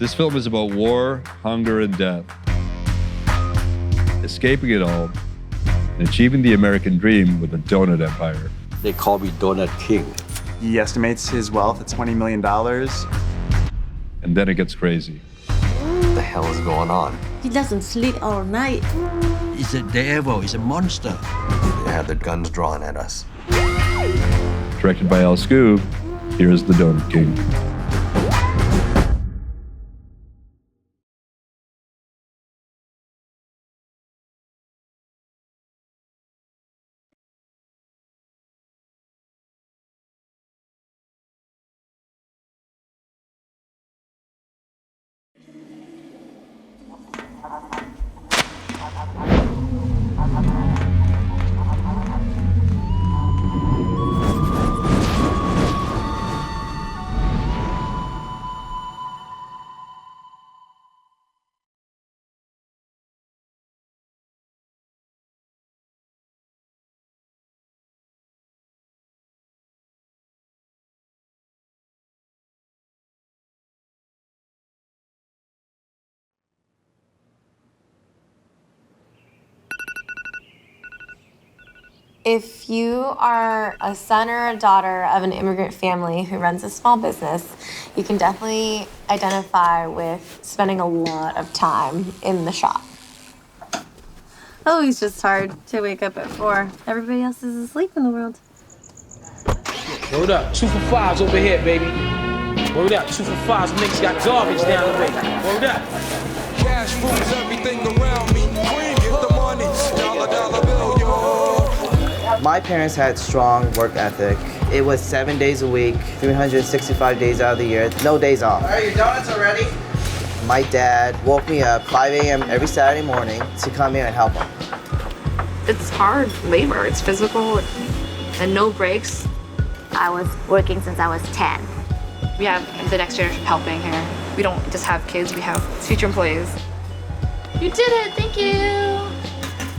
This film is about war, hunger, and death. Escaping it all and achieving the American dream with a donut empire. They call me Donut King. He estimates his wealth at $20 million. And then it gets crazy. What the hell is going on? He doesn't sleep all night. He's a devil, he's a monster. They had their guns drawn at us. Directed by Al Scoob, here's The Donut King. If you are a son or a daughter of an immigrant family who runs a small business, you can definitely identify with spending a lot of time in the shop. Always just hard to wake up at 4. Everybody else is asleep in the world. Word up, 2 for 5s over here, baby. Word up, 2 for 5s, niggas got garbage down the way. Word up. Cash moves everything around me. Cream, get the money. Dollar bill, yo. My parents had strong work ethic. It was 7 days a week, 365 days out of the year, no days off. All right, your donuts are ready. My dad woke me up 5 a.m. every Saturday morning to come here and help him. It's hard labor, it's physical, and no breaks. I was working since I was 10. We have the next generation helping here. We don't just have kids, we have future employees. You did it, thank you.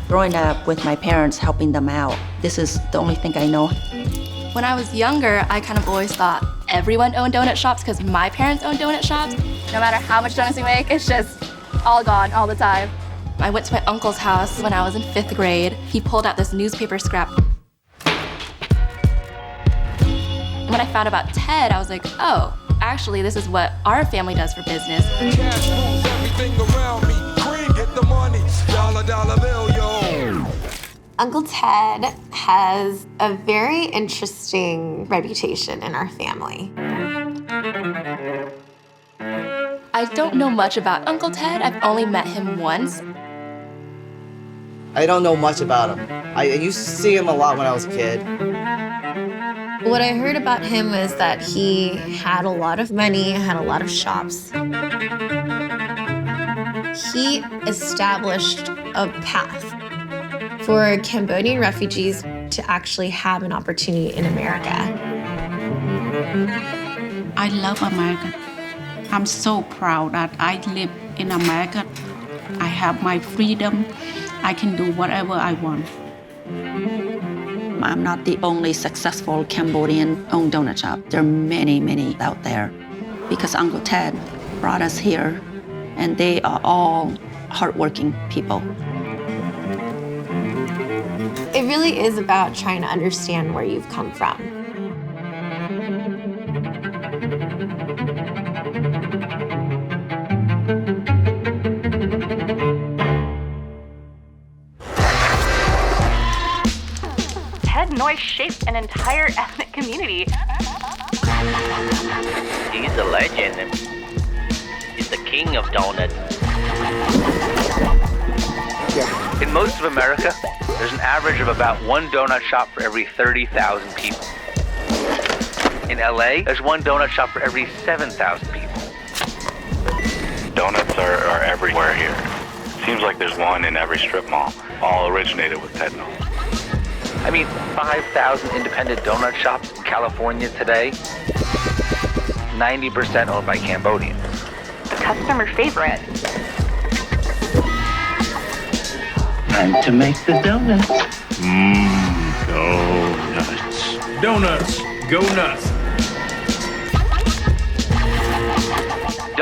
Growing up with my parents, helping them out, this is the only thing I know. When I was younger, I kind of always thought everyone owned donut shops because my parents owned donut shops. No matter how much donuts we make, it's just all gone all the time. I went to my uncle's house when I was in 5th grade. He pulled out this newspaper scrap. And when I found about Ted, I was like, oh, actually, this is what our family does for business. Cash moves everything around me. Cream, get the money. Dollar bill, yo. Uncle Ted has a very interesting reputation in our family. I don't know much about Uncle Ted. I've only met him once. I don't know much about him. I used to see him a lot when I was a kid. What I heard about him was that he had a lot of money, had a lot of shops. He established a path for Cambodian refugees to actually have an opportunity in America. I love America. I'm so proud that I live in America. I have my freedom. I can do whatever I want. I'm not the only successful Cambodian-owned donut shop. There are many, many out there because Uncle Ted brought us here, and they are all hardworking people. It really is about trying to understand where you've come from. Ted Noyce shaped an entire ethnic community. He's a legend. He's the king of donuts. In most of America, there's an average of about 1 donut shop for every 30,000 people. In LA, there's 1 donut shop for every 7,000 people. Donuts are everywhere here. Seems like there's one in every strip mall. All originated with Ted Noyce. I mean, 5,000 independent donut shops in California today, 90% owned by Cambodians. The customer favorite. Time to make the donuts. Donuts. Donuts. Go nuts.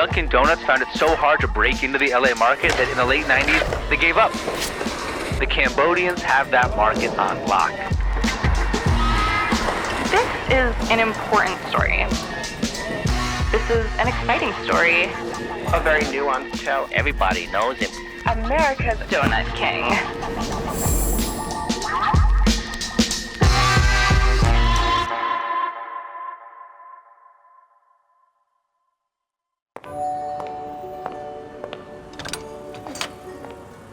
Dunkin' Donuts found it so hard to break into the LA market that in the late 90s, they gave up. The Cambodians have that market on lock. This is an important story. This is an exciting story. A very nuanced show. Everybody knows him. America's Donut King.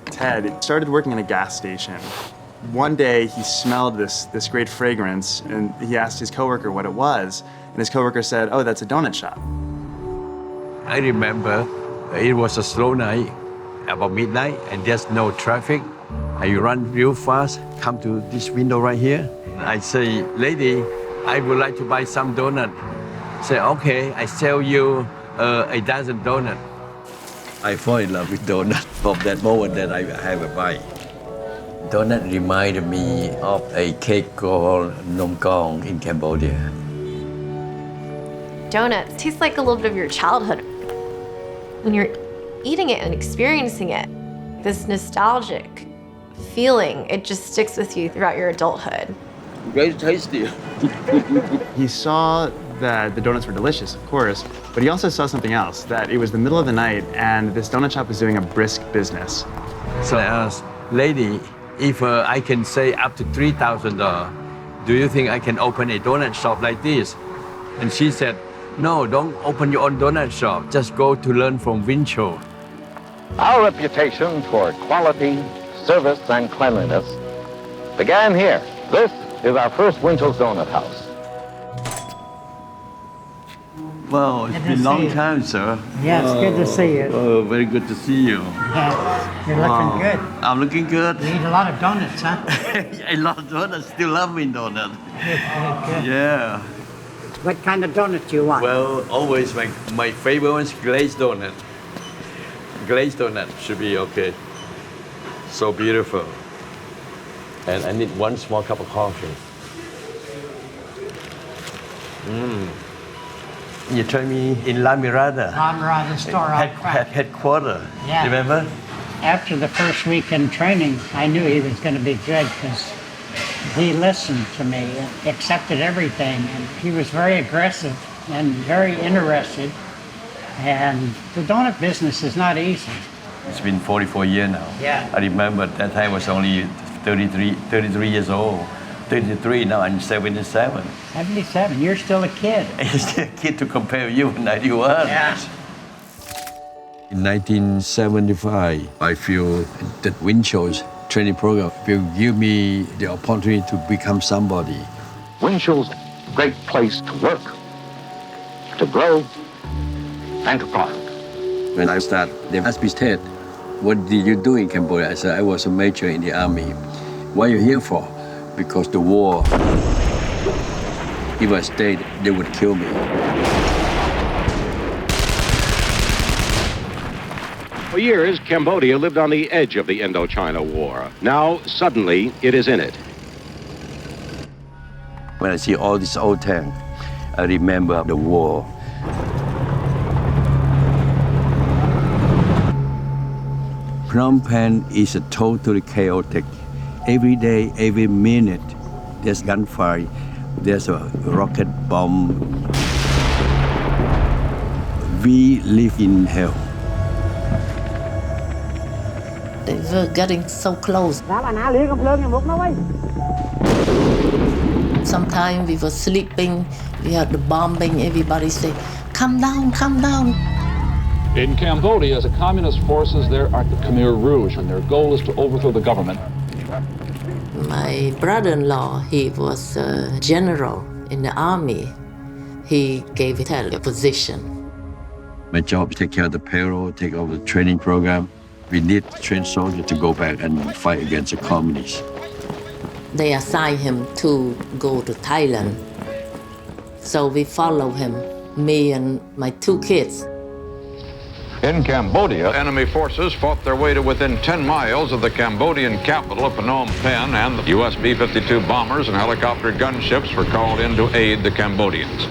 Ted started working in a gas station. One day he smelled this great fragrance and he asked his coworker what it was, and his coworker said, "Oh, that's a donut shop." I remember it was a slow night, about midnight, and there's no traffic. I run real fast, come to this window right here. I say, "Lady, I would like to buy some donut." Say, "Okay, I sell you a dozen donut." I fall in love with donut from that moment that I have a bite. Donut reminded me of a cake called Nom Kong in Cambodia. Donuts taste like a little bit of your childhood. When you're eating it and experiencing it, this nostalgic feeling, it just sticks with you throughout your adulthood. Very tasty. He saw that the donuts were delicious, of course, but he also saw something else, that it was the middle of the night and this donut shop was doing a brisk business. So I asked, "Lady, if I can save up to $3,000, do you think I can open a donut shop like this?" And she said, "No, don't open your own donut shop. Just go to learn from Winchell." Our reputation for quality, service, and cleanliness began here. This is our first Winchell's Donut House. Well, it's been a long time, sir. Yeah, it's good to see you. Oh, very good to see you. Yeah, you're looking good. I'm looking good. You eat a lot of donuts, huh? A lot of donuts. Still loving donuts. Good. Yeah. What kind of donut do you want? Well, always my favorite one is glazed donut. Glazed donut should be okay. So beautiful. And I need one small cup of coffee. You joined me in La Mirada. La Mirada store on Crack. Headquarters. Yeah. Remember? After the first week in training, I knew he was going to be good because he listened to me and accepted everything. And he was very aggressive and very interested. And the donut business is not easy. It's been 44 years now. Yeah. I remember at that time I was only 33 years old. 33, now I'm 77. 77, you're still a kid. I'm still a kid to compare with you in 91. Yeah. In 1975, I feel that Winchell's training program will give me the opportunity to become somebody. Winchell's a great place to work, to grow, and to profit. When I started, they asked me, "Ted, what did you do in Cambodia?" I said, "I was a major in the army." "What are you here for?" "Because the war. If I stayed, they would kill me." For years, Cambodia lived on the edge of the Indochina War. Now, suddenly, it is in it. When I see all these old tanks, I remember the war. Phnom Penh is a totally chaotic. Every day, every minute, there's gunfire, there's a rocket bomb. We live in hell. They were getting so close. Sometimes we were sleeping, we had the bombing, everybody say, "Come down, come down." In Cambodia, the communist forces there are the Khmer Rouge, and their goal is to overthrow the government. My brother-in-law, he was a general in the army. He gave Ted a position. My job is to take care of the payroll, take over the training program. We need trained soldiers to go back and fight against the communists. They assigned him to go to Thailand. So we follow him, me and my 2 kids. In Cambodia, enemy forces fought their way to within 10 miles of the Cambodian capital of Phnom Penh, and the U.S. B-52 bombers and helicopter gunships were called in to aid the Cambodians.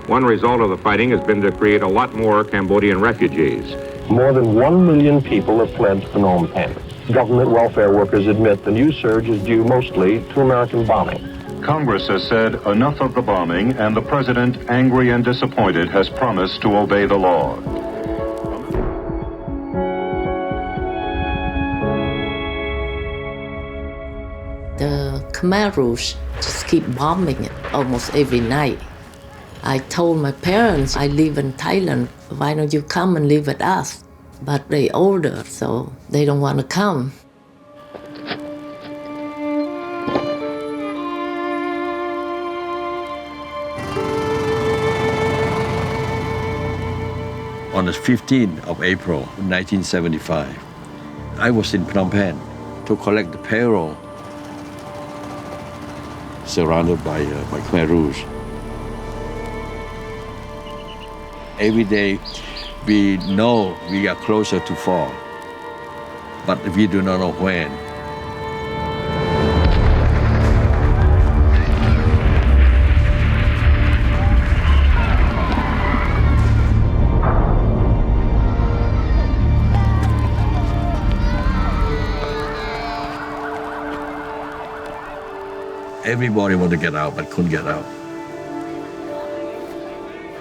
One result of the fighting has been to create a lot more Cambodian refugees. More than 1 million people have fled Phnom Penh. Government welfare workers admit the new surge is due mostly to American bombing. Congress has said enough of the bombing, and the president, angry and disappointed, has promised to obey the law. The Khmer Rouge just keep bombing it almost every night. I told my parents I live in Thailand, why don't you come and live with us? But they older, so they don't want to come. On the 15th of April 1975, I was in Phnom Penh to collect the payroll, surrounded by Khmer Rouge. Every day, we know we are closer to fall, but we do not know when. Everybody wanted to get out, but couldn't get out.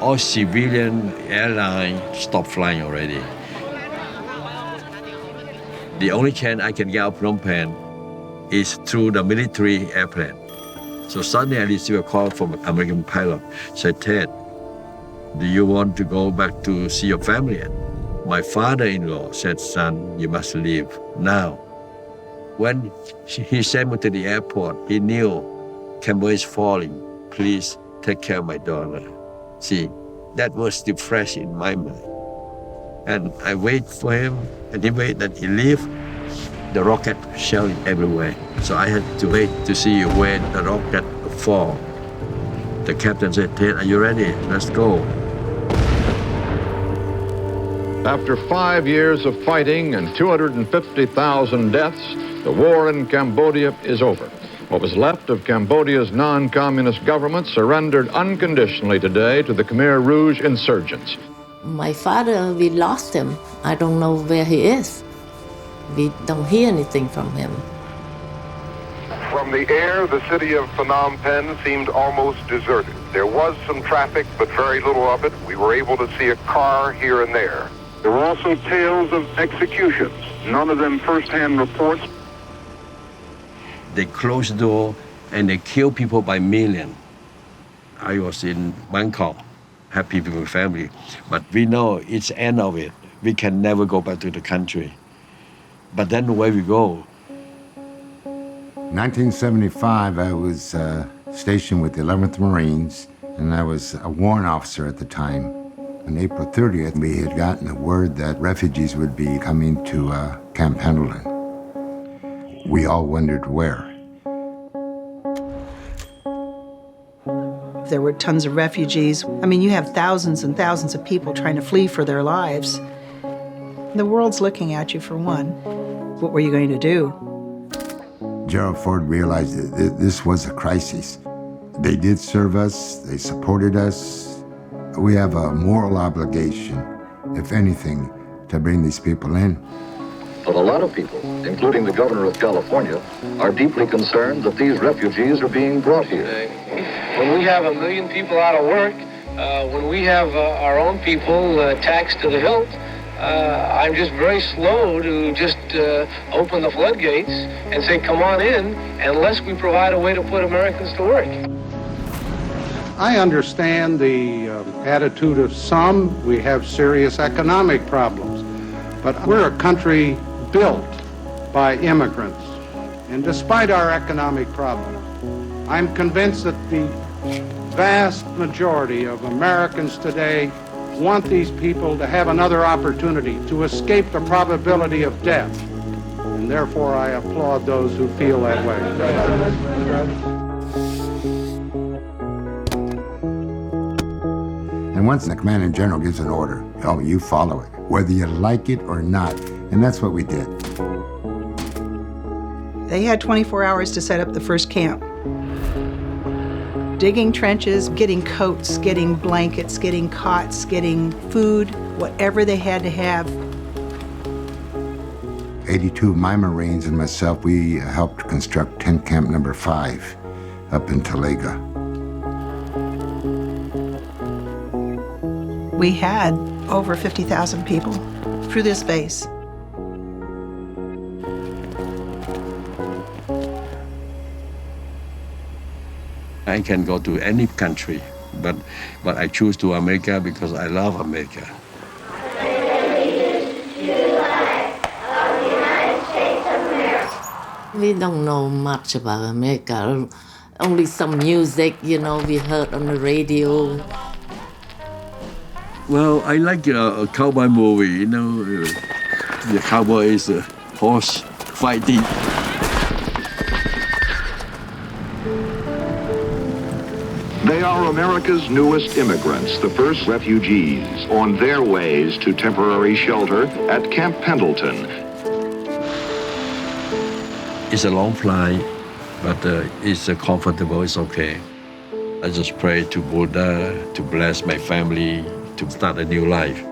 All civilian airlines stopped flying already. The only chance I can get out of Phnom Penh is through the military airplane. So suddenly I received a call from an American pilot. Said, Ted, do you want to go back to see your family? My father-in-law said, son, you must leave now. When he sent me to the airport, he knew Cambodia is falling. Please take care of my daughter. See, that was still fresh in my mind. And I wait for him, and he wait that he leave. The rocket shelling everywhere. So I had to wait to see where the rocket fall. The captain said, Ted, are you ready? Let's go. After 5 years of fighting and 250,000 deaths, the war in Cambodia is over. What was left of Cambodia's non-communist government surrendered unconditionally today to the Khmer Rouge insurgents. My father, we lost him. I don't know where he is. We don't hear anything from him. From the air, the city of Phnom Penh seemed almost deserted. There was some traffic, but very little of it. We were able to see a car here and there. There were also tales of executions, none of them first-hand reports. They close the door and they kill people by million. I was in Bangkok, happy with my family, but we know it's the end of it. We can never go back to the country. But then where we go? 1975, I was stationed with the 11th Marines, and I was a warrant officer at the time. On April 30th, we had gotten the word that refugees would be coming to Camp Pendleton. We all wondered where. There were tons of refugees. I mean, you have thousands and thousands of people trying to flee for their lives. The world's looking at you for one. What were you going to do? Gerald Ford realized that this was a crisis. They did serve us, they supported us. We have a moral obligation, if anything, to bring these people in. But a lot of people, including the governor of California, are deeply concerned that these refugees are being brought here. When we have 1 million people out of work, when we have our own people taxed to the hilt, I'm just very slow to just open the floodgates and say, come on in, unless we provide a way to put Americans to work. I understand the attitude of some. We have serious economic problems, but we're a country built by immigrants. And despite our economic problems, I'm convinced that the vast majority of Americans today want these people to have another opportunity to escape the probability of death. And therefore, I applaud those who feel that way. And once the commanding general gives an order, oh, you follow it, whether you like it or not. And that's what we did. They had 24 hours to set up the first camp. digging trenches, getting coats, getting blankets, getting cots, getting food, whatever they had to have. 82 of my Marines and myself, we helped construct tent camp number 5 up in Talega. We had over 50,000 people through this base. I can go to any country, but I choose to America because I love America. We don't know much about America. Only some music, you know, we heard on the radio. Well, I like a cowboy movie, you know. The cowboy is a horse fighting. They are America's newest immigrants, the first refugees, on their ways to temporary shelter at Camp Pendleton. It's a long flight, but it's comfortable, it's okay. I just pray to Buddha to bless my family, to start a new life.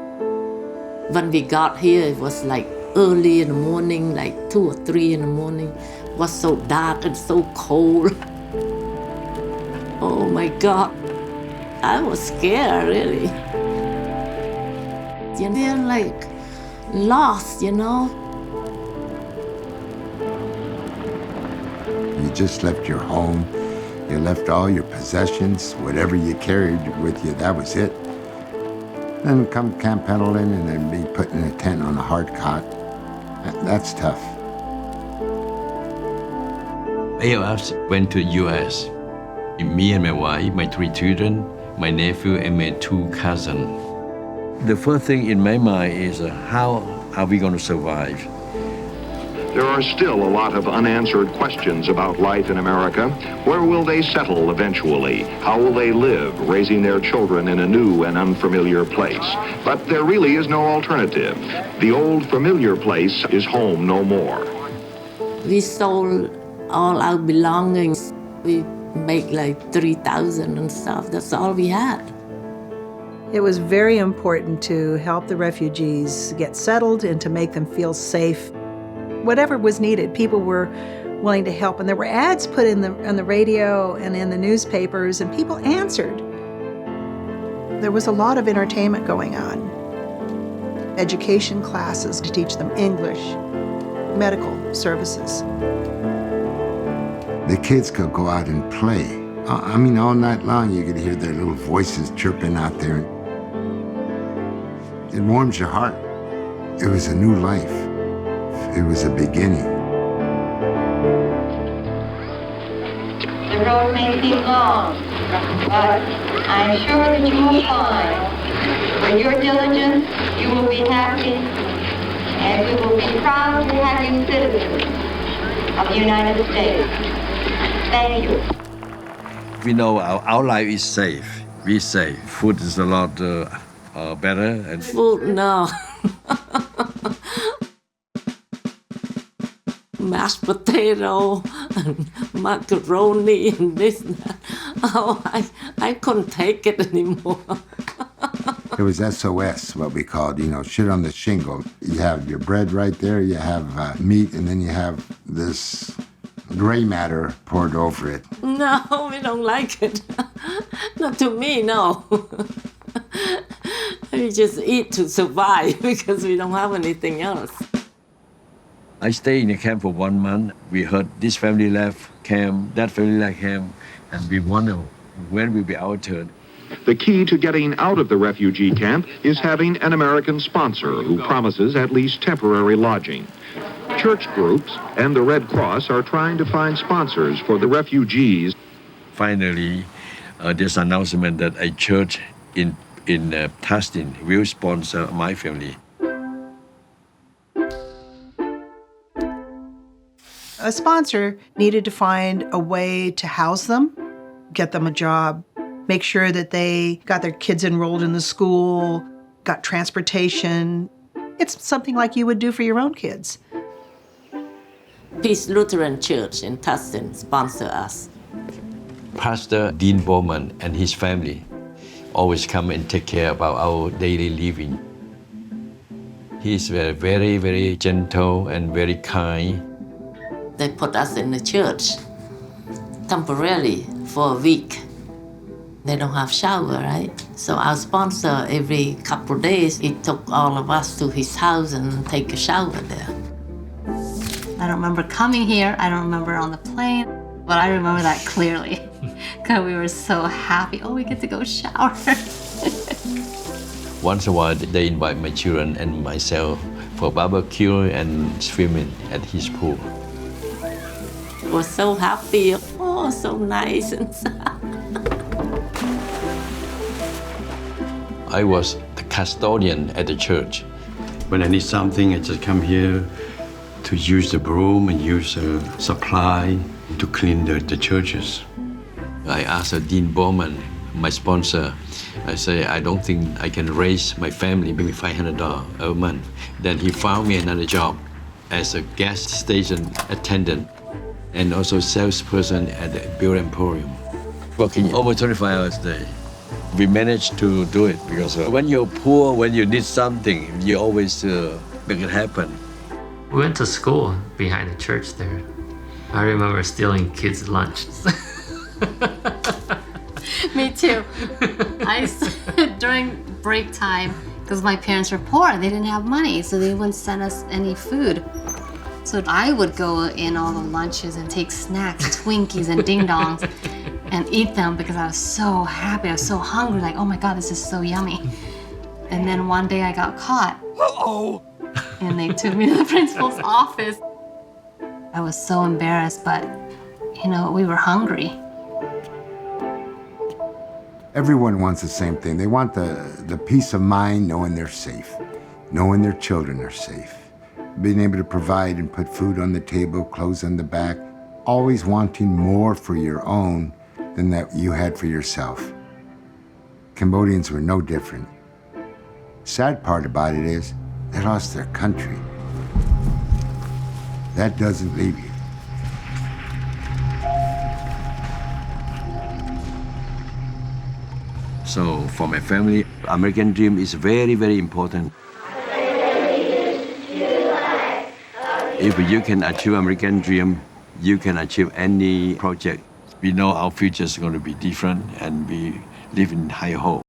When we got here, it was like early in the morning, like 2 or 3 in the morning. It was so dark and so cold. Oh my God, I was scared, really. And they're like lost, you know. You just left your home, you left all your possessions, whatever you carried with you, that was it. Then come Camp Pendleton and then be put in a tent on a hard cot. That's tough. ALF went to U.S. Me and my wife, my 3 children, my nephew, and my 2 cousins. The first thing in my mind is how are we going to survive? There are still a lot of unanswered questions about life in America. Where will they settle eventually? How will they live, raising their children in a new and unfamiliar place? But there really is no alternative. The old familiar place is home no more. We sold all our belongings. We make like 3,000 and stuff. That's all we had. It was very important to help the refugees get settled and to make them feel safe. Whatever was needed, people were willing to help. And there were ads put on the radio and in the newspapers, and people answered. There was a lot of entertainment going on. Education classes to teach them English, medical services. The kids could go out and play. I mean, all night long you could hear their little voices chirping out there. It warms your heart. It was a new life. It was a beginning. The road may seem long, but I'm sure that you will find with your diligence you will be happy and we will be proud to have you citizens of the United States. Thank you. We know our life is safe. We're safe. Food is a lot better. And Food, no. Mashed potato and macaroni and this and that. Oh, I couldn't take it anymore. It was SOS, what we called, you know, shit on the shingle. You have your bread right there, you have meat, and then you have this gray matter poured over it. No, we don't like it. Not to me, no. We just eat to survive because we don't have anything else. I stayed in the camp for 1 month. We heard this family left camp, that family left camp, and we wonder when will be our turn. The key to getting out of the refugee camp is having an American sponsor who promises at least temporary lodging. Church groups and the Red Cross are trying to find sponsors for the refugees. Finally, there's an announcement that a church in Tustin will sponsor my family. A sponsor needed to find a way to house them, get them a job, make sure that they got their kids enrolled in the school, got transportation. It's something like you would do for your own kids. Peace Lutheran Church in Tustin sponsor us. Pastor Dean Bowman and his family always come and take care about our daily living. He's very, very, very gentle and very kind. They put us in the church temporarily for a week. They don't have shower, right? So our sponsor, every couple of days, he took all of us to his house and take a shower there. I don't remember coming here. I don't remember on the plane, but I remember that clearly because we were so happy. Oh, we get to go shower. Once in a while, they invite my children and myself for barbecue and swimming at his pool. We were so happy. Oh, so nice and I was the custodian at the church. When I need something, I just come here to use the broom and use a supply to clean the churches. I asked Dean Bowman, my sponsor, I say, I don't think I can raise my family, maybe $500 a month. Then he found me another job as a gas station attendant and also salesperson at the Beer Emporium, working over 25 hours a day. We managed to do it because when you're poor, when you need something, you always make it happen. We went to school behind the church there. I remember stealing kids' lunch. Me too. During break time, because my parents were poor, they didn't have money, so they wouldn't send us any food. So I would go in all the lunches and take snacks, Twinkies and Ding Dongs, and eat them because I was so happy, I was so hungry, like, oh my God, this is so yummy. And then one day I got caught. Uh-oh! And they took me to the principal's office. I was so embarrassed, but, you know, we were hungry. Everyone wants the same thing. They want the peace of mind knowing they're safe, knowing their children are safe, being able to provide and put food on the table, clothes on the back, always wanting more for your own than that you had for yourself. Cambodians were no different. Sad part about it is they lost their country. That doesn't leave you. So for my family, American dream is very, very important. If you can achieve American dream, you can achieve any project. We know our future is going to be different and we live in high hope.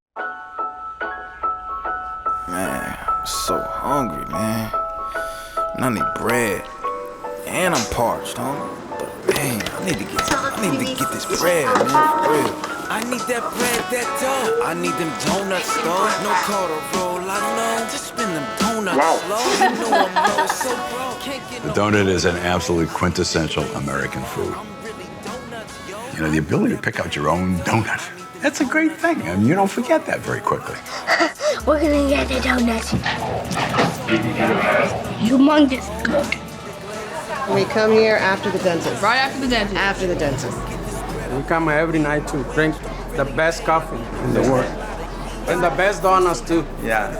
Man, I'm so hungry, man. And I need bread. And I'm parched, homie. But man, I need to get this bread, man, for real. I need that bread, that dough. I need them donuts, though. No quarter roll, I know. Just spin them donuts slow. You know I'm low, so bro, can't get The donut is an absolute quintessential American food. You know, the ability to pick out your own donut. That's a great thing. I mean, you don't forget that very quickly. We're gonna get the donuts. Humongous good. We come here after the dentist. Right after the dentist. After the dentist. We come every night to drink the best coffee in the world. And the best donuts, too. Yeah.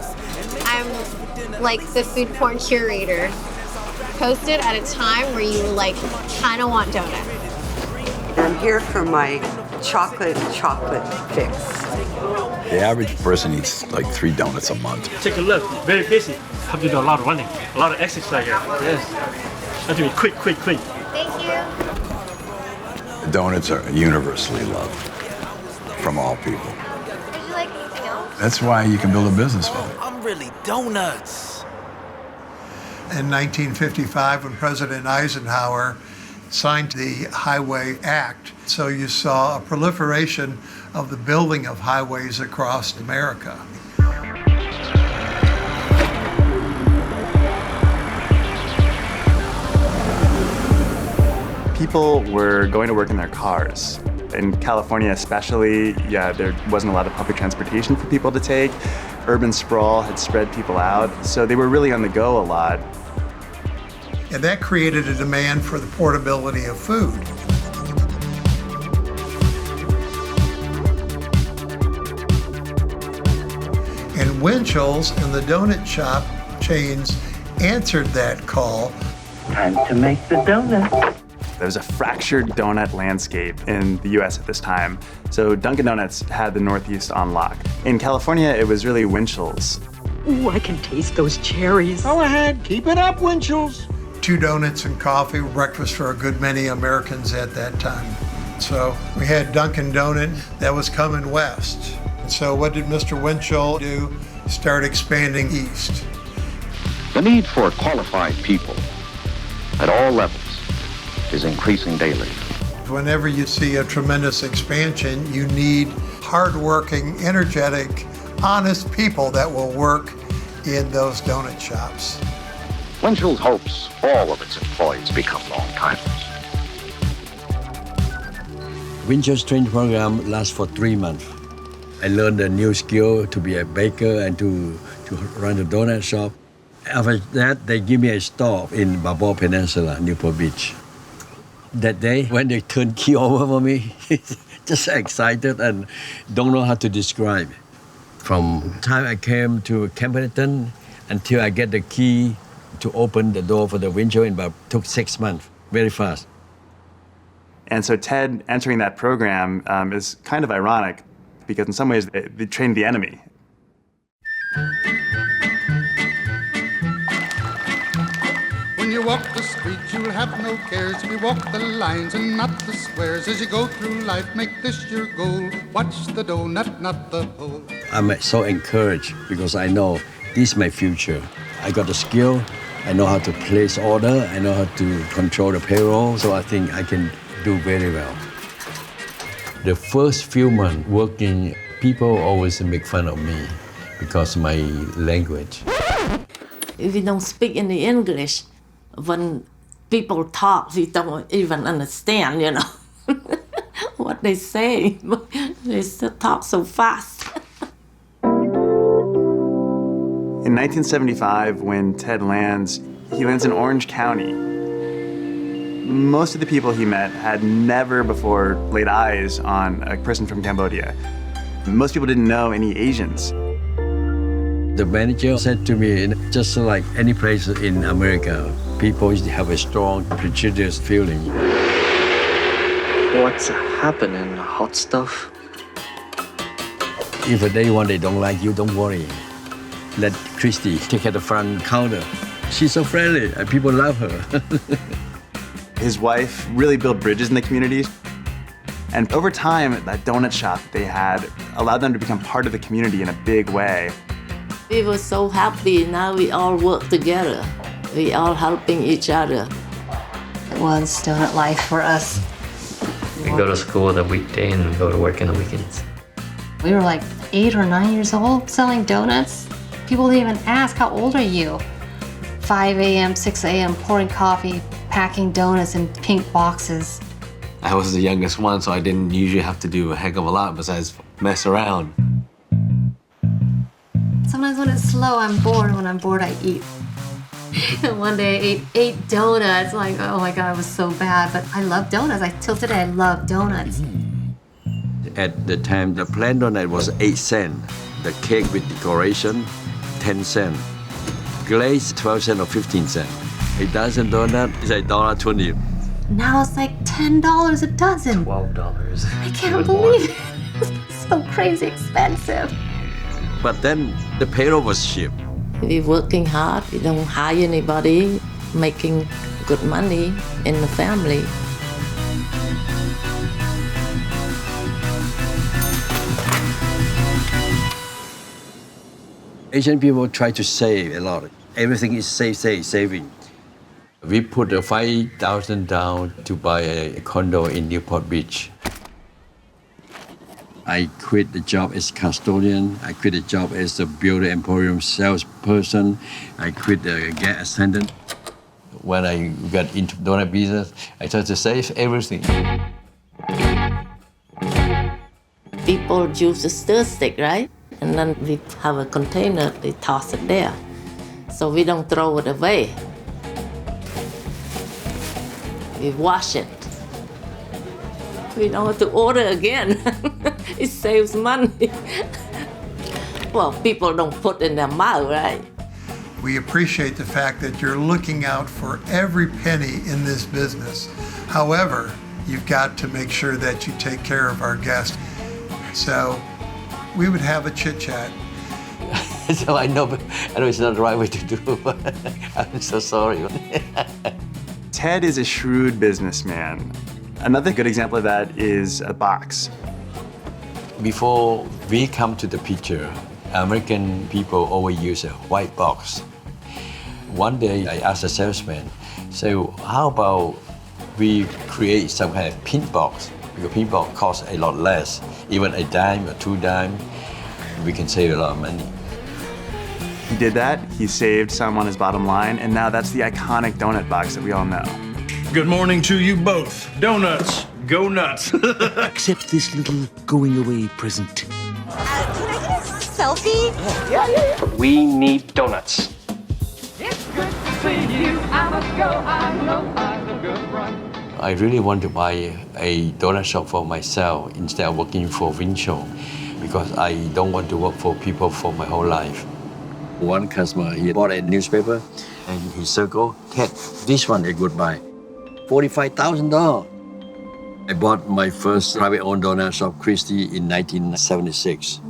I'm like the food porn curator. Posted at a time where you like kind of want donut. I'm here for my chocolate fix. The average person eats like 3 donuts a month. Take a look, very busy. Have to do a lot of running, a lot of exercise here. Yes. Have to be quick. Thank you. Donuts are universally loved from all people. Would you like anything else? That's why you can build a business with it. I'm really donuts. In 1955, when President Eisenhower signed the Highway Act, so you saw a proliferation of the building of highways across America. People were going to work in their cars. In California especially, there wasn't a lot of public transportation for people to take. Urban sprawl had spread people out, so they were really on the go a lot. And that created a demand for the portability of food. And Winchell's and the donut shop chains answered that call. Time to make the donut. There was a fractured donut landscape in the US at this time. So Dunkin' Donuts had the Northeast on lock. In California, it was really Winchell's. Ooh, I can taste those cherries. Go ahead, keep it up, Winchell's. 2 donuts and coffee, breakfast for a good many Americans at that time. So we had Dunkin' Donut that was coming west. So what did Mr. Winchell do? Start expanding east. The need for qualified people at all levels is increasing daily. Whenever you see a tremendous expansion, you need hardworking, energetic, honest people that will work in those donut shops. Winchell's hopes all of its employees become long-timers. Winchell's training program lasts for 3 months. I learned a new skill to be a baker and to run a donut shop. After that, they give me a store in Balboa Peninsula, Newport Beach. That day, when they turned key over for me, just excited and don't know how to describe. From the time I came to Pendleton until I get the key to open the door for the Winchell, took 6 months, very fast. And so Ted entering that program is kind of ironic because in some ways they trained the enemy. When you walk the streets, you'll have no cares. We walk the lines and not the squares. As you go through life, make this your goal. Watch the donut, not the hole. I'm so encouraged because I know this is my future. I got the skill. I know how to place order. I know how to control the payroll. So I think I can do very well. The first few months working, people always make fun of me because of my language. If you don't speak any English, when people talk, we don't even understand, you know, what they say. They still talk so fast. In 1975, when Ted lands, he lands in Orange County. Most of the people he met had never before laid eyes on a person from Cambodia. Most people didn't know any Asians. The manager said to me, just like any place in America, people have a strong prejudice feeling. What's happening? Hot stuff? If day one they don't like you, don't worry. Let Christy take at the front counter. She's so friendly and people love her. His wife really built bridges in the community. And over time, that donut shop they had allowed them to become part of the community in a big way. We were so happy. Now we all work together. We all helping each other. It was donut life for us. We go to school the weekday and go to work on the weekends. We were like 8 or 9 years old selling donuts. People didn't even ask, how old are you? 5 a.m., 6 a.m., pouring coffee, packing donuts in pink boxes. I was the youngest one, so I didn't usually have to do a heck of a lot besides mess around. Sometimes when it's slow, I'm bored. When I'm bored, I eat. And one day I ate 8 donuts. Like, oh my God, it was so bad. But I love donuts. Till today, I love donuts. At the time, the plain donut was 8 cents. The cake with decoration, 10 cents. Glaze, 12 cents or 15 cents. A dozen donut is $1.20. Now it's like $10 a dozen. $12. I can't believe it. It's so crazy expensive. But then the payroll was cheap. We're working hard. We don't hire anybody, making good money in the family. Asian people try to save a lot. Everything is saving. We put $5,000 down to buy a condo in Newport Beach. I quit the job as custodian. I quit the job as a Beauty Emporium salesperson. I quit the gas attendant. When I got into donut business, I tried to save everything. People use the stir stick, right? And then we have a container, they toss it there. So we don't throw it away. We wash it. We don't have to order again. It saves money. Well, people don't put in their mouth, right? We appreciate the fact that you're looking out for every penny in this business. However, you've got to make sure that you take care of our guests. So we would have a chit chat. So I know it's not the right way to do, but I'm so sorry. Ted is a shrewd businessman. Another good example of that is a box. Before we come to the picture, American people always use a white box. One day I asked the salesman, so how about we create some kind of pink box? Because pink box costs a lot less, even a dime or 2 dimes, we can save a lot of money. He did that, he saved some on his bottom line, and now that's the iconic donut box that we all know. Good morning to you both. Donuts, go nuts. Accept this little going away present. Can I get a selfie? Yeah. We need donuts. It's good to see you. I must go. I know I'm a good run. I really want to buy a donut shop for myself instead of working for Winchell, because I don't want to work for people for my whole life. One customer, he bought a newspaper and he circled, Ted, this one a good buy. $45,000. I bought my first private-owned donut shop, Christie, in 1976.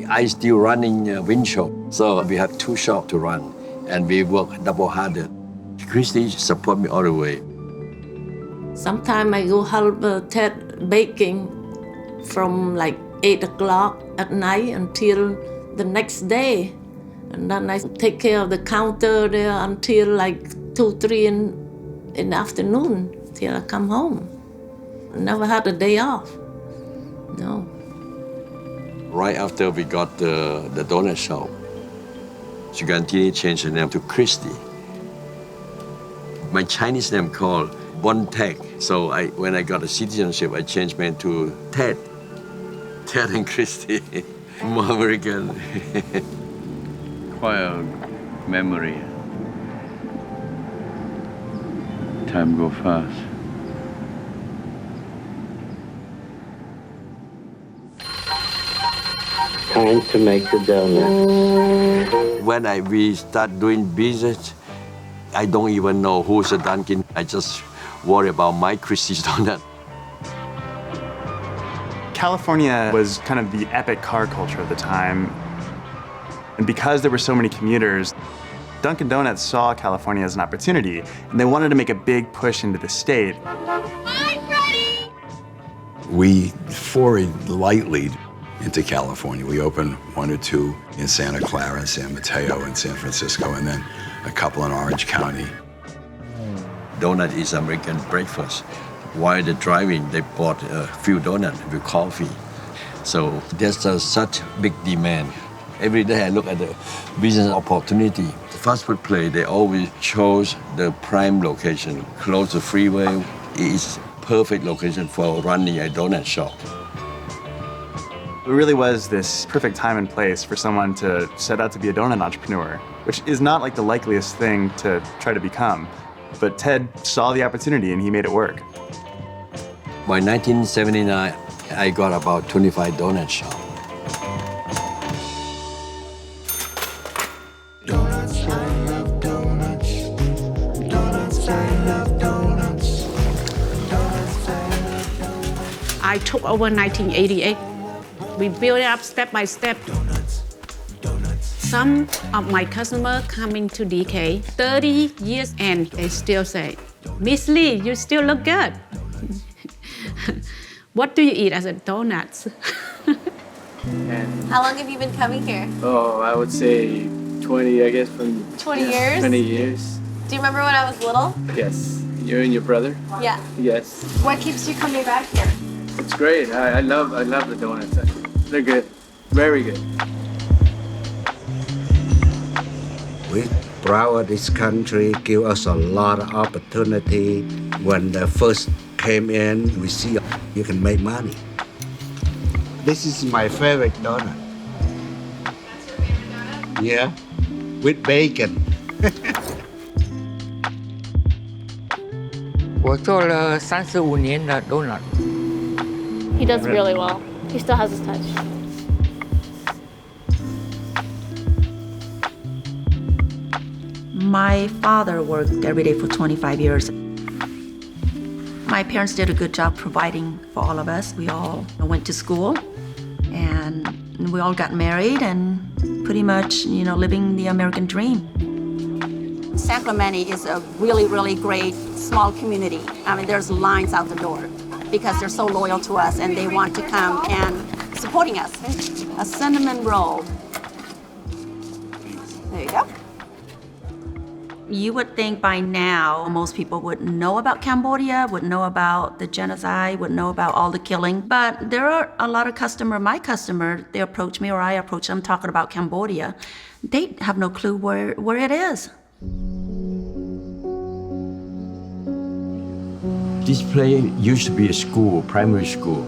I still running Winchell, so we have 2 shops to run, and we work double harder. Christie support me all the way. Sometimes I go help Ted baking from like 8 o'clock at night until the next day. And then I take care of the counter there until like 2, 3 in the afternoon till I come home. I never had a day off. No. Right after we got the donut shop, Sugantini changed the name to Christie. My Chinese name called Bon Tek. So when I got a citizenship, I changed my name to Ted. Ted and Christie. More American. Quite a memory. Time go fast. Time to make the donut. When we start doing business, I don't even know who's a Dunkin'. I just worry about my Christie's donut. California was kind of the epic car culture at the time. And because there were so many commuters, Dunkin' Donuts saw California as an opportunity, and they wanted to make a big push into the state. I'm ready! We forayed lightly into California. We opened 1 or 2 in Santa Clara and San Mateo and San Francisco, and then a couple in Orange County. Donut is American breakfast. While they're driving, they bought a few donuts with coffee. So there's such big demand. Every day I look at the business opportunity. The fast food place, they always chose the prime location, close to the freeway. It is perfect location for running a donut shop. It really was this perfect time and place for someone to set out to be a donut entrepreneur, which is not like the likeliest thing to try to become. But Ted saw the opportunity and he made it work. By 1979, I got about 25 donut shops. I took over 1988. We built it up step by step. Some of my customers coming to DK 30 years and they still say, Miss Lee, you still look good. What do you eat as a donuts? How long have you been coming here? Oh, I would say 20, I guess. 20 years? 20 years. Do you remember when I was little? Yes. You and your brother? Yeah. Yes. What keeps you coming back here? It's great. I love the donuts. They're good. Very good. We proud of this country, give us a lot of opportunity. When they first came in, we see you can make money. This is my favorite donut. That's your favorite donut? Yeah, with bacon. 我做了35年的 donut. He does really well. He still has his touch. My father worked every day for 25 years. My parents did a good job providing for all of us. We all went to school and we all got married and pretty much, living the American dream. San Clemente is a really, really great small community. I mean, there's lines out the door because they're so loyal to us and they want to come and supporting us. A cinnamon roll. There you go. You would think by now most people would know about Cambodia, would know about the genocide, would know about all the killing. But there are a lot of my customer, they approach me or I approach them talking about Cambodia. They have no clue where it is. This place used to be a school, primary school.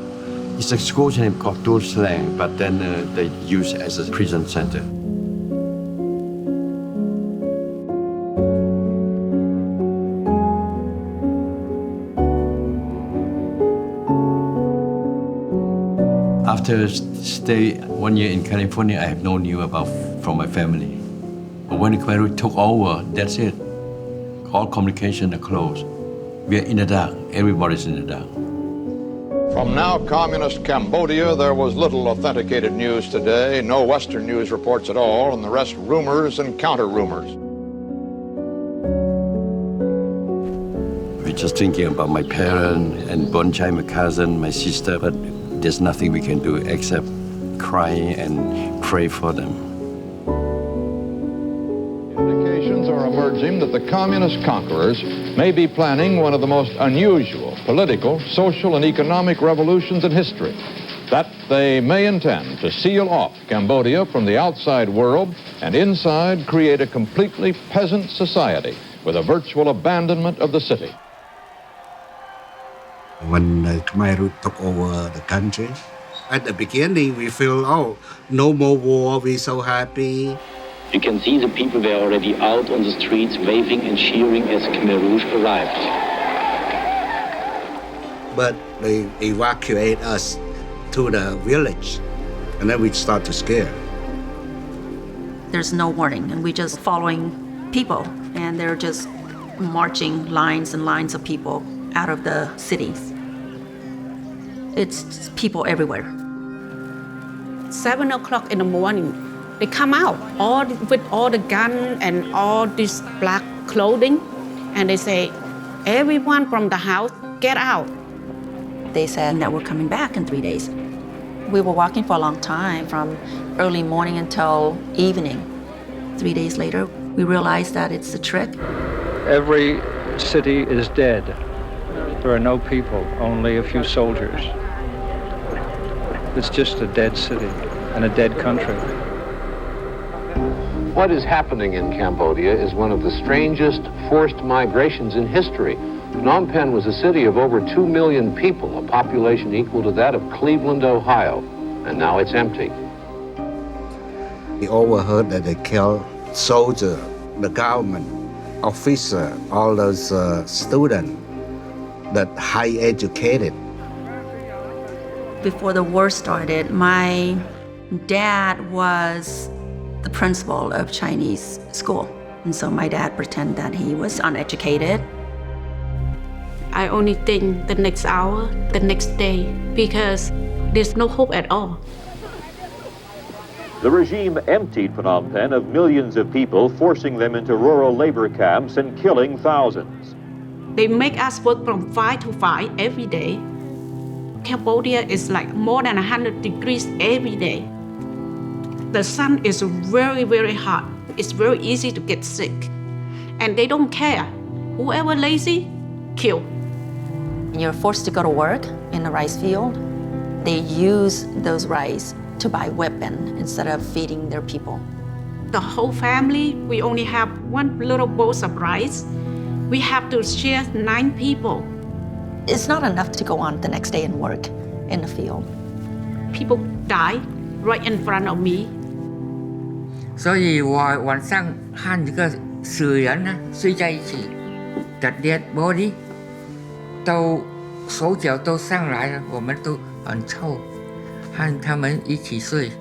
It's a school name called Dur Slang, but then they use it as a prison center. After stay 1 year in California, I have no news from my family. But when the Khmer Rouge took over, that's it. All communication are closed. We are in the dark. Everybody's in the dark. From now communist Cambodia, there was little authenticated news today, no Western news reports at all, and the rest rumors and counter-rumors. We're just thinking about my parents and Bonchai, my cousin, my sister, but there's nothing we can do except cry and pray for them. Indications are emerging that the communist conquerors may be planning one of the most unusual political, social, and economic revolutions in history. That they may intend to seal off Cambodia from the outside world and inside create a completely peasant society with a virtual abandonment of the city. When the Khmer Rouge took over the country, at the beginning we feel, no more war, we're so happy. You can see the people were already out on the streets waving and cheering as Khmer Rouge arrived. But they evacuate us to the village, and then we start to scare. There's no warning, and we're just following people, and they're just marching lines and lines of people out of the cities. It's people everywhere. 7 o'clock in the morning, they come out with all the gun and all this black clothing, and they say, everyone from the house, get out. They said that we're coming back in 3 days. We were walking for a long time, from early morning until evening. 3 days later, we realized that it's a trick. Every city is dead. There are no people, only a few soldiers. It's just a dead city and a dead country. What is happening in Cambodia is one of the strangest forced migrations in history. Phnom Penh was a city of over 2 million people, a population equal to that of Cleveland, Ohio, and now it's empty. We overheard that they killed soldiers, the government, officer, all those students that high educated. Before the war started, my dad was the principal of Chinese school. And so my dad pretended that he was uneducated. I only think the next hour, the next day, because there's no hope at all. The regime emptied Phnom Penh of millions of people, forcing them into rural labor camps and killing thousands. They make us work from 5 to 5 every day. Cambodia is like more than 100 degrees every day. The sun is very, very hot. It's very easy to get sick. And they don't care. Whoever lazy, kill. You're forced to go to work in a rice field. They use those rice to buy weapon instead of feeding their people. The whole family, we only have one little bowl of rice. We have to share 9 people. It's not enough to go on the next day and work in the field. People die right in front of me. 所以我晚上和这个死人呢睡在一起 ，the dead body 都手脚都上来了，我们都很臭，和他们一起睡。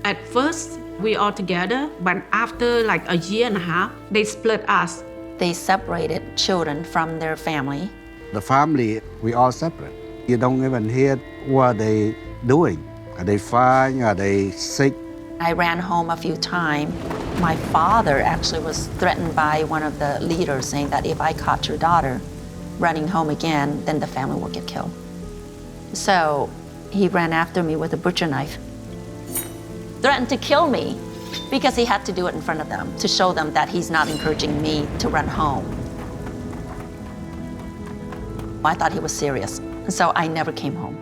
At first, We all together, but after like a year and a half, they split us. They separated children from their family. The family, we all separate. You don't even hear what they doing. Are they fine? Are they sick? I ran home a few times. My father actually was threatened by one of the leaders saying that if I caught your daughter running home again, then the family will get killed. So he ran after me with a butcher knife, threatened to kill me because he had to do it in front of them to show them that he's not encouraging me to run home. I thought he was serious, so I never came home.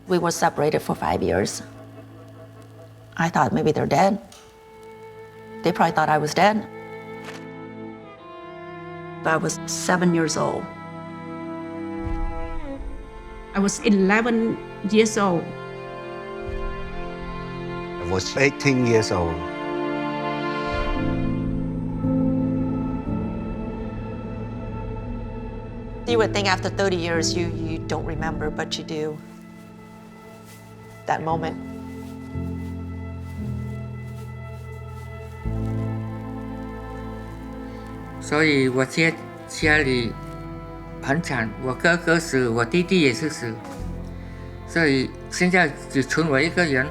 We were separated for 5 years. I thought maybe they're dead. They probably thought I was dead. I was 7 years old. I was 11 years old. I was 18 years old. You would think after 30 years you don't remember, but you do. That moment. So 我家里很惨，我哥哥死，我弟弟也是死，所以现在只剩我一个人。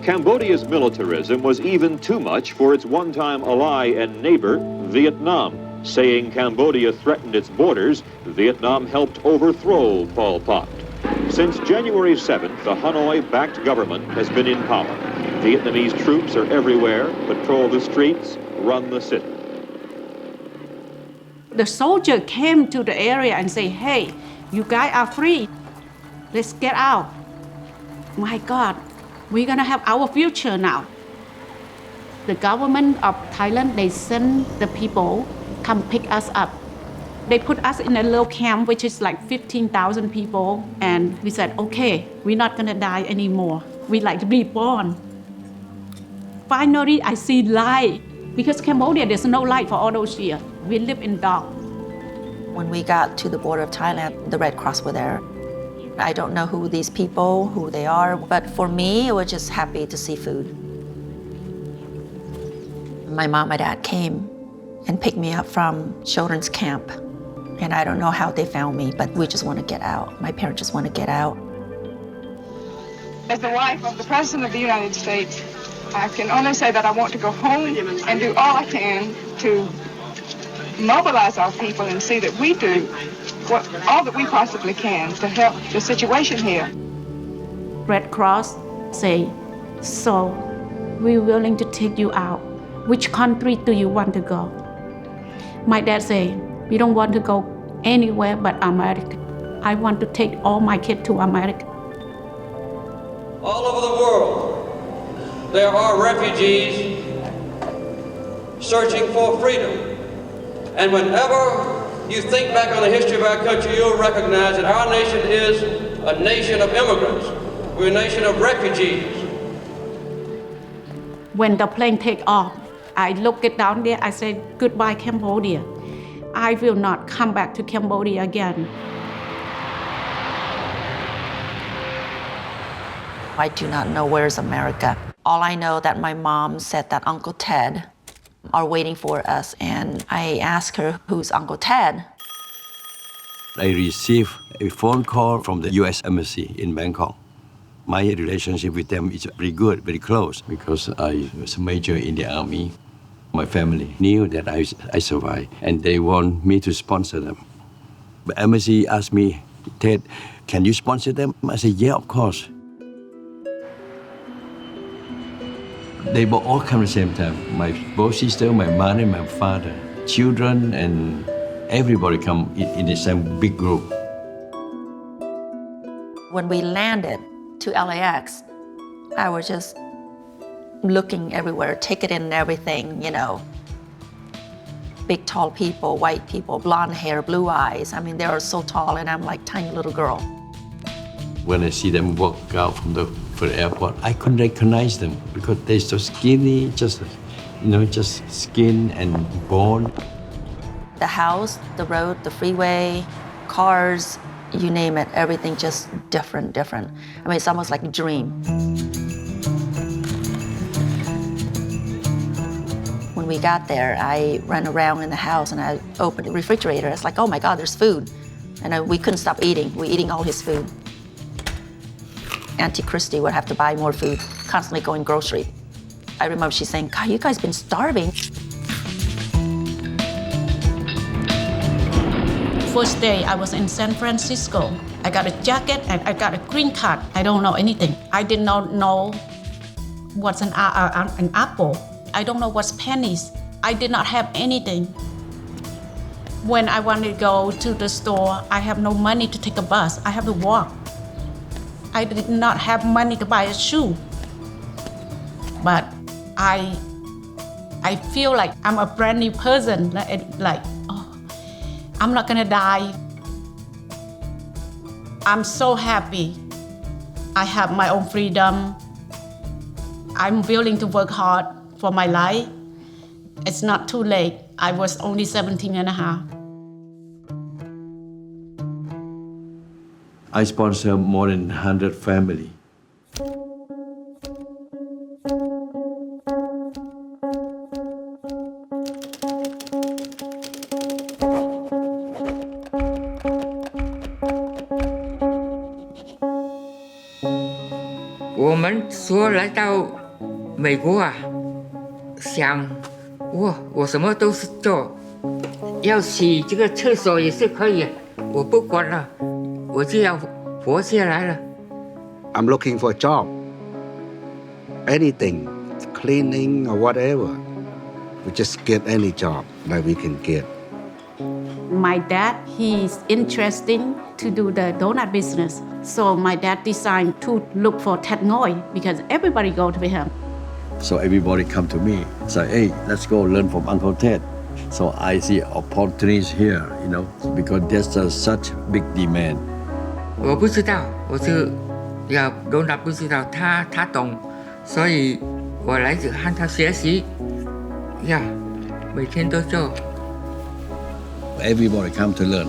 Cambodia's militarism was even too much for its one-time ally and neighbor, Vietnam. Saying Cambodia threatened its borders, Vietnam helped overthrow Pol Pot. Since January 7th, the Hanoi-backed government has been in power. Vietnamese troops are everywhere, patrol the streets, run the city. The soldier came to the area and say, hey, you guys are free. Let's get out. My God, we're gonna have our future now. The government of Thailand, they send the people come pick us up. They put us in a little camp, which is like 15,000 people. And we said, okay, we're not gonna die anymore. We like to be born. Finally, I see light. Because Cambodia, there's no light for all those years. We live in dark. When we got to the border of Thailand, the Red Cross were there. I don't know who these people, who they are, but for me, it was just happy to see food. My mom and dad came and picked me up from children's camp. And I don't know how they found me, but we just want to get out. My parents just want to get out. As the wife of the President of the United States, I can only say that I want to go home and do all I can to mobilize our people and see that we do all that we possibly can to help the situation here. Red Cross say, so we're willing to take you out. Which country do you want to go? My dad say, we don't want to go anywhere but America. I want to take all my kids to America. All over the world, there are refugees searching for freedom. And whenever you think back on the history of our country, you'll recognize that our nation is a nation of immigrants. We're a nation of refugees. When the plane take off, I look it down there, I said, goodbye, Cambodia. I will not come back to Cambodia again. I do not know where's America. All I know that my mom said that Uncle Ted are waiting for us, and I asked her, who's Uncle Ted? I received a phone call from the U.S. Embassy in Bangkok. My relationship with them is very good, very close, because I was a major in the army. My family knew that I survived, and they want me to sponsor them. The embassy asked me, Ted, can you sponsor them? I said, yeah, of course. They all come at the same time. My both sister, my mother, and my father, children, and everybody come in the same big group. When we landed to LAX, I was just looking everywhere, ticket and everything, you know. Big, tall people, white people, blonde hair, blue eyes. I mean, they are so tall, and I'm like tiny little girl. When I see them walk out from the airport, I couldn't recognize them because they're so skinny, just just skin and bone. The house, the road, the freeway, cars, you name it, everything just different. I mean, it's almost like a dream. When we got there, I ran around in the house and I opened the refrigerator. It's like, oh my God, there's food. And we couldn't stop eating. We're eating all his food. Auntie Christy would have to buy more food, constantly going grocery. I remember she saying, God, you guys been starving. First day I was in San Francisco. I got a jacket and I got a green card. I don't know anything. I did not know what's an apple. I don't know what's pennies. I did not have anything. When I wanted to go to the store, I have no money to take a bus. I have to walk. I did not have money to buy a shoe. But I feel like I'm a brand new person. Like, oh, I'm not gonna die. I'm so happy. I have my own freedom. I'm willing to work hard for my life. It's not too late. I was only 17 and a half. I sponsor more than 100 families.我们说来到美国啊，想我什么都是做，要洗这个厕所也是可以，我不管了，我就要活下来了。I'm looking for a job. Anything, cleaning or whatever. We just get any job that we can get. My dad, he's interested to do the donut business. So my dad decided to look for Ted Ngoy because everybody go to him. So everybody come to me, say, hey, let's go learn from Uncle Ted. So I see opportunities here, because there's such big demand. 我不知道，我是要donut不知道，他懂，所以我来这和他学习，每天都做。Everybody come to learn,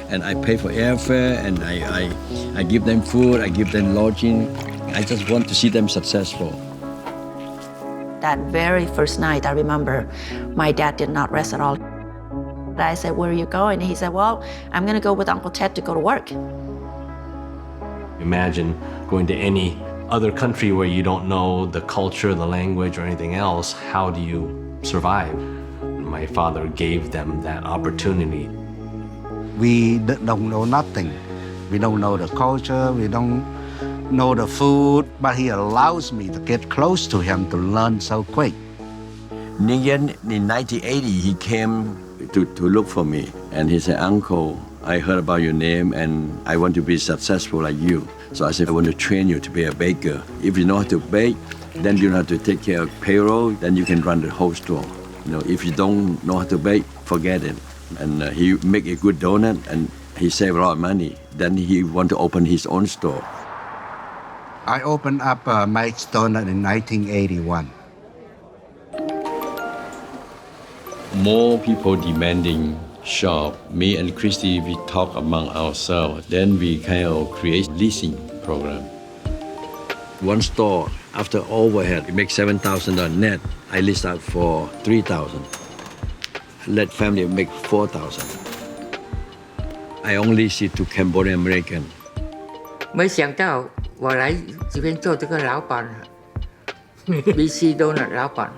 and I pay for airfare, and I give them food, I give them lodging. I just want to see them successful. That very first night, I remember my dad did not rest at all. I said, where are you going? And he said, well, I'm going to go with Uncle Ted to go to work. Imagine going to any other country where you don't know the culture, the language, or anything else. How do you survive? My father gave them that opportunity. We don't know nothing. We don't know the culture. We don't know the food. But he allows me to get close to him to learn so quick. In 1980, he came to look for me. And he said, Uncle, I heard about your name and I want to be successful like you. So I said, I want to train you to be a baker. If you know how to bake, then you don't have to take care of payroll, then you can run the whole store. If you don't know how to bake, forget it. And he make a good donut and he saved a lot of money. Then he want to open his own store. I opened up Mike's Donut in 1981. More people demanding shop. Me and Christy, we talk among ourselves. Then we kind of create leasing program. One store, after overhead, we make $7,000 net. I lease out for $3,000. Let family make $4,000. I only see to Cambodian American. 没想到我来这边做这个老板，BC Donut 老板。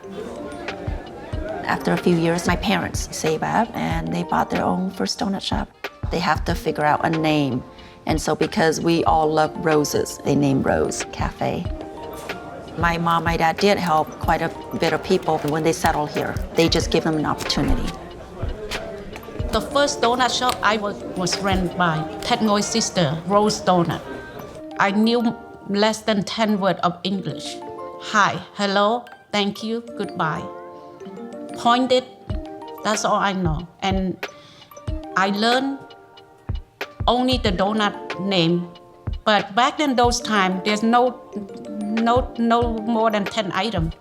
After a few years, my parents save up and they bought their own first donut shop. They have to figure out a name. And so because we all love roses, they named Rose Cafe. My mom, my dad did help quite a bit of people when they settled here. They just give them an opportunity. The first donut shop I was run by Ted Ngoy's sister, Rose Donut. I knew less than 10 words of English. Hi, hello, thank you, goodbye. Pointed, that's all I know. And I learned only the donut name. But back in those times, there's no more than 10 items.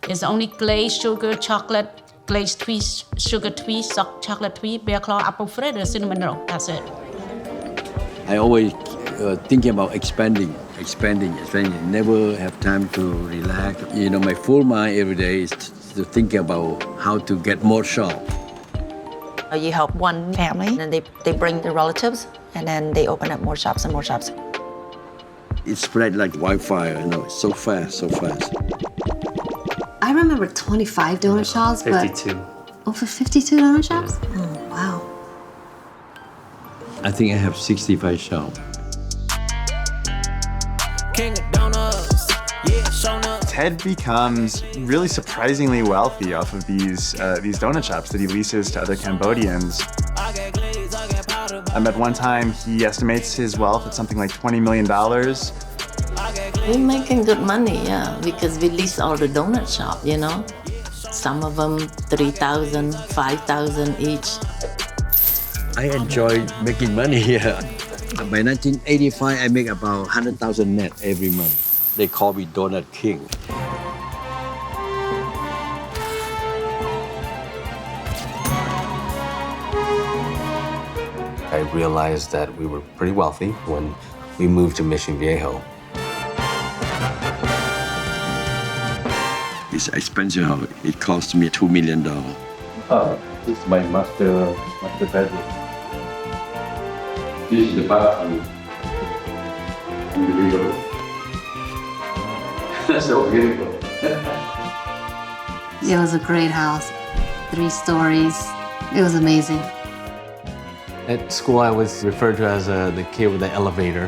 It's only glazed sugar, chocolate, glazed twist, sugar twist, chocolate twist, bear claw, apple fritter, cinnamon roll. That's it. I always thinking about expanding. Never have time to relax. My full mind every day is to think about how to get more shop. You help one family, and they bring their relatives, and then they open up more shops and more shops. It spread like wildfire, so fast. I remember 25 donut shops, 52. but over 52 donut shops? Oh, wow. I think I have 65 shops. Ted becomes really surprisingly wealthy off of these donut shops that he leases to other Cambodians. At one time, he estimates his wealth at something like $20 million. We're making good money, yeah, because we lease all the donut shop, Some of them 3,000, 5,000 each. I enjoy making money here. By 1985, I make about 100,000 net every month. They call me Donut King. I realized that we were pretty wealthy when we moved to Mission Viejo. It's expensive house. It cost me $2 million. This is my master bedroom. This is the bathroom. Unbelievable. That's so beautiful. It was a great house. 3 stories. It was amazing. At school, I was referred to as the kid with the elevator.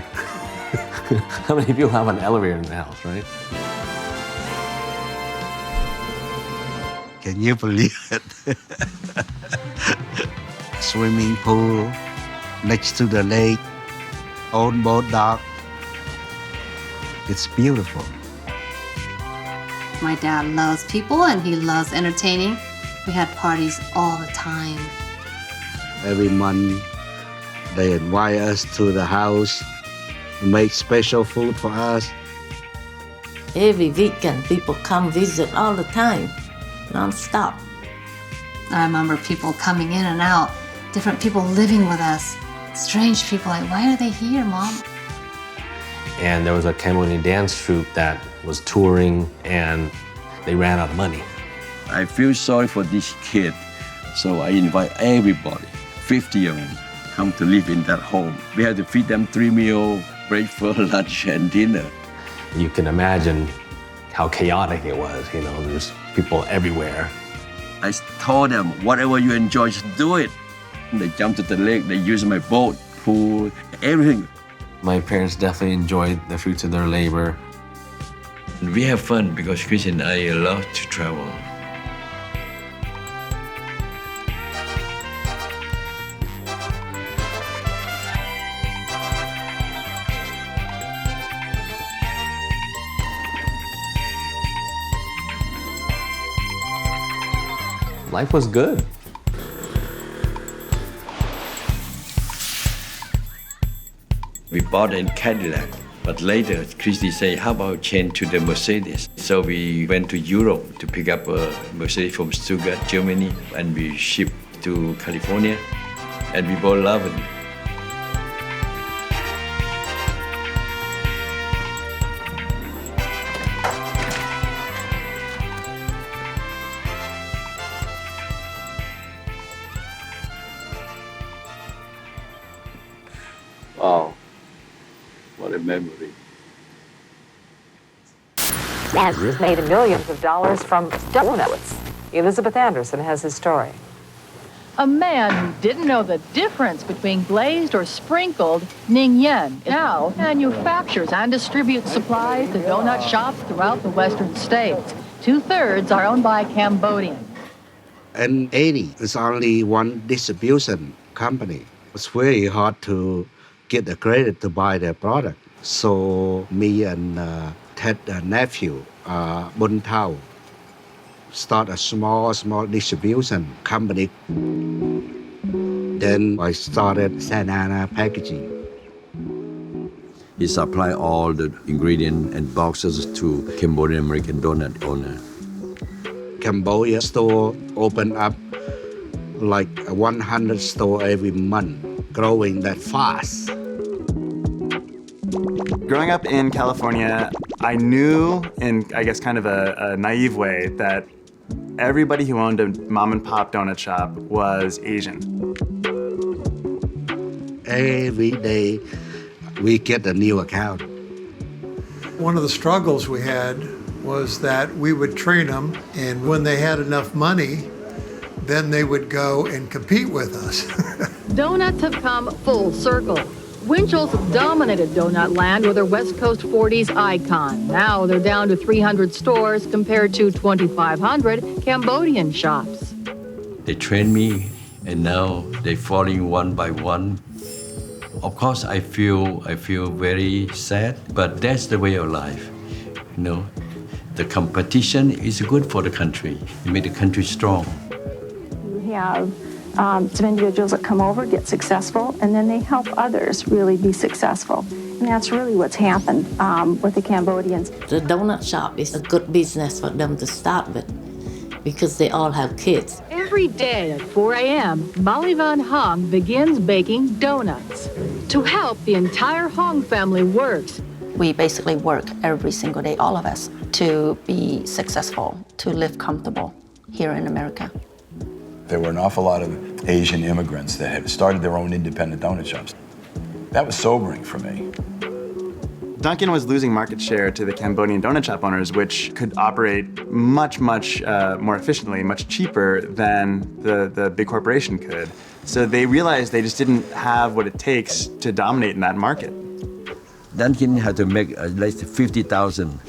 How many people have an elevator in the house, right? Can you believe it? Swimming pool next to the lake, own boat dock. It's beautiful. My dad loves people and he loves entertaining. We had parties all the time. Every month, they invite us to the house, make special food for us. Every weekend, people come visit all the time, non-stop. I remember people coming in and out, different people living with us. Strange people, like, why are they here, Mom? And there was a Cambodian dance troupe that was touring, and they ran out of money. I feel sorry for this kid, so I invite everybody, 50 of them, come to live in that home. We had to feed them 3 meals, breakfast, lunch, and dinner. You can imagine how chaotic it was, there's people everywhere. I told them, whatever you enjoy, just do it. They jumped to the lake, they used my boat, pool, everything. My parents definitely enjoyed the fruits of their labor. We have fun because Chris and I love to travel. Life was good. We bought a Cadillac, but later Christy said, how about change to the Mercedes? So we went to Europe to pick up a Mercedes from Stuttgart, Germany, and we shipped to California, and we both love it. Wow, what a memory. Has made millions of dollars from donuts. Elizabeth Anderson has his story. A man who didn't know the difference between glazed or sprinkled Ning Yen now manufactures and distributes supplies to donut shops throughout the western states. 2/3 are owned by Cambodian. In 80, it's only one distribution company. It's very hard to get the credit to buy their product. So me and Ted nephew, Bun Thao, start a small distribution company. Then I started Sanana Packaging. He supplied all the ingredients and boxes to Cambodian American donut owner. Cambodia store open up like 100 store every month, growing that fast. Growing up in California, I knew in, I guess, kind of a naive way that everybody who owned a mom and pop donut shop was Asian. Every day we get a new account. One of the struggles we had was that we would train them, and when they had enough money, then they would go and compete with us. Donuts have come full circle. Winchell's dominated donut land with their West Coast 40s icon. Now they're down to 300 stores compared to 2,500 Cambodian shops. They train me, and now they're falling one by one. Of course, I feel very sad, but that's the way of life. You know, the competition is good for the country. It makes the country strong. You have some individuals that come over, get successful, and then they help others really be successful. And that's really what's happened with the Cambodians. The donut shop is a good business for them to start with because they all have kids. Every day at 4 a.m., Molly Van Hong begins baking donuts. To help, the entire Hong family works. We basically work every single day, all of us, to be successful, to live comfortable here in America. There were an awful lot of Asian immigrants that had started their own independent donut shops. That was sobering for me. Dunkin' was losing market share to the Cambodian donut shop owners, which could operate much more efficiently, much cheaper than the big corporation could. So they realized they just didn't have what it takes to dominate in that market. Dunkin' had to make at least 50,000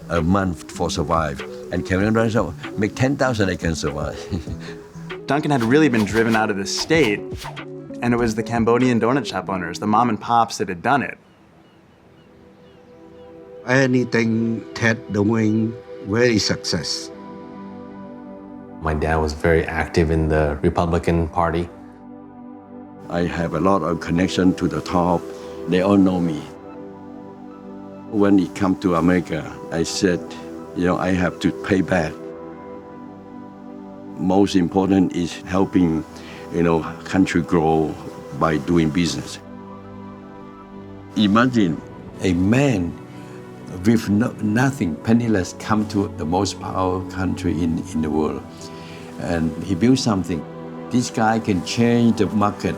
a month for survive, and Cambodian donut shop make 10,000 they can survive. Dunkin' had really been driven out of the state, and it was the Cambodian donut shop owners, the mom and pops, that had done it. Anything Ted doing, very success. My dad was very active in the Republican Party. I have a lot of connection to the top. They all know me. When it come to America, I said, I have to pay back. Most important is helping, country grow by doing business. Imagine a man with nothing, penniless, come to the most powerful country in the world. And he built something. This guy can change the market.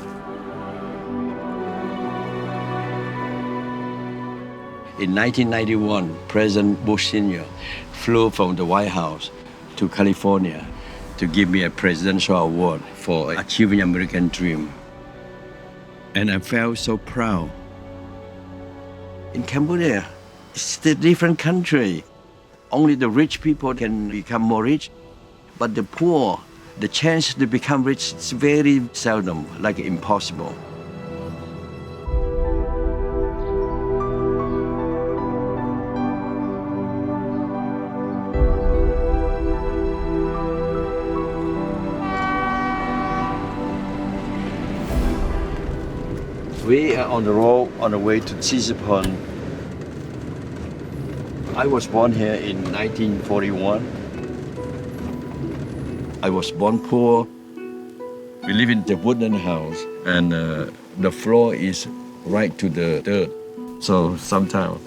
In 1991, President Bush Sr. flew from the White House to California to give me a presidential award for achieving American dream. And I felt so proud. In Cambodia, it's a different country. Only the rich people can become more rich, but the poor, the chance to become rich is very seldom, like impossible. We are on the road on the way to Sisipon. I was born here in 1941. I was born poor. We live in the wooden house, and the floor is right to the dirt. So sometimes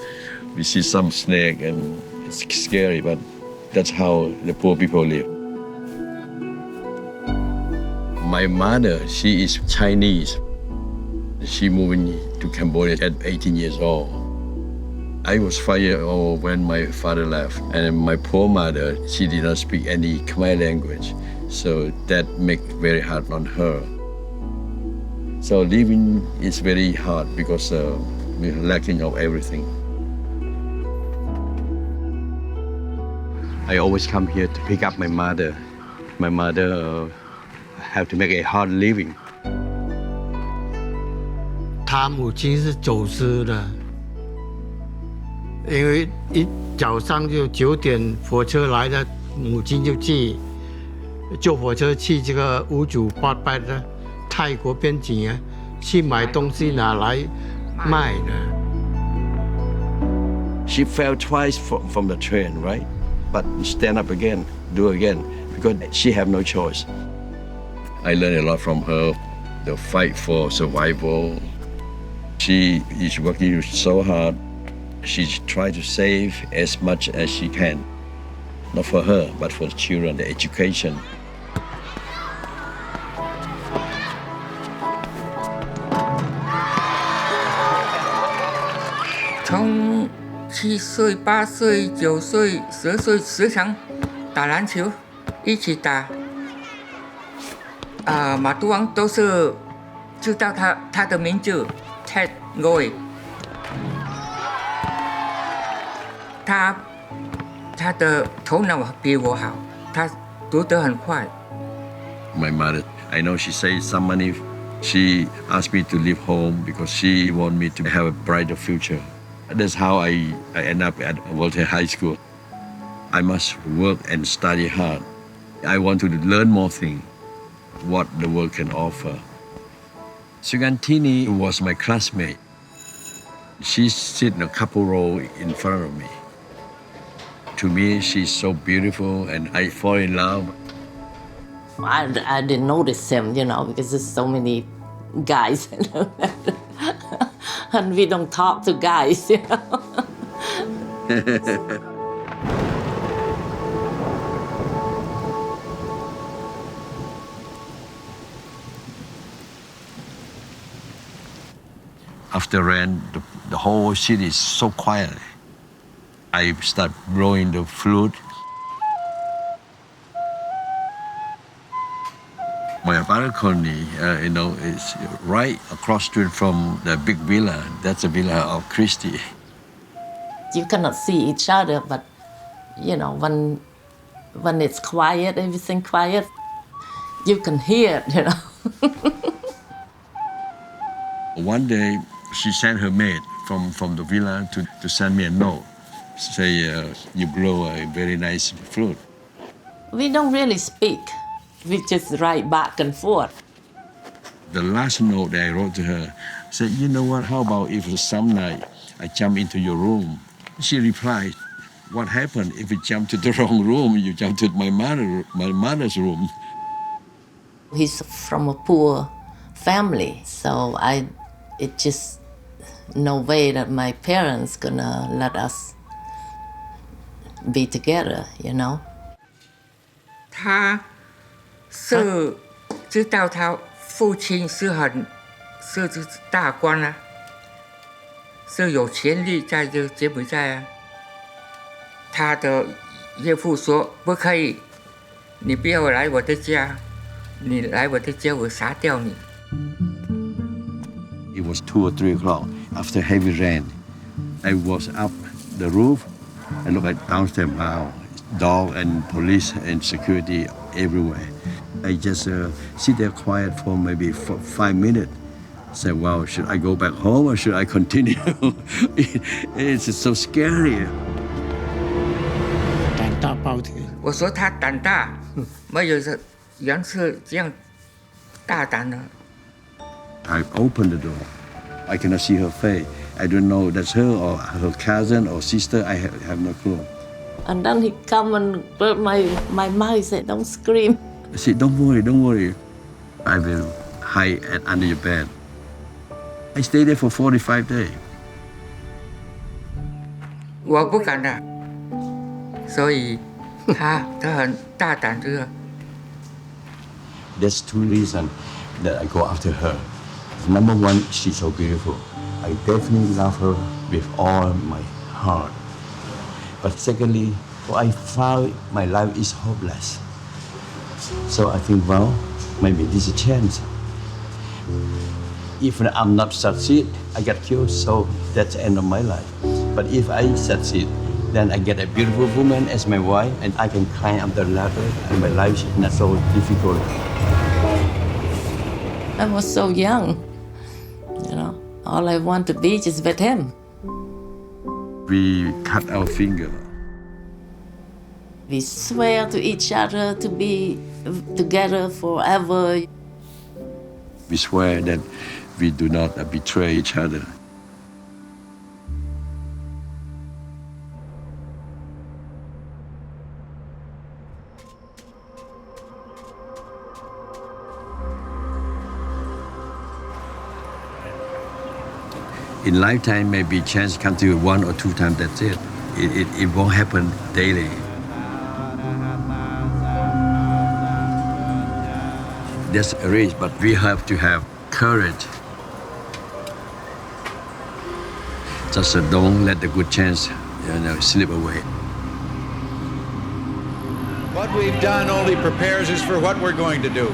we see some snake, and it's scary, but that's how the poor people live. My mother, she is Chinese. She moved to Cambodia at 18 years old. I was 5 years old when my father left, and my poor mother, she did not speak any Khmer language, so that made it very hard on her. So living is very hard because we're lacking of everything. I always come here to pick up my mother. My mother have to make a hard living. 他母亲是走失的，因为一早上就9点火车来了，母亲就去坐火车去这个598的泰国边境啊，去买东西拿来卖的。She fell twice from the train, right? But stand up again. do again because she have no choice. I learned a lot from her, the fight for survival. She is working so hard. She tries to save as much as she can. Not for her, but for the children, the education. 从7岁、8岁、9岁、10岁时常打篮球，一起打。马都王都是知道他的名字 Ted Goy。他的头脑比我好，他读得很快。My mother, I know she saved some money. She asked me to leave home because she wanted me to have a brighter future. That's how I end up at Voltaire High School. I must work and study hard. I want to learn more things, what the world can offer. Sugantini was my classmate. She sits in a couple row in front of me. To me, she's so beautiful and I fall in love. I didn't notice him, because there's so many guys, and we don't talk to guys, After rain, the whole city is so quiet. I start blowing the flute. My balcony, is right across the street from the big villa. That's the villa of Christie. You cannot see each other, but, when it's quiet, everything quiet, you can hear it, One day, she sent her maid from the villa to send me a note. Say, you blow a very nice flute. We don't really speak. We just write back and forth. The last note that I wrote to her said, you know what, how about if some night I jump into your room? She replied, what happened if you jump to the wrong room? You jump to my mother's room. He's from a poor family, so it just no way that my parents gonna let us be together, 他是知道他父亲是大官啊，是有权利在这个柬埔寨啊。他的岳父说不可以，你不要来我的家，你来我的家我杀掉你。It was 2 or 3 o'clock after heavy rain. I was up the roof. I look at downstairs. Wow, dog and police and security everywhere. I just sit there quiet for maybe 5 minutes. Say, wow, should I go back home or should I continue? It's so scary. 胆大包天。我说他胆大，没有人是这样大胆的。I opened the door. I cannot see her face. I don't know that's her or her cousin or sister. I have no clue. And then he come and put my mouth. He said, don't scream. I said, don't worry. I will hide under your bed. I stayed there for 45 days. 我不敢的，所以他很大胆这个。There's 2 reasons that I go after her. Number 1, she's so beautiful. I definitely love her with all my heart. But secondly, I found my life is hopeless. So I think, well, maybe this is a chance. If I'm not succeed, I get killed, so that's the end of my life. But if I succeed, then I get a beautiful woman as my wife, and I can climb up the ladder, and my life is not so difficult. I was so young, all I want to be is with him. We cut our finger. We swear to each other to be together forever. We swear that we do not betray each other. In lifetime, maybe chance come to you 1 or 2 times, that's it. It won't happen daily. There's a risk, but we have to have courage. Just don't let the good chance, slip away. What we've done only prepares us for what we're going to do.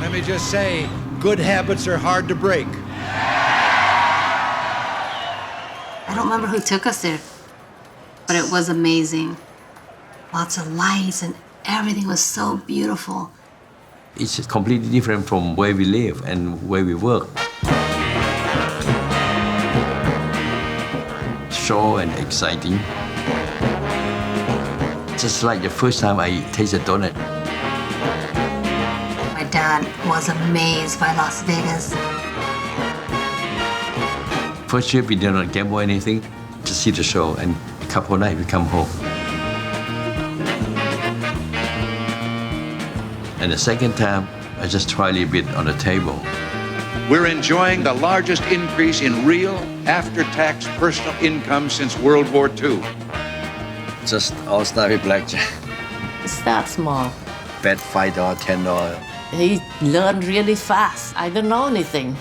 Let me just say, good habits are hard to break. I don't remember who took us there, but it was amazing. Lots of lights and everything was so beautiful. It's completely different from where we live and where we work. Show and exciting. Just like the first time I tasted donut. My dad was amazed by Las Vegas. First trip we did not gamble anything, just see the show, and a couple of nights we come home. And the second time, I just tried a bit on the table. We're enjoying the largest increase in real after-tax personal income since World War II. Just all start with blackjack. Start small. Bet $5, $10. He learned really fast. I don't know anything.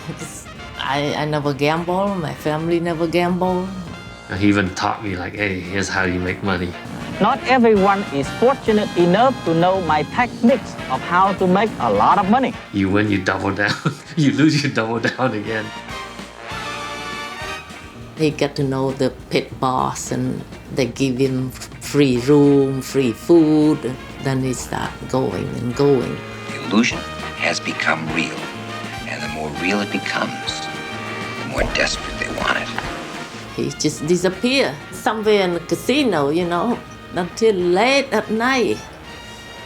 I never gamble. My family never gamble. He even taught me like, hey, here's how you make money. Not everyone is fortunate enough to know my techniques of how to make a lot of money. You win, you double down. You lose, you double down again. He got to know the pit boss and they give him free room, free food. Then he start going and going. The illusion has become real. And the more real it becomes, the more desperate they want it. He just disappeared somewhere in the casino, until late at night.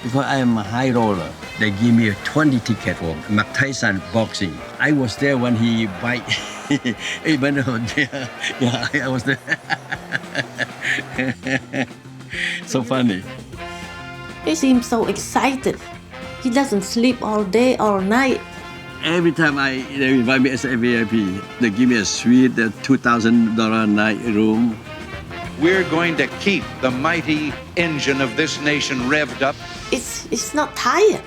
Because I am a high roller, they give me a 20 ticket for Mike Tyson boxing. I was there when he fight. Even though, yeah, I was there. So funny. He seems so excited. He doesn't sleep all day, all night. Every time they invite me as a VIP, they give me a suite, a $2,000 a night room. We're going to keep the mighty engine of this nation revved up. It's not tired.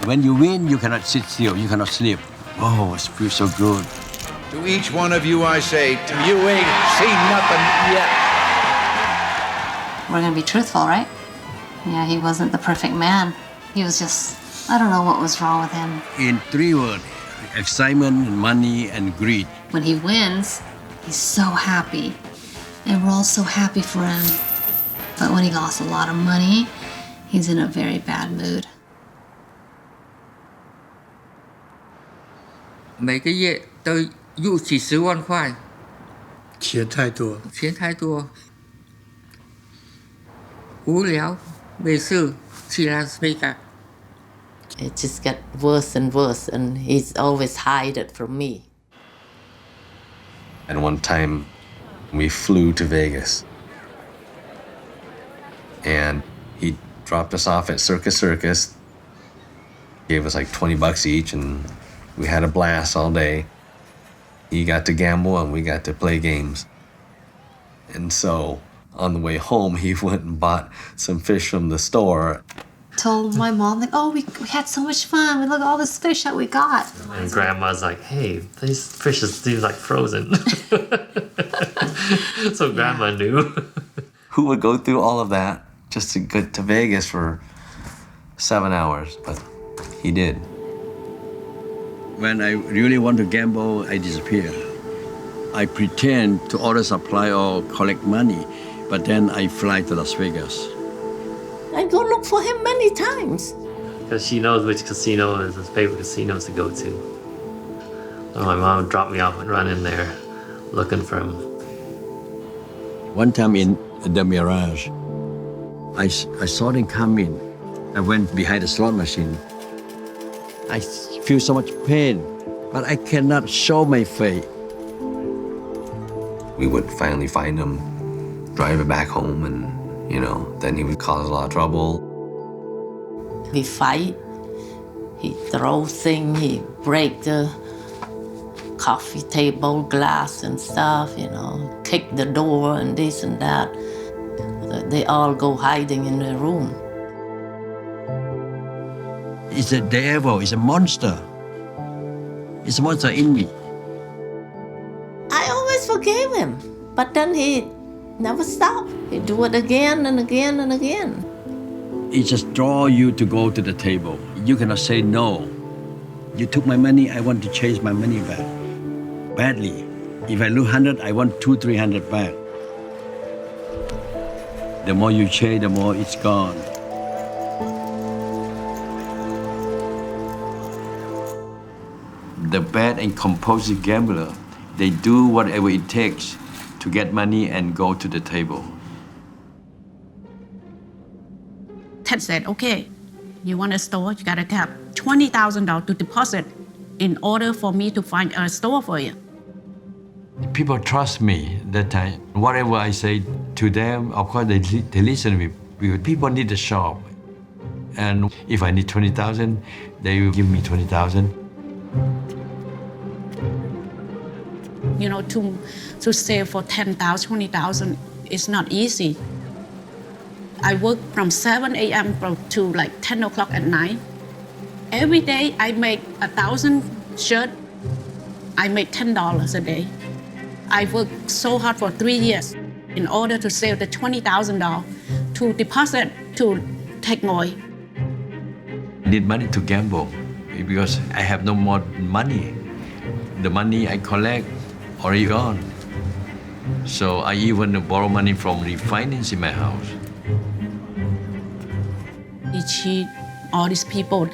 When you win, you cannot sit still, you cannot sleep. Oh, it feels so good. To each one of you, I say, you ain't seen nothing yet. We're gonna be truthful, right? Yeah, he wasn't the perfect man. He was just, I don't know what was wrong with him. In 3 words, excitement, money, and greed. When he wins, he's so happy. And we're all so happy for him. But when he lost a lot of money, he's in a very bad mood. 每个月都入几10万块。钱太多。钱太多。无聊，没事去拉斯维加。 It just got worse and worse, and he's always hide it from me. And one time, we flew to Vegas. And he dropped us off at Circus. Gave us like 20 bucks each, and we had a blast all day. He got to gamble, and we got to play games. And so, on the way home, he went and bought some fish from the store. Told my mom, like, oh, we had so much fun. We look at all this fish that we got. And Grandma's like, hey, these fishes seem like frozen. So Grandma knew. Who would go through all of that just to get to Vegas for 7 hours? But he did. When I really want to gamble, I disappear. I pretend to order supply or collect money, but then I fly to Las Vegas. I go look for him many times. Because she knows which casino is his favorite casinos to go to. So my mom dropped me off and run in there looking for him. One time in the Mirage, I saw them come in. I went behind the slot machine. I feel so much pain, but I cannot show my face. We would finally find him, drive it back home, and then he would cause a lot of trouble. We fight. He throws things. He breaks the coffee table, glass and stuff, kick the door and this and that. They all go hiding in their room. It's a devil, it's a monster. It's a monster in me. I always forgave him, but then he never stopped. He do it again and again and again. It just draw you to go to the table. You cannot say no. You took my money, I want to change my money back. Badly. If I lose 100, I want 200-300 back. The more you change, the more it's gone. The bad and compulsive gambler, they do whatever it takes to get money and go to the table. Ted said, okay, you want a store, you gotta have $20,000 to deposit in order for me to find a store for you. People trust me that time. Whatever I say to them, of course they listen to me. Because people need a shop. And if I need 20,000, they will give me 20,000. To save for 10,000, 20,000 is not easy. I work from 7 a.m. to like 10 o'clock at night. Every day I make 1,000 shirts. I make $10 a day. I worked so hard for 3 years in order to save the $20,000 to deposit to Tech Moi. I need money to gamble because I have no more money. The money I collect already gone. So I even borrow money from refinancing my house. He cheat all these people.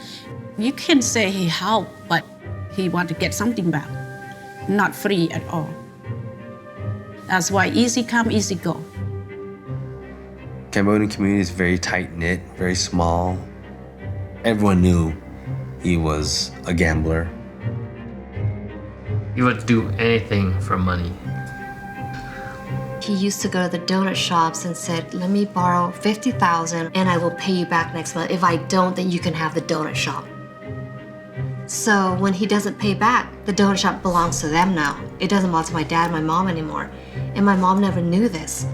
You can say he helped, but he want to get something back. Not free at all. That's why easy come, easy go. Cambodian community is very tight-knit, very small. Everyone knew he was a gambler. He would do anything for money. He used to go to the donut shops and said, let me borrow $50,000 and I will pay you back next month. If I don't, then you can have the donut shop. So when he doesn't pay back, the donut shop belongs to them now. It doesn't belong to my dad and my mom anymore. And my mom never knew this.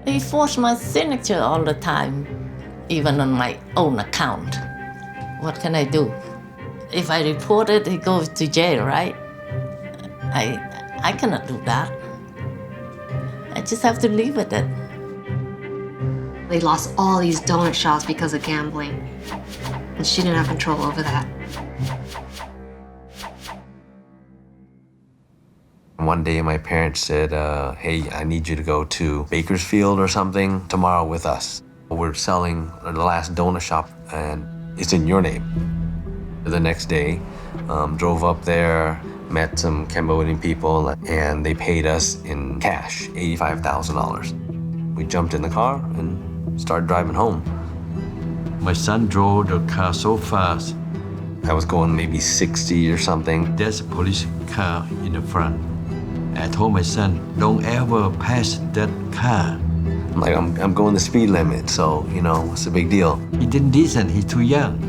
He forced my signature all the time, even on my own account. What can I do? If I report it, he goes to jail, right? I cannot do that. I just have to live with it. They lost all these donut shops because of gambling. And she didn't have control over that. One day my parents said, hey, I need you to go to Bakersfield or something tomorrow with us. We're selling the last donut shop and it's in your name. The next day, drove up there, met some Cambodian people, and they paid us in cash, $85,000. We jumped in the car and started driving home. My son drove the car so fast. I was going maybe 60 or something. There's a police car in the front. I told my son, don't ever pass that car. I'm going the speed limit, so, what's the big deal? He didn't listen, he's too young,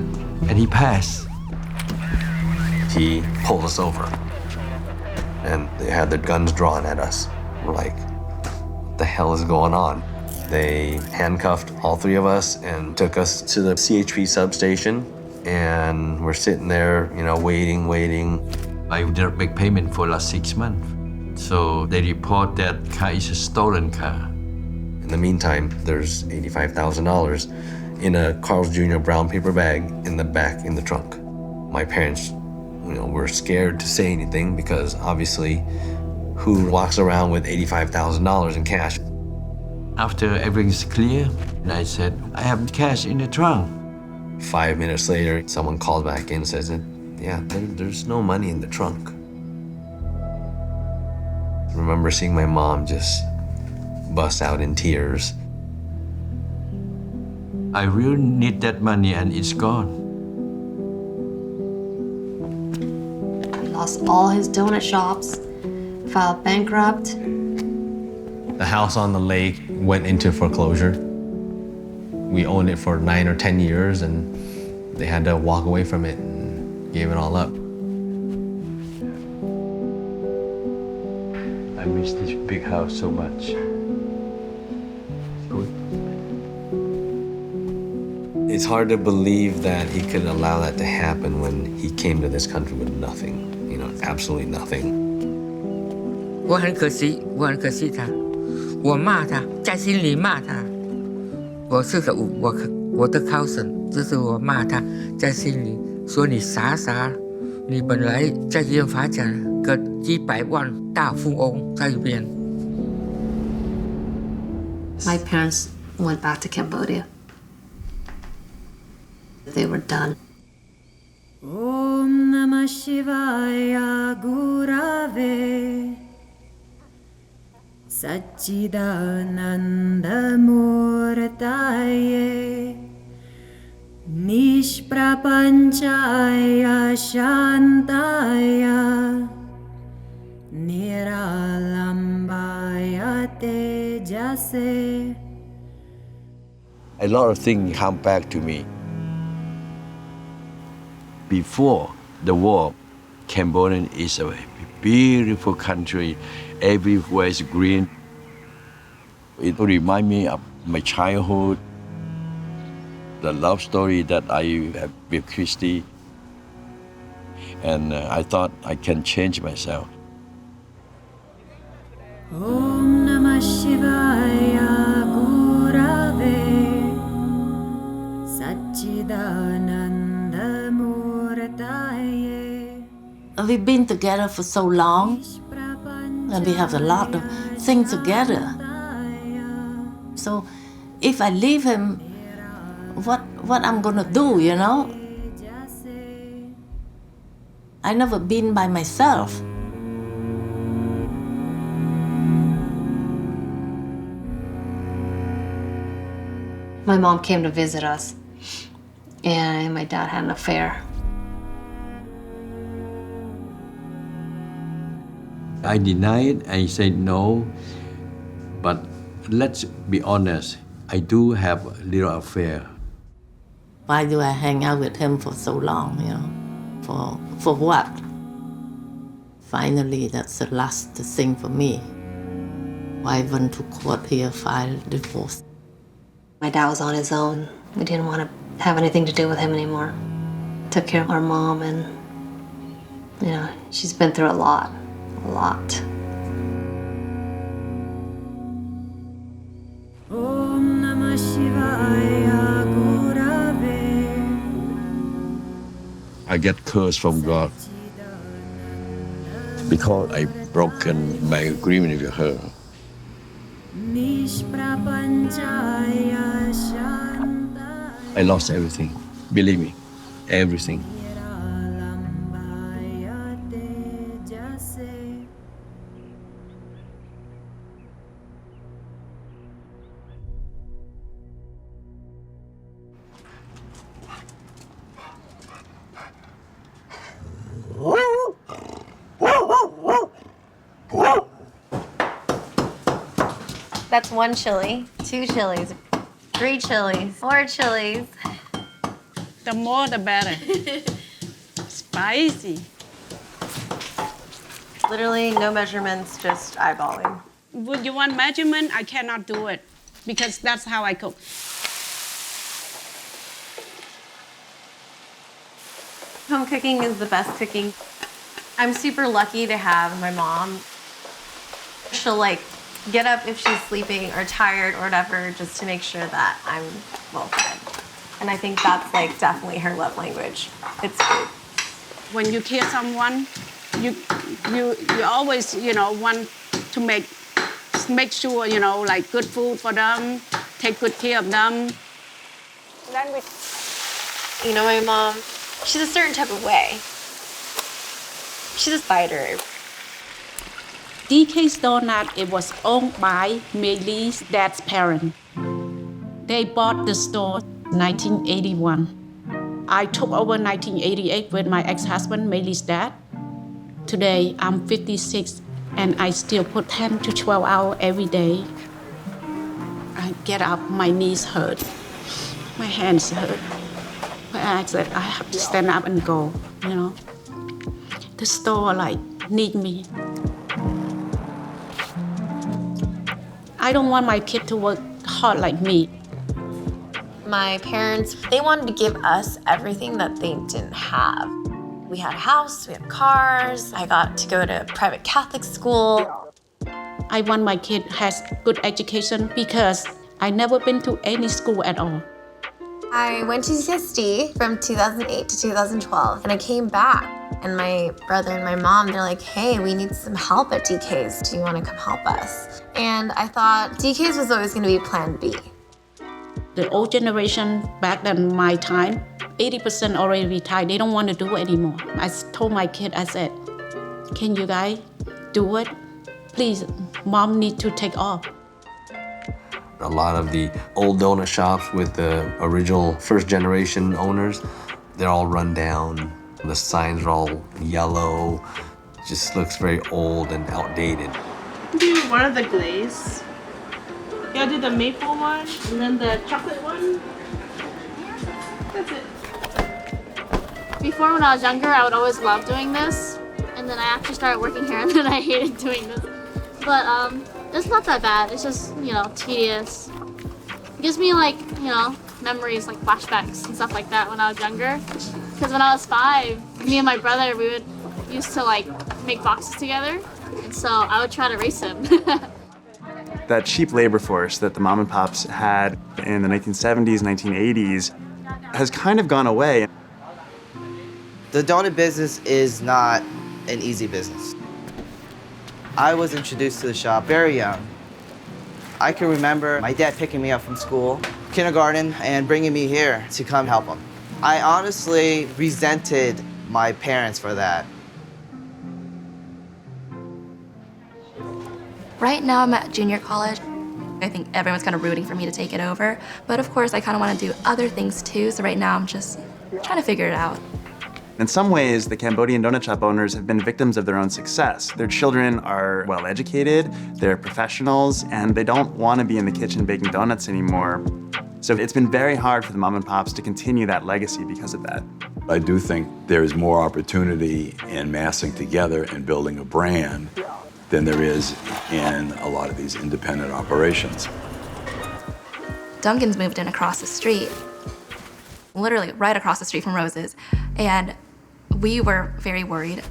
and he passed. He pulled us over, and they had their guns drawn at us. We're like, what the hell is going on? They handcuffed all three of us and took us to the CHP substation, and we're sitting there, waiting. I didn't make payment for the last 6 months. So they report that car is a stolen car. In the meantime, there's $85,000 in a Carl's Jr. brown paper bag in the back in the trunk. My parents, were scared to say anything because obviously, who walks around with $85,000 in cash? After everything's clear, I said, I have cash in the trunk. 5 minutes later, someone called back in and says, yeah, there's no money in the trunk. I remember seeing my mom just bust out in tears. I really need that money and it's gone. He lost all his donut shops, filed bankrupt. The house on the lake went into foreclosure. We owned it for 9 or 10 years and they had to walk away from it and gave it all up. miss this big house so much. It's hard to believe that he could allow that to happen when he came to this country with nothing, absolutely nothing. 我很可惜他，我骂他，在心里骂他。我是我的cousin，就是我骂他，在心里说你傻，你本来在这边发展个几百万大富翁在这边。My parents went back to Cambodia. They were done. Om Namah Shivaya Gurave Satchidananda Murtaye Nishprapanchaya Shantaya Niralambaya Tejase. A lot of things come back to me. Before the war, Cambodia is a beautiful country. Everywhere is green. It reminds me of my childhood, the love story that I have with Christy. And I thought I can change myself. Om Namah Shivaya Gurave Satchidananda Murtaye. We've been together for so long, and we have a lot of things together. So if I leave him, what I'm gonna do, I never been by myself. My mom came to visit us, and my dad had an affair. I denied, I said no, but let's be honest, I do have a little affair. Why do I hang out with him for so long, For what? Finally, that's the last thing for me. I went to court here, filed divorce. My dad was on his own. We didn't want to have anything to do with him anymore. Took care of our mom, and, she's been through a lot. Om Namah Shivaya Gurave. I get cursed from God because I broken my agreement with her. Nishprapanchaya Shantaya. I lost everything, believe me, everything. That's 1 chili, 2 chilies, 3 chilies, 4 chilies. The more the better. Spicy. Literally no measurements, just eyeballing. Would you want measurement? I cannot do it because that's how I cook. Home cooking is the best cooking. I'm super lucky to have my mom. She'll get up if she's sleeping or tired or whatever, just to make sure that I'm well fed. And I think that's definitely her love language. It's food. When you care someone, you always want to make sure good food for them, take good care of them. Then my mom, she's a certain type of way. She's a fighter. DK's Donut, it was owned by Maylee's dad's parents. They bought the store in 1981. I took over 1988 with my ex-husband, Maylee's dad. Today, I'm 56, and I still put 10 to 12 hours every day. I get up, my knees hurt, my hands hurt. But I said, I have to stand up and go, The store, need me. I don't want my kid to work hard like me. My parents, they wanted to give us everything that they didn't have. We had a house, we had cars, I got to go to private Catholic school. I want my kid has good education because I never been to any school at all. I went to CSD from 2008 to 2012, and I came back, and my brother and my mom, they're like, hey, we need some help at DK's. Do you want to come help us? And I thought DK's was always going to be plan B. The old generation back then, my time, 80% already retired. They don't want to do it anymore. I told my kid, I said, can you guys do it? Please, mom need to take off. A lot of the old donut shops with the original first generation owners, they're all run down. The signs are all yellow. It just looks very old and outdated. Do one of the glaze. Yeah, do the maple one and then the chocolate one. That's it. Before, when I was younger, I would always love doing this, and then I actually started working here, and then I hated doing this. But it's not that bad. It's just, tedious. It gives me memories, like flashbacks and stuff like that when I was younger. Because when I was 5, me and my brother, we used to make boxes together, and so I would try to race him. That cheap labor force that the mom and pops had in the 1970s, 1980s has kind of gone away. The donut business is not an easy business. I was introduced to the shop very young. I can remember my dad picking me up from school, kindergarten, and bringing me here to come help him. I honestly resented my parents for that. Right now I'm at junior college. I think everyone's kind of rooting for me to take it over, but of course I kind of want to do other things too, so right now I'm just trying to figure it out. In some ways, the Cambodian donut shop owners have been victims of their own success. Their children are well-educated, they're professionals, and they don't want to be in the kitchen baking donuts anymore. So it's been very hard for the mom and pops to continue that legacy because of that. I do think there's more opportunity in massing together and building a brand than there is in a lot of these independent operations. Duncan's moved in across the street, literally right across the street from Rose's, and we were very worried.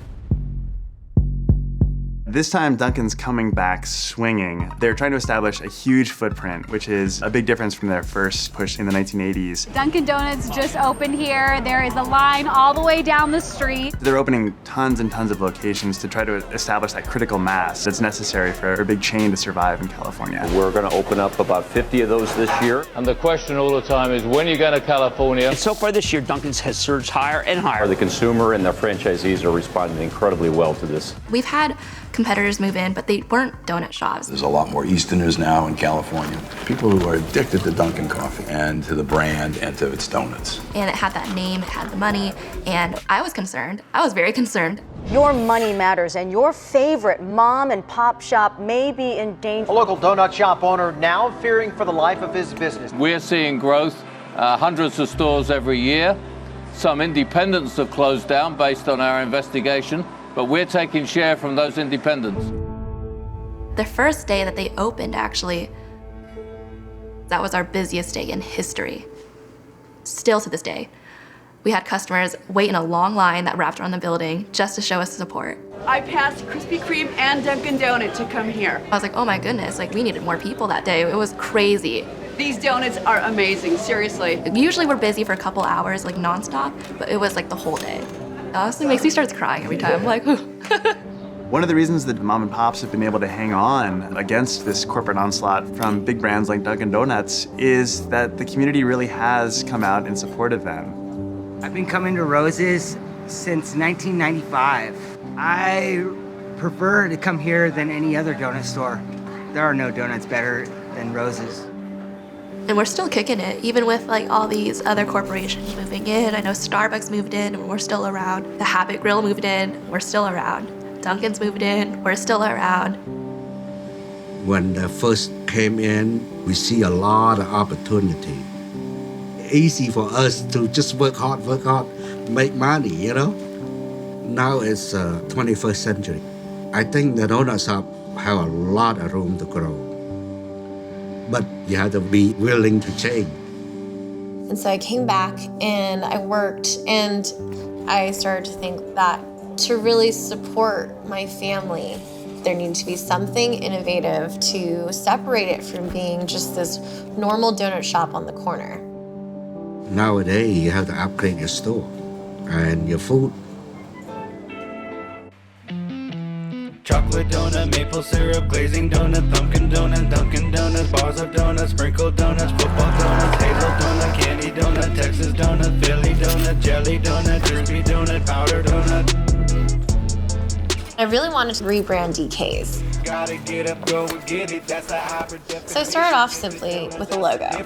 This time, Duncan's coming back swinging. They're trying to establish a huge footprint, which is a big difference from their first push in the 1980s. Dunkin' Donuts just opened here. There is a line all the way down the street. They're opening tons and tons of locations to try to establish that critical mass that's necessary for a big chain to survive in California. We're going to open up about 50 of those this year. And the question all the time is, when are you going to California? And so far this year, Dunkin's has surged higher and higher. The consumer and their franchisees are responding incredibly well to this. We've had competitors move in, but they weren't donut shops. There's a lot more Easterners now in California. People who are addicted to Dunkin' Coffee and to the brand and to its donuts. And it had that name, it had the money, and I was concerned. I was very concerned. Your money matters, and your favorite mom and pop shop may be in danger. A local donut shop owner now fearing for the life of his business. We're seeing growth, hundreds of stores every year. Some independents have closed down based on our investigation, but we're taking share from those independents. The first day that they opened, actually, that was our busiest day in history. Still to this day. We had customers wait in a long line that wrapped around the building just to show us support. I passed Krispy Kreme and Dunkin' Donut to come here. I was like, oh my goodness, we needed more people that day. It was crazy. These donuts are amazing, seriously. Usually we're busy for a couple hours, nonstop, but it was the whole day. Honestly, makes me start crying every time. I'm like, One of the reasons that mom and pops have been able to hang on against this corporate onslaught from big brands like Dunkin' Donuts is that the community really has come out in support of them. I've been coming to Rose's since 1995. I prefer to come here than any other donut store. There are no donuts better than Rose's. And we're still kicking it, even with all these other corporations moving in. I know Starbucks moved in, and we're still around. The Habit Grill moved in, we're still around. Dunkin's moved in, we're still around. When they first came in, we see a lot of opportunity. Easy for us to just work hard, make money, Now it's 21st century. I think the donut shop have a lot of room to grow. but you have to be willing to change. And so I came back and I worked, and I started to think that to really support my family, there needed to be something innovative to separate it from being just this normal donut shop on the corner. Nowadays, you have to upgrade your store and your food. Chocolate donut, maple syrup, glazing donut, pumpkin donut, Dunkin' Donuts, bars of donuts, sprinkled donuts, football donuts, hazel donut, candy donut, Texas donut, Philly donut, jelly donut, crispy donut, powder donut. I really wanted to rebrand DK's. Gotta get up, go and get it. That's the hybrid. So I started off simply with a logo. And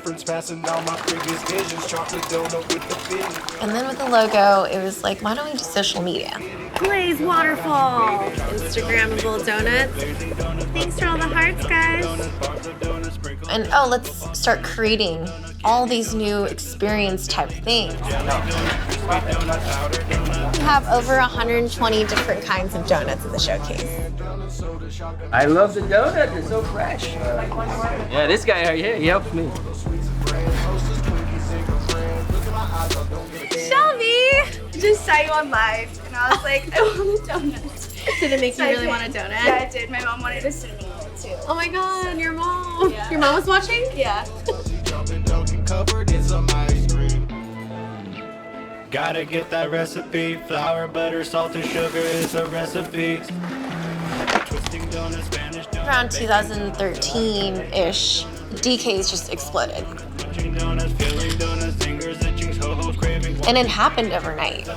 then with the logo, it was like, why don't we do social media? Glaze waterfall, Instagrammable donuts. Thanks for all the hearts, guys. And oh, let's start creating all these new experience type things. We have over 120 different kinds of donuts in the showcase. I love the donut, they're so fresh. Yeah, this guy right here, he helps me. Shelby! Just saw you on live, and I was like, I want a donut. Did it make you really want a donut? Yeah, it did. My mom wanted to send me one too. Oh my god, your mom. Yeah. Your mom was watching? Yeah. Gotta get that recipe. Flour, butter, salt, and sugar is a recipe. Twisting donuts, Spanish donuts. Around 2013-ish, DK's just exploded. And it happened overnight.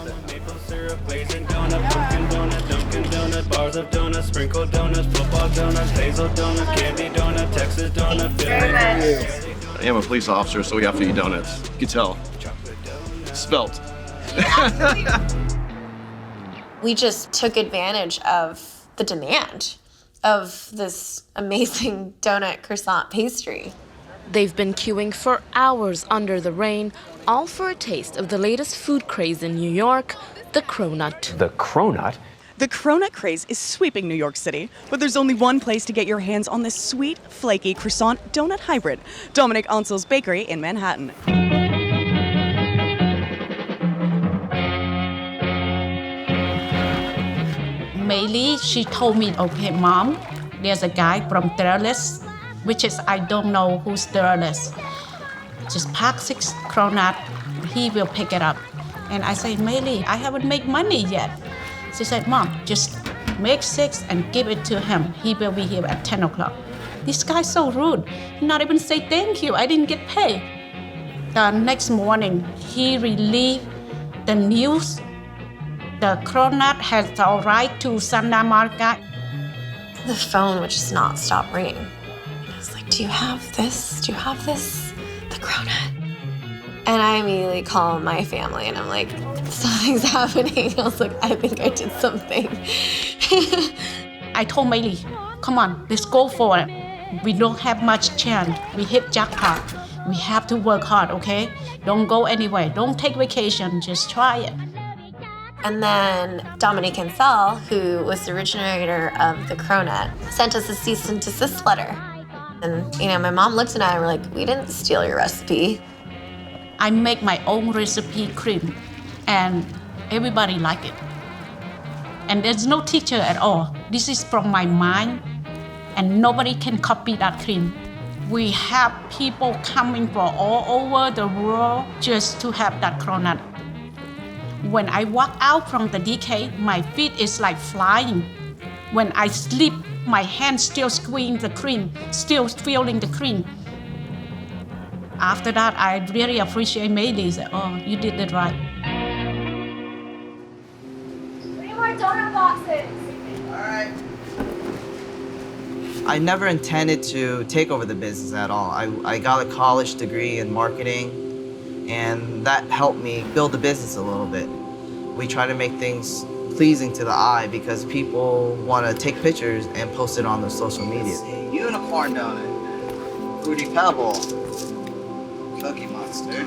Bars of donuts, sprinkled donuts, football donuts, hazel donut, candy donut, Texas donut. I am a police officer, so we have to eat donuts. You can tell. Spelt. We just took advantage of the demand of this amazing donut croissant pastry. They've been queuing for hours under the rain, all for a taste of the latest food craze in New York, the Cronut. The Cronut? The Cronut craze is sweeping New York City, but there's only one place to get your hands on this sweet, flaky croissant donut hybrid, Dominic Ansel's Bakery in Manhattan. Maylee, she told me, okay, Mom, there's a guy from Dallas, which is, I don't know who's Dallas. Just pack 6 cronut, he will pick it up. And I said, Maylee, I haven't made money yet. She said, Mom, just make 6 and give it to him. He will be here at 10 o'clock. This guy's so rude. He not even say thank you. I didn't get paid. The next morning, he released the news. The Cronut has arrived to Santa Monica. The phone would just not stop ringing. And I was like, do you have this? Do you have this? The Cronut. And I immediately call my family and I'm like, something's happening. I was like, I think I did something. I told Maylee, come on, let's go for it. We don't have much chance. We hit jackpot. We have to work hard, okay? Don't go anywhere. Don't take vacation. Just try it. And then Dominic Ansel, who was the originator of the Cronut, sent us a cease and desist letter. And, my mom looked at it and we're like, we didn't steal your recipe. I make my own recipe cream, and everybody like it. And there's no teacher at all. This is from my mind, and nobody can copy that cream. We have people coming from all over the world just to have that Cronut. When I walk out from the DK, my feet is like flying. When I sleep, my hands still squeezing the cream, still feeling the cream. After that, I really appreciate Maylee. Said, oh, you did it right. 3 more donut boxes. All right. I never intended to take over the business at all. I got a college degree in marketing, and that helped me build the business a little bit. We try to make things pleasing to the eye because people want to take pictures and post it on their social media. Unicorn donut, Fruity Pebble, Cookie Monster.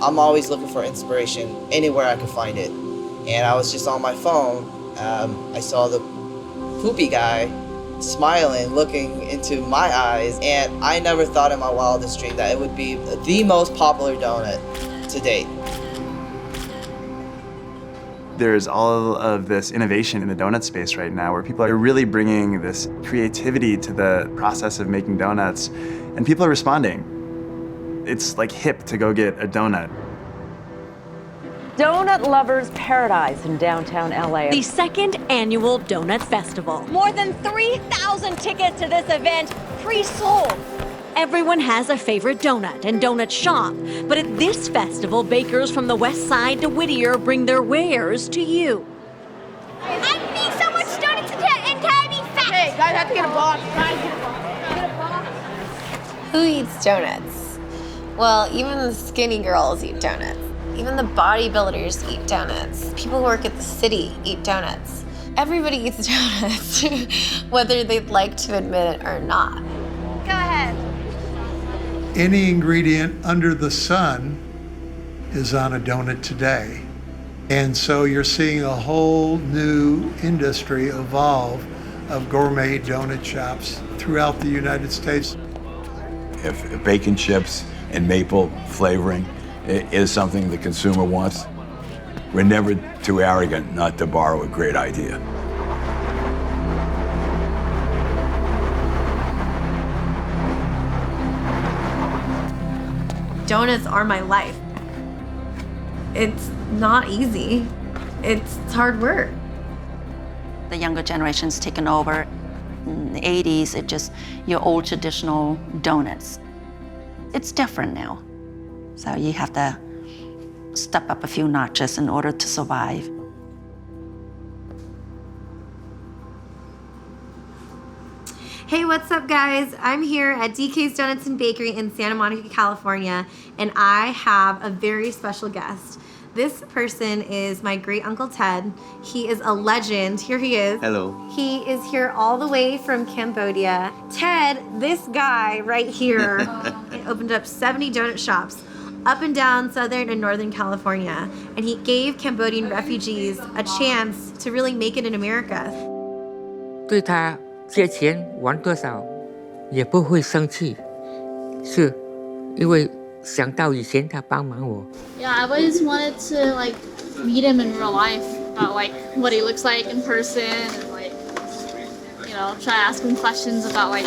I'm always looking for inspiration anywhere I can find it. And I was just on my phone. I saw the poopy guy smiling, looking into my eyes, and I never thought in my wildest dream that it would be the most popular donut to date. There's all of this innovation in the donut space right now where people are really bringing this creativity to the process of making donuts, and people are responding. It's like hip to go get a donut. Donut Lovers Paradise in downtown LA. The second annual Donut Festival. More than 3,000 tickets to this event pre-sold. Everyone has a favorite donut and donut shop, but at this festival, bakers from the West Side to Whittier bring their wares to you. I'm eating so much donuts and can I be fat? Hey, guys, I have to get a box. Who eats donuts? Well, even the skinny girls eat donuts. Even the bodybuilders eat donuts. People who work at the city eat donuts. Everybody eats donuts, whether they'd like to admit it or not. Go ahead. Any ingredient under the sun is on a donut today. And so you're seeing a whole new industry evolve of gourmet donut shops throughout the United States. If bacon chips and maple flavoring is something the consumer wants, we're never too arrogant not to borrow a great idea. Donuts are my life. It's not easy. It's hard work. The younger generation's taken over. In the 80s, it just your old traditional donuts. It's different now. So you have to step up a few notches in order to survive. Hey, what's up, guys? I'm here at DK's Donuts and Bakery in Santa Monica, California, and I have a very special guest. This person is my great uncle Ted. He is a legend. Here he is. Hello. He is here all the way from Cambodia. Ted, this guy right here, opened up 70 donut shops up and down Southern and Northern California, and he gave Cambodian refugees a chance to really make it in America. 对他借钱玩多少也不会生气，是因为想到以前他帮忙我。 Yeah, I always wanted to like meet him in real life, about like what he looks like in person, and like try to ask him questions about like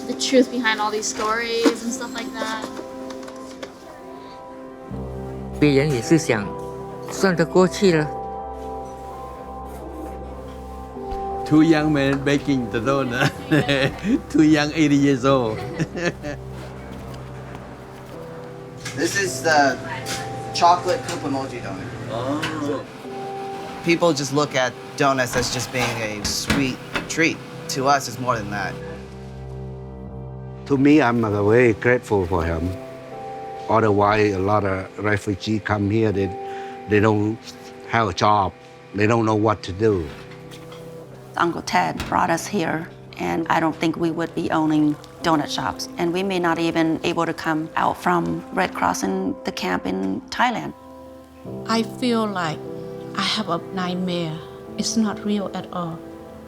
the truth behind all these stories and stuff like that. 别人也是想算得过去了。 Two young men baking the donut. Two young 80 years old. This is the chocolate poop emoji donut. Oh. People just look at donuts as just being a sweet treat. To us, it's more than that. To me, I'm very grateful for him. Otherwise, a lot of refugees come here, they don't have a job. They don't know what to do. Uncle Ted brought us here, and I don't think we would be owning donut shops. And we may not even able to come out from Red Cross in the camp in Thailand. I feel like I have a nightmare. It's not real at all.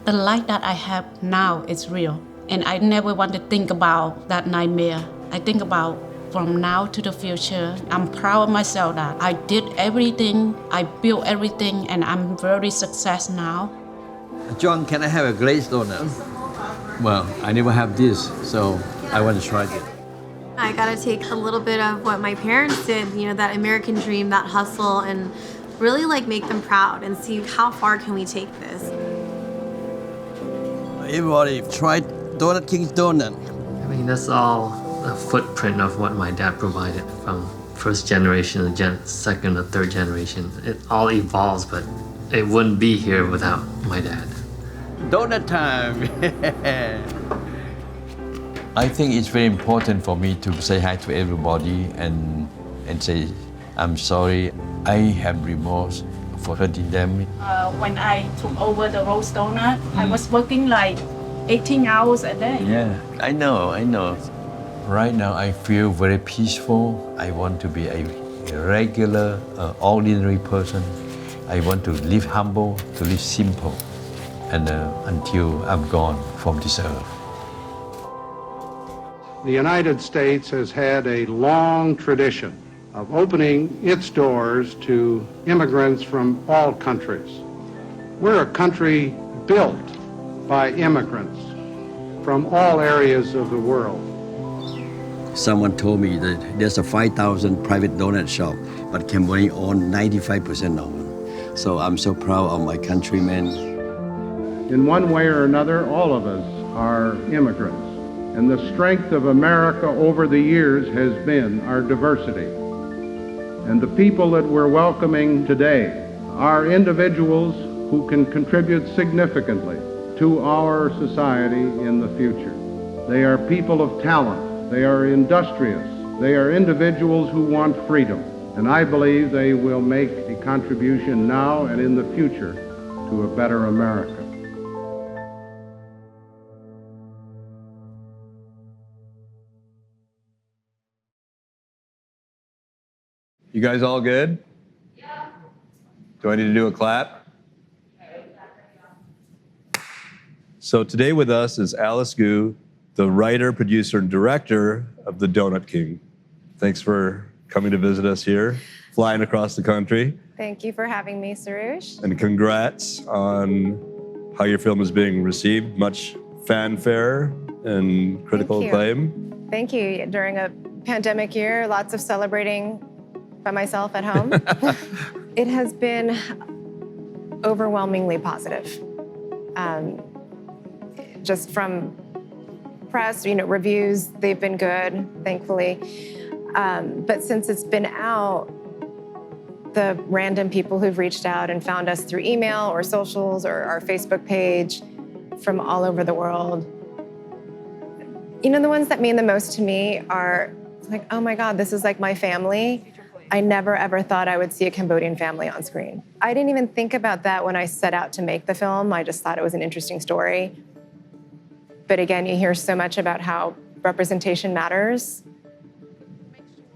The life that I have now is real. And I never want to think about that nightmare. I think about from now to the future. I'm proud of myself that I did everything, I built everything, and I'm very successful now. John, can I have a glazed donut? Well, I never have this, so I want to try it. I gotta take a little bit of what my parents did, that American dream, that hustle, and really like make them proud and see how far can we take this. Everybody tried Donut King's donut. I mean, that's all a footprint of what my dad provided from first generation to second or third generation. It all evolves, but it wouldn't be here without my dad. Donut time! I think it's very important for me to say hi to everybody and say, I'm sorry, I have remorse for hurting them. When I took over the roast donut, I was working like 18 hours a day. Yeah, I know. Right now, I feel very peaceful. I want to be a regular, ordinary person. I want to live humble, to live simple. and until I'm gone from this earth. The United States has had a long tradition of opening its doors to immigrants from all countries. We're a country built by immigrants from all areas of the world. Someone told me that there's a 5,000 private donut shop, but Cambodia own 95% of them. So I'm so proud of my countrymen. In one way or another, all of us are immigrants. And the strength of America over the years has been our diversity. And the people that we're welcoming today are individuals who can contribute significantly to our society in the future. They are people of talent. They are industrious. They are individuals who want freedom. And I believe they will make a contribution now and in the future to a better America. You guys all good? Yeah. Do I need to do a clap? So today with us is Alice Gu, the writer, producer, and director of The Donut King. Thanks for coming to visit us here, flying across the country. Thank you for having me, Suroosh. And congrats on how your film is being received. Much fanfare and critical acclaim. Thank you. During a pandemic year, lots of celebrating by myself at home. It has been overwhelmingly positive. Just from press, reviews, they've been good, thankfully. But since it's been out, the random people who've reached out and found us through email or socials or our Facebook page from all over the world, the ones that mean the most to me are like, oh my God, this is like my family. I never ever thought I would see a Cambodian family on screen. I didn't even think about that when I set out to make the film. I just thought it was an interesting story. But again, you hear so much about how representation matters.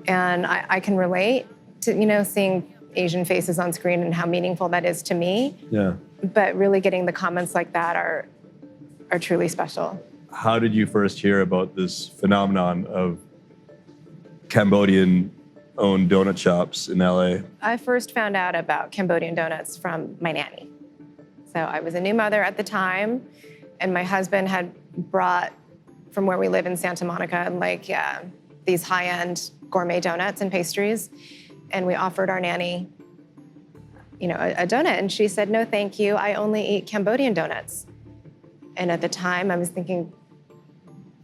And I can relate to, seeing Asian faces on screen and how meaningful that is to me. Yeah. But really getting the comments like that are truly special. How did you first hear about this phenomenon of Cambodian-owned donut shops in LA? I first found out about Cambodian donuts from my nanny. So I was a new mother at the time, and my husband had brought from where we live in Santa Monica, these high-end gourmet donuts and pastries. And we offered our nanny, a donut. And she said, no, thank you. I only eat Cambodian donuts. And at the time I was thinking,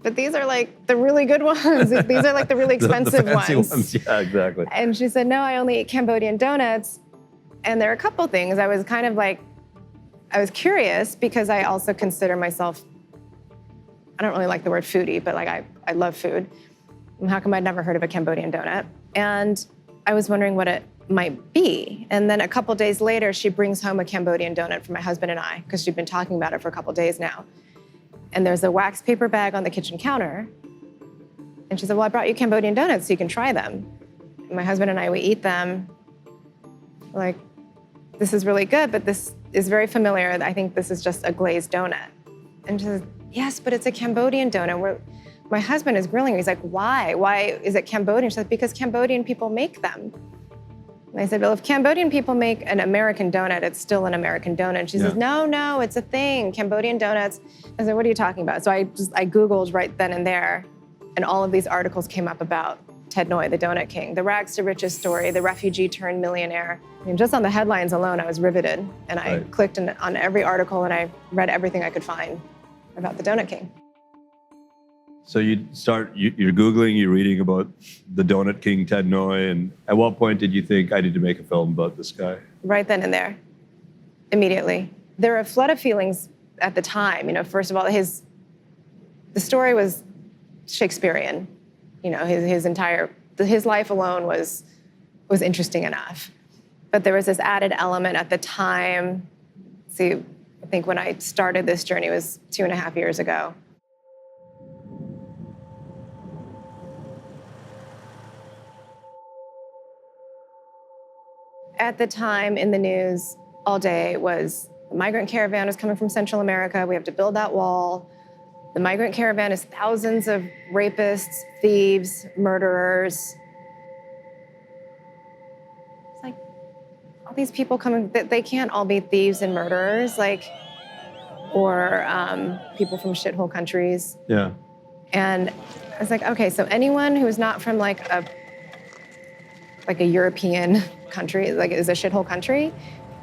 but these are like the really good ones. These are like the really expensive the fancy ones. Yeah, exactly. And she said, no, I only eat Cambodian donuts. And there are a couple things. I was kind of I was curious because I also consider myself, I don't really like the word foodie, but I love food. And how come I'd never heard of a Cambodian donut? And I was wondering what it might be. And then a couple days later, she brings home a Cambodian donut for my husband and I, because she'd been talking about it for a couple days now. And there's a wax paper bag on the kitchen counter. And she said, well, I brought you Cambodian donuts so you can try them. And my husband and I, we eat them. We're this is really good, but this is very familiar. I think this is just a glazed donut. And she says, yes, but it's a Cambodian donut. My husband is grilling her. He's like, why? Why is it Cambodian? She said, because Cambodian people make them. And I said, well, if Cambodian people make an American donut, it's still an American donut. And she says, no, it's a thing, Cambodian donuts. I said, what are you talking about? So I Googled right then and there, and all of these articles came up about Ted Noy, the Donut King, the rags to riches story, the refugee turned millionaire. I mean, just on the headlines alone, I was riveted. And I clicked on every article and I read everything I could find about the Donut King. So you're Googling, you're reading about the Donut King, Ted Noy, and at what point did you think I need to make a film about this guy? Right then and there, immediately. There were a flood of feelings at the time. First of all, the story was Shakespearean. His life alone was interesting enough. But there was this added element at the time. See, I think when I started this journey was 2.5 years ago. At the time in the news all day was The migrant caravan is coming from Central America. We have to build that wall. The migrant caravan is thousands of rapists, thieves, murderers. It's like, all these people coming, they can't all be thieves and murderers, like, or people from shithole countries. Yeah. And I was like, okay, so anyone who's not from like a European country, like is a shithole country,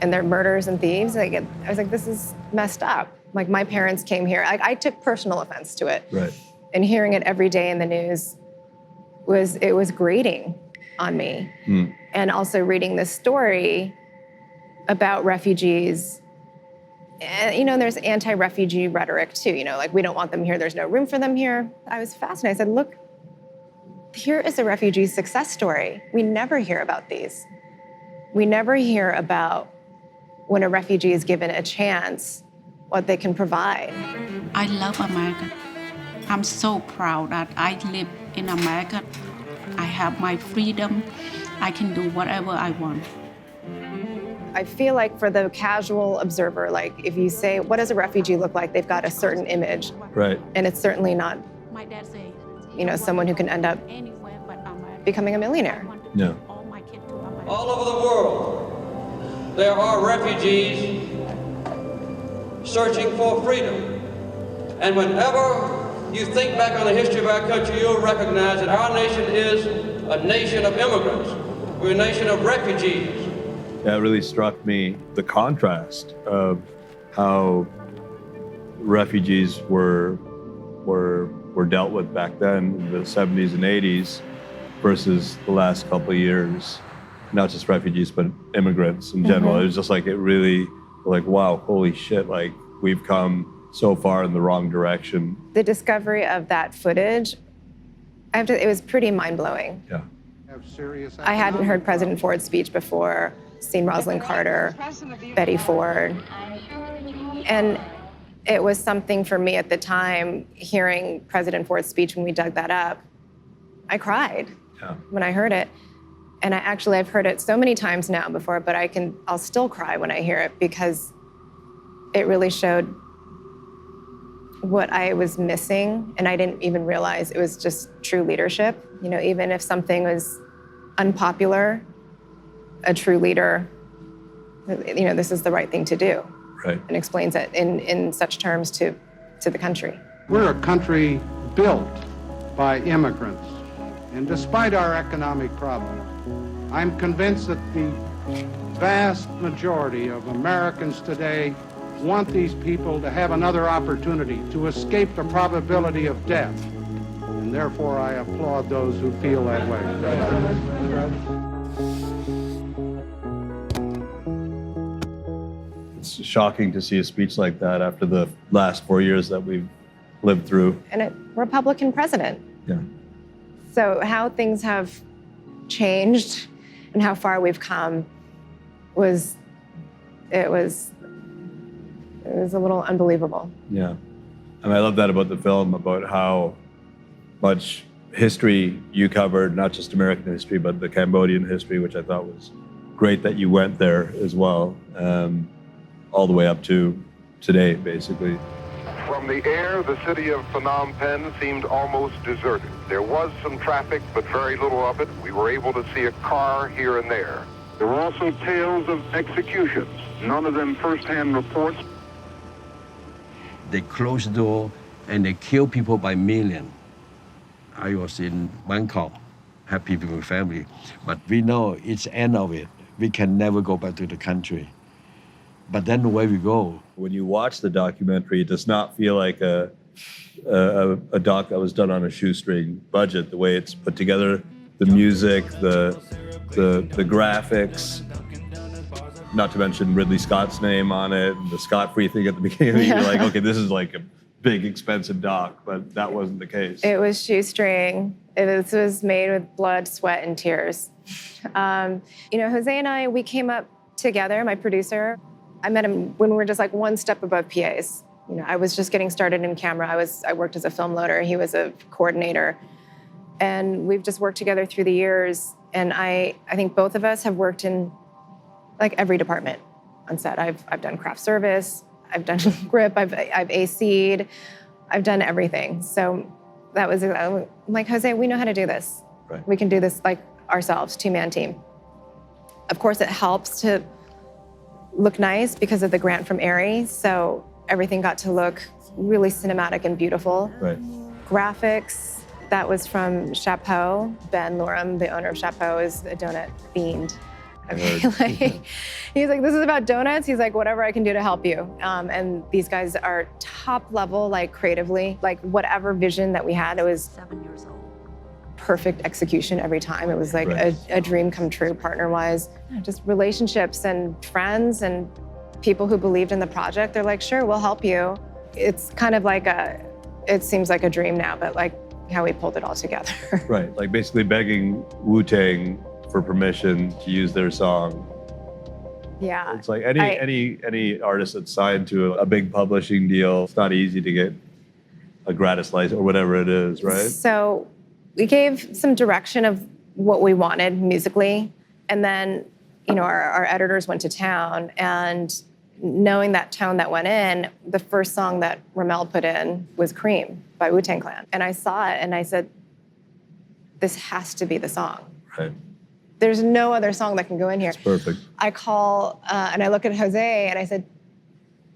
and they're murderers and thieves, like, I was like, this is messed up. Like, my parents came here. I took personal offense to it. Right. And hearing it every day in the news was grating on me. Mm. And also reading this story about refugees. And, you know, there's anti-refugee rhetoric too, you know, like, we don't want them here, there's no room for them here. I was fascinated. I said, look, here is a refugee success story. We never hear about these. We never hear about when a refugee is given a chance, what they can provide. I love America. I'm so proud that I live in America. I have my freedom. I can do whatever I want. I feel like for the casual observer, like, if you say, what does a refugee look like? They've got a certain image. Right. And it's certainly not, My dad say, you know, someone who can end up becoming a millionaire. No. All over the world, there are refugees searching for freedom. And whenever you think back on the history of our country, you'll recognize that our nation is a nation of immigrants. We're a nation of refugees. Yeah, it really struck me, the contrast of how refugees were dealt with back then in the 70s and 80s versus the last couple of years. Not just refugees, but immigrants in general. Mm-hmm. It was just like, it really, like, wow, holy shit, like, we've come so far in the wrong direction. The discovery of that footage, it was pretty mind-blowing. Yeah. I hadn't heard President Ford's speech before, seen Rosalind Carter, Betty Ford. And it was something for me at the time, hearing President Ford's speech when we dug that up. I cried when I heard it. And I've heard it so many times now before, but I'll still cry when I hear it, because it really showed what I was missing, and I didn't even realize it was just true leadership. You know, even if something was unpopular, a true leader, you know, this is the right thing to do. Right. And explains it in such terms to the country. We're a country built by immigrants. And despite our economic problems, I'm convinced that the vast majority of Americans today want these people to have another opportunity to escape the probability of death. And therefore, I applaud those who feel that way. It's shocking to see a speech like that after the last 4 years that we've lived through. And a Republican president. Yeah. So how things have changed and how far we've come was a little unbelievable. Yeah. And I love that about the film, about how much history you covered, not just American history, but the Cambodian history, which I thought was great that you went there as well, all the way up to today, basically. From the air, the city of Phnom Penh seemed almost deserted. There was some traffic, but very little of it. We were able to see a car here and there. There were also tales of executions, none of them first-hand reports. They close the door and they kill people by million. I was in Bangkok, happy with my family, but we know it's the end of it. We can never go back to the country. But then where we go? When you watch the documentary, it does not feel like a doc that was done on a shoestring budget. The way it's put together, the music, the graphics, not to mention Ridley Scott's name on it, the Scott-free thing at the beginning. You're like, okay, this is like a big, expensive doc, but that wasn't the case. It was shoestring. It was made with blood, sweat, and tears. You know, Jose and I, we came up together, my producer. I met him when we were just like one step above PAs. You know, I was just getting started in camera. I worked as a film loader. He was a coordinator. And we've just worked together through the years. And I think both of us have worked in like every department. on set. I've done craft service, I've done grip, I've AC'd, I've done everything. So that was, I'm like, Jose, we know how to do this. Right. We can do this like ourselves, two-man team. Of course, it helps to look nice because of the grant from ARI. So everything got to look really cinematic and beautiful. Right. Graphics, that was from Chapeau. Ben Loram, the owner of Chapeau, is a donut fiend. Like, he's like, this is about donuts. He's like, whatever I can do to help you. And these guys are top level, like creatively, like whatever vision that we had, it was 7 years old. Perfect execution every time. It was like a dream come true partner-wise. Just relationships and friends and people who believed in the project. They're like, sure, we'll help you. It's kind of like it seems like a dream now, but like how we pulled it all together. Right, like basically begging Wu-Tang for permission to use their song. Yeah. It's like any artist that's signed to a big publishing deal, it's not easy to get a gratis license or whatever it is, right? So we gave some direction of what we wanted musically. And then, you know, our editors went to town, and knowing that tone that went in, the first song that Ramel put in was Cream by Wu-Tang Clan. And I saw it and I said, this has to be the song. Right. There's no other song that can go in here. It's perfect. I call and I look at Jose and I said,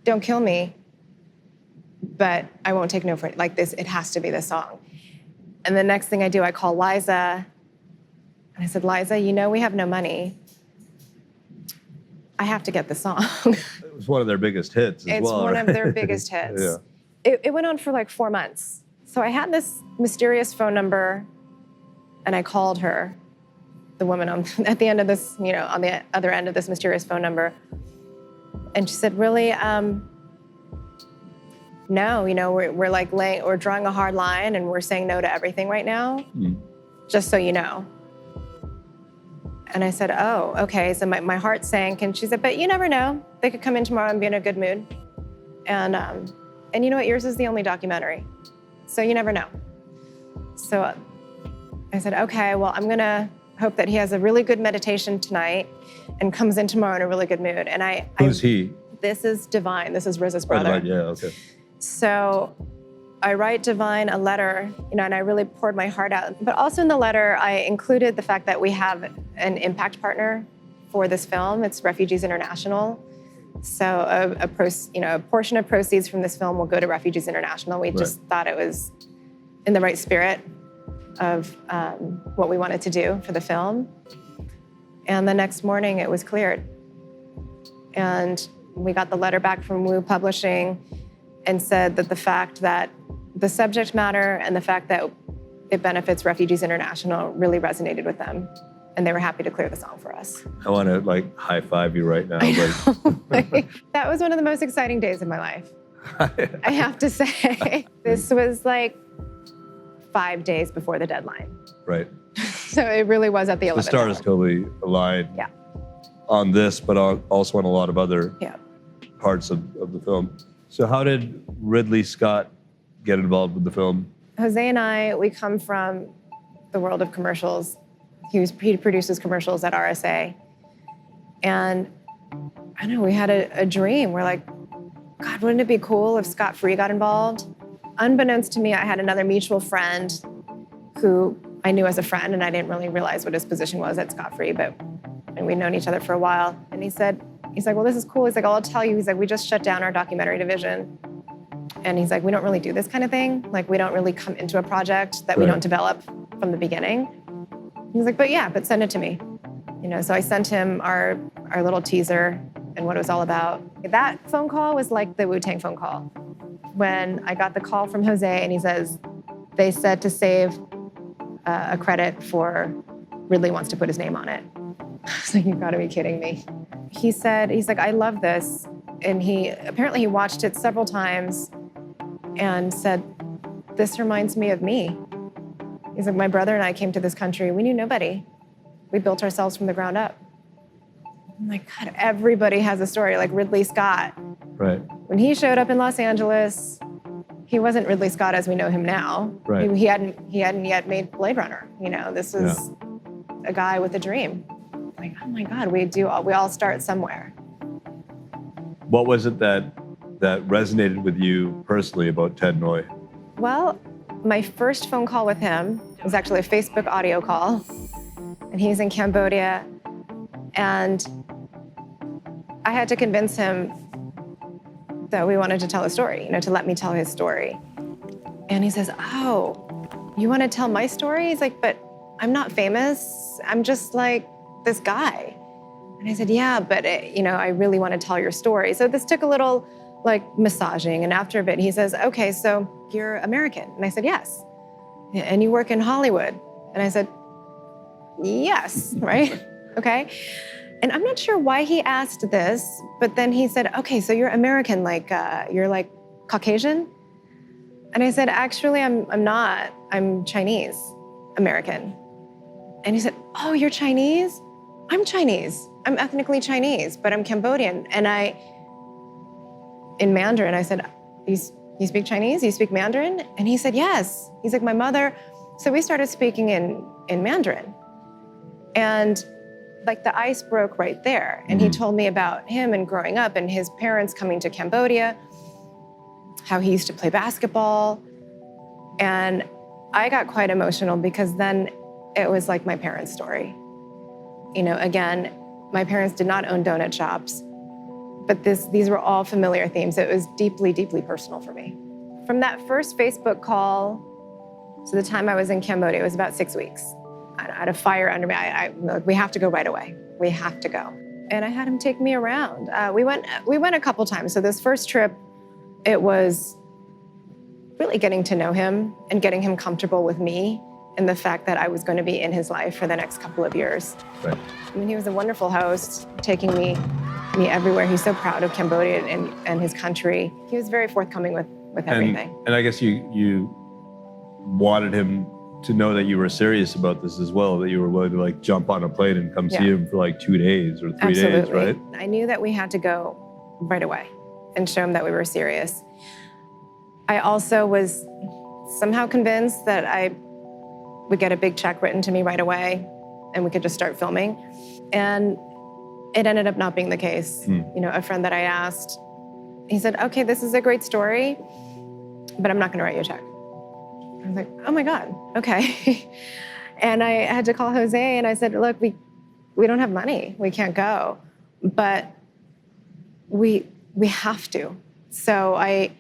don't kill me, but I won't take no for it. Like this, it has to be this song. And the next thing I do, I call Liza and I said, Liza, you know we have no money. I have to get the song. It was one of their biggest hits as well. It's one of their biggest hits. Yeah. It went on for like 4 months. So I had this mysterious phone number and I called her, the woman at the end of this, you know, on the other end of this mysterious phone number. And she said, really, no, you know, we're like we're drawing a hard line and we're saying no to everything right now, just so you know. And I said, oh, okay. So my heart sank, and she said, but you never know. They could come in tomorrow and be in a good mood. And you know what? Yours is the only documentary, so you never know. So I said, okay, well, I'm gonna hope that he has a really good meditation tonight and comes in tomorrow in a really good mood. And Who's he? This is Divine. This is Riz's brother. Oh, Divine, yeah, okay. So I write Divine a letter, you know, and I really poured my heart out. But also in the letter, I included the fact that we have an impact partner for this film. It's Refugees International. So a portion of proceeds from this film will go to Refugees International. We just thought it was in the right spirit of what we wanted to do for the film. And the next morning, it was cleared. And we got the letter back from Wu Publishing and said that the fact that the subject matter and the fact that it benefits Refugees International really resonated with them. And they were happy to clear the song for us. I want to like high five you right now. That was one of the most exciting days of my life. I have to say. This was like 5 days before the deadline. Right. So it really was at the 11th. The stars totally aligned on this, but also on a lot of other parts of the film. So how did Ridley Scott get involved with the film? Jose and I, we come from the world of commercials. He produces commercials at RSA. And I don't know, we had a dream. We're like, God, wouldn't it be cool if Scott Free got involved? Unbeknownst to me, I had another mutual friend who I knew as a friend, and I didn't really realize what his position was at Scott Free, and we'd known each other for a while. And he's like, well, this is cool. He's like, I'll tell you. He's like, we just shut down our documentary division. And he's like, we don't really do this kind of thing. Like, we don't really come into a project that we don't develop from the beginning. He's like, but send it to me. You know, so I sent him our little teaser and what it was all about. That phone call was like the Wu-Tang phone call. When I got the call from Jose and he says, they said to save a credit for Ridley wants to put his name on it. I was like, you've got to be kidding me. He's like, I love this. And apparently he watched it several times and said, this reminds me of me. He's like, my brother and I came to this country. We knew nobody. We built ourselves from the ground up. I'm like, God, everybody has a story, like Ridley Scott. Right. When he showed up in Los Angeles, he wasn't Ridley Scott as we know him now. Right. He hadn't yet made Blade Runner. You know, this is a guy with a dream. Like, oh my God, we all start somewhere. What was it that resonated with you personally about Ted Noy? Well, my first phone call with him was actually a Facebook audio call, and he's in Cambodia, and I had to convince him that we wanted to tell a story, to let me tell his story. And he says, "Oh, you want to tell my story?" He's like, "But I'm not famous. I'm just like this guy." And I said, "Yeah, but I really want to tell your story." So this took a little massaging. And after a bit, he says, "Okay, so you're American." And I said, "Yes." "And you work in Hollywood?" And I said, "Yes," right? Okay. And I'm not sure why he asked this, but then he said, "Okay, so you're American, you're Caucasian?" And I said, "Actually, I'm not. I'm Chinese American." And he said, "Oh, you're Chinese? I'm Chinese. I'm ethnically Chinese, but I'm Cambodian." And in Mandarin, I said, you speak Chinese? You speak Mandarin? And he said, "Yes." He's like, "My mother." So we started speaking in Mandarin. And the ice broke right there. And he told me about him and growing up and his parents coming to Cambodia, how he used to play basketball. And I got quite emotional because then it was like my parents' story. Again, my parents did not own donut shops, but these were all familiar themes. It was deeply, deeply personal for me. From that first Facebook call to the time I was in Cambodia, it was about 6 weeks. I had a fire under me. We have to go right away. We have to go. And I had him take me around. We went a couple times. So this first trip, it was really getting to know him and getting him comfortable with me and the fact that I was going to be in his life for the next couple of years. Right. I mean, he was a wonderful host, taking me everywhere. He's so proud of Cambodia and his country. He was very forthcoming with everything. And I guess you wanted him to know that you were serious about this as well, that you were willing to jump on a plane and come see him for 2 days or 3 days, right? I knew that we had to go right away and show him that we were serious. I also was somehow convinced that I would get a big check written to me right away and we could just start filming. And it ended up not being the case. A friend that I asked, he said, "Okay, this is a great story, but I'm not going to write you a check." I was like, "Oh my God, okay." And I had to call Jose and I said, "Look, we don't have money. We can't go, but we have to." So I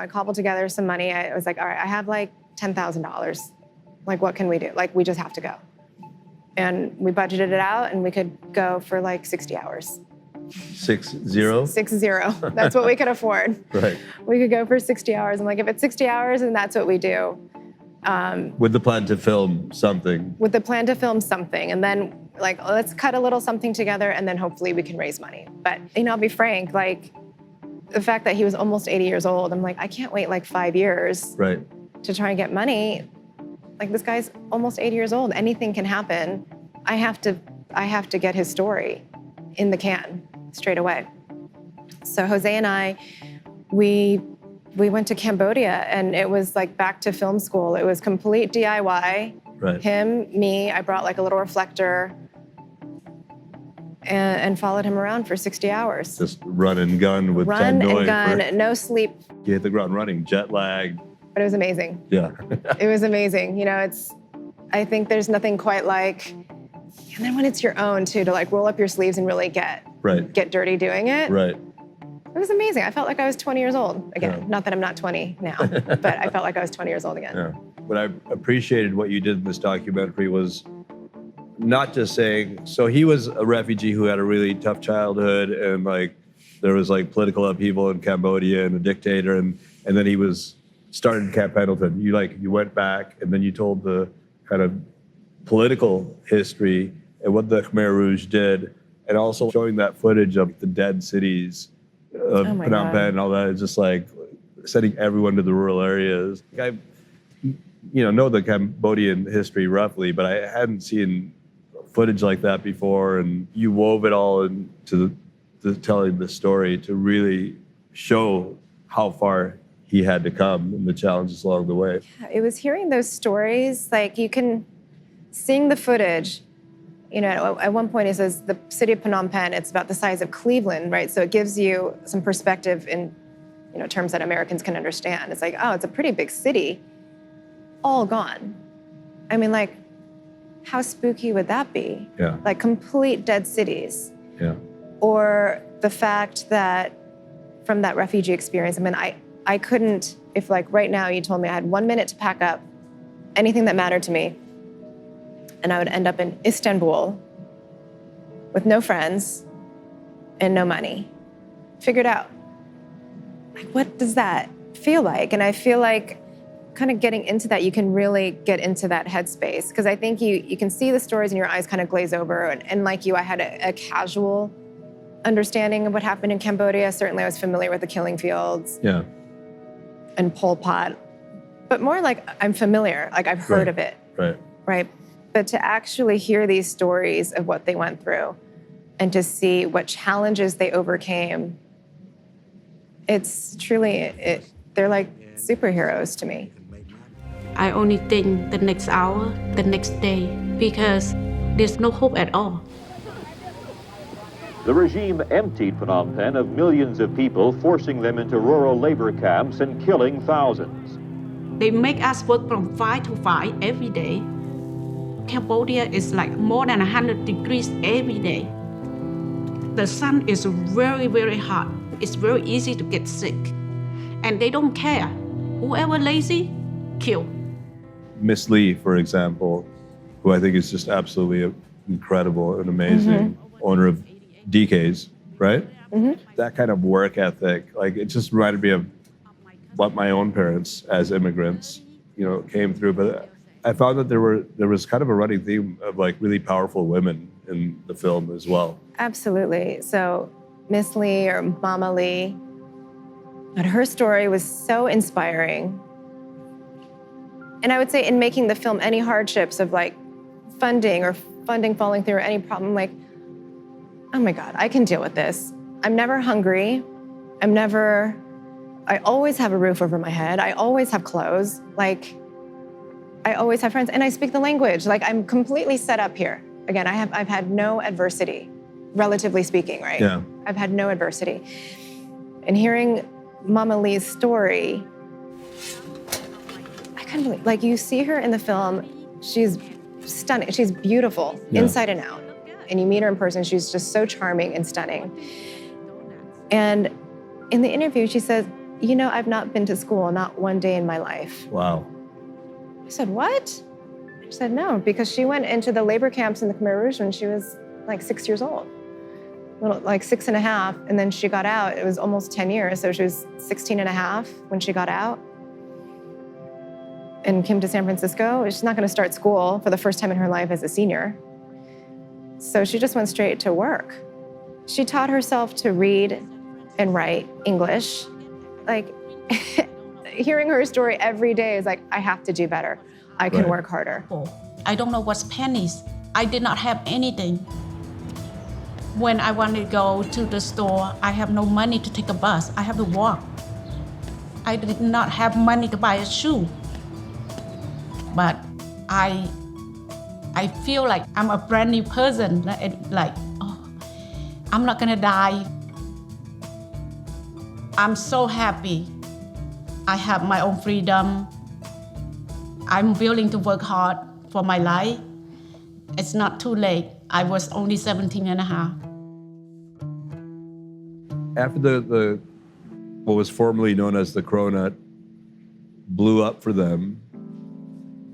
cobbled together some money. I was like, "All right, I have $10,000. What can we do? We just have to go." And we budgeted it out and we could go for 60 hours. 6-0? 6-0. That's what we could afford. Right. We could go for 60 hours. I'm like, if it's 60 hours, then that's what we do. With the plan to film something. With the plan to film something. And then let's cut a little something together and then hopefully we can raise money. But I'll be frank, the fact that he was almost 80 years old, I'm like, I can't wait 5 years right. to try and get money. This guy's almost 80 years old. Anything can happen. I have to get his story in the can straight away. So Jose and I, we went to Cambodia and it was back to film school. It was complete DIY. Right. Him, me, I brought a little reflector and followed him around for 60 hours. Just run and gun with Run Ted Noy and gun, no sleep. You hit the ground running, jet lagged. But it was amazing. Yeah. It was amazing. I think there's nothing quite and then when it's your own too, to roll up your sleeves and really get dirty doing it. Right. It was amazing. I felt like I was 20 years old again. Yeah. Not that I'm not 20 now, but I felt like I was 20 years old again. Yeah. What I appreciated what you did in this documentary was not just saying, so he was a refugee who had a really tough childhood and there was political upheaval in Cambodia and a dictator and then he was started in Camp Pendleton. You went back and then you told the kind of political history and what the Khmer Rouge did, and also showing that footage of the dead cities of Phnom Penh and all that. It's just sending everyone to the rural areas. I, know the Cambodian history roughly, but I hadn't seen footage like that before, and you wove it all into the telling the story to really show how far he had to come and the challenges along the way. It was hearing those stories, seeing the footage You know, at one point he says the city of Phnom Penh, it's about the size of Cleveland, right? So it gives you some perspective in, you know, terms that Americans can understand. It's like, oh, it's a pretty big city, all gone. I mean, like, how spooky would that be? Yeah. Like complete dead cities. Yeah. Or the fact that from that refugee experience, I mean, I couldn't, if like right now you told me I had 1 minute to pack up anything that mattered to me, and I would end up in Istanbul with no friends and no money. Figure it out. Like, what does that feel like? And I feel like kind of getting into that, you can really get into that headspace. Because I think you can see the stories and your eyes kind of glaze over. And like you, I had a casual understanding of what happened in Cambodia. Certainly I was familiar with the killing fields and Pol Pot. But more like I'm familiar, like I've heard of it. Right. But to actually hear these stories of what they went through and to see what challenges they overcame, it's truly, they're like superheroes to me. I only think the next hour, the next day, because there's no hope at all. The regime emptied Phnom Penh of millions of people, forcing them into rural labor camps and killing thousands. They make us work from 5 to 5 every day. Cambodia is like more than 100 degrees every day. The sun is very, very hot. It's very easy to get sick. And they don't care. Whoever lazy, kill. Miss Lee, for example, who I think is just absolutely incredible and amazing owner of DK's, right? That kind of work ethic, like it just reminded me of what my own parents as immigrants, you know, came through. But I found that there was kind of a running theme of like really powerful women in the film as well. Absolutely. So Miss Lee or Mama Lee, but her story was so inspiring. And I would say in making the film, any hardships of like funding falling through or any problem, like, oh my God, I can deal with this. I'm never hungry. I always have a roof over my head. I always have clothes. Like, I always have friends and I speak the language. Like I'm completely set up here. Again, I've had no adversity, relatively speaking, right? Yeah. I've had no adversity. And hearing Mama Lee's story, I couldn't believe, like you see her in the film, she's stunning, she's beautiful, inside and out. And you meet her in person, she's just so charming and stunning. And in the interview, she says, you know, I've not been to school, not one day in my life. Wow. I said, what? She said, no, because she went into the labor camps in the Khmer Rouge when she was like 6 years old. Like 6 and a half, and then she got out. It was almost 10 years, so she was 16 and a half when she got out and came to San Francisco. She's not gonna start school for the first time in her life as a senior. So she just went straight to work. She taught herself to read and write English. Like, hearing her story every day is like, I have to do better. I can work harder. I don't know what's pennies. I did not have anything. When I wanted to go to the store, I have no money to take a bus. I have to walk. I did not have money to buy a shoe. But I feel like I'm a brand new person. Like, oh, I'm not gonna die. I'm so happy. I have my own freedom. I'm willing to work hard for my life. It's not too late. I was only 17 and a half. After the what was formerly known as the Cronut blew up for them,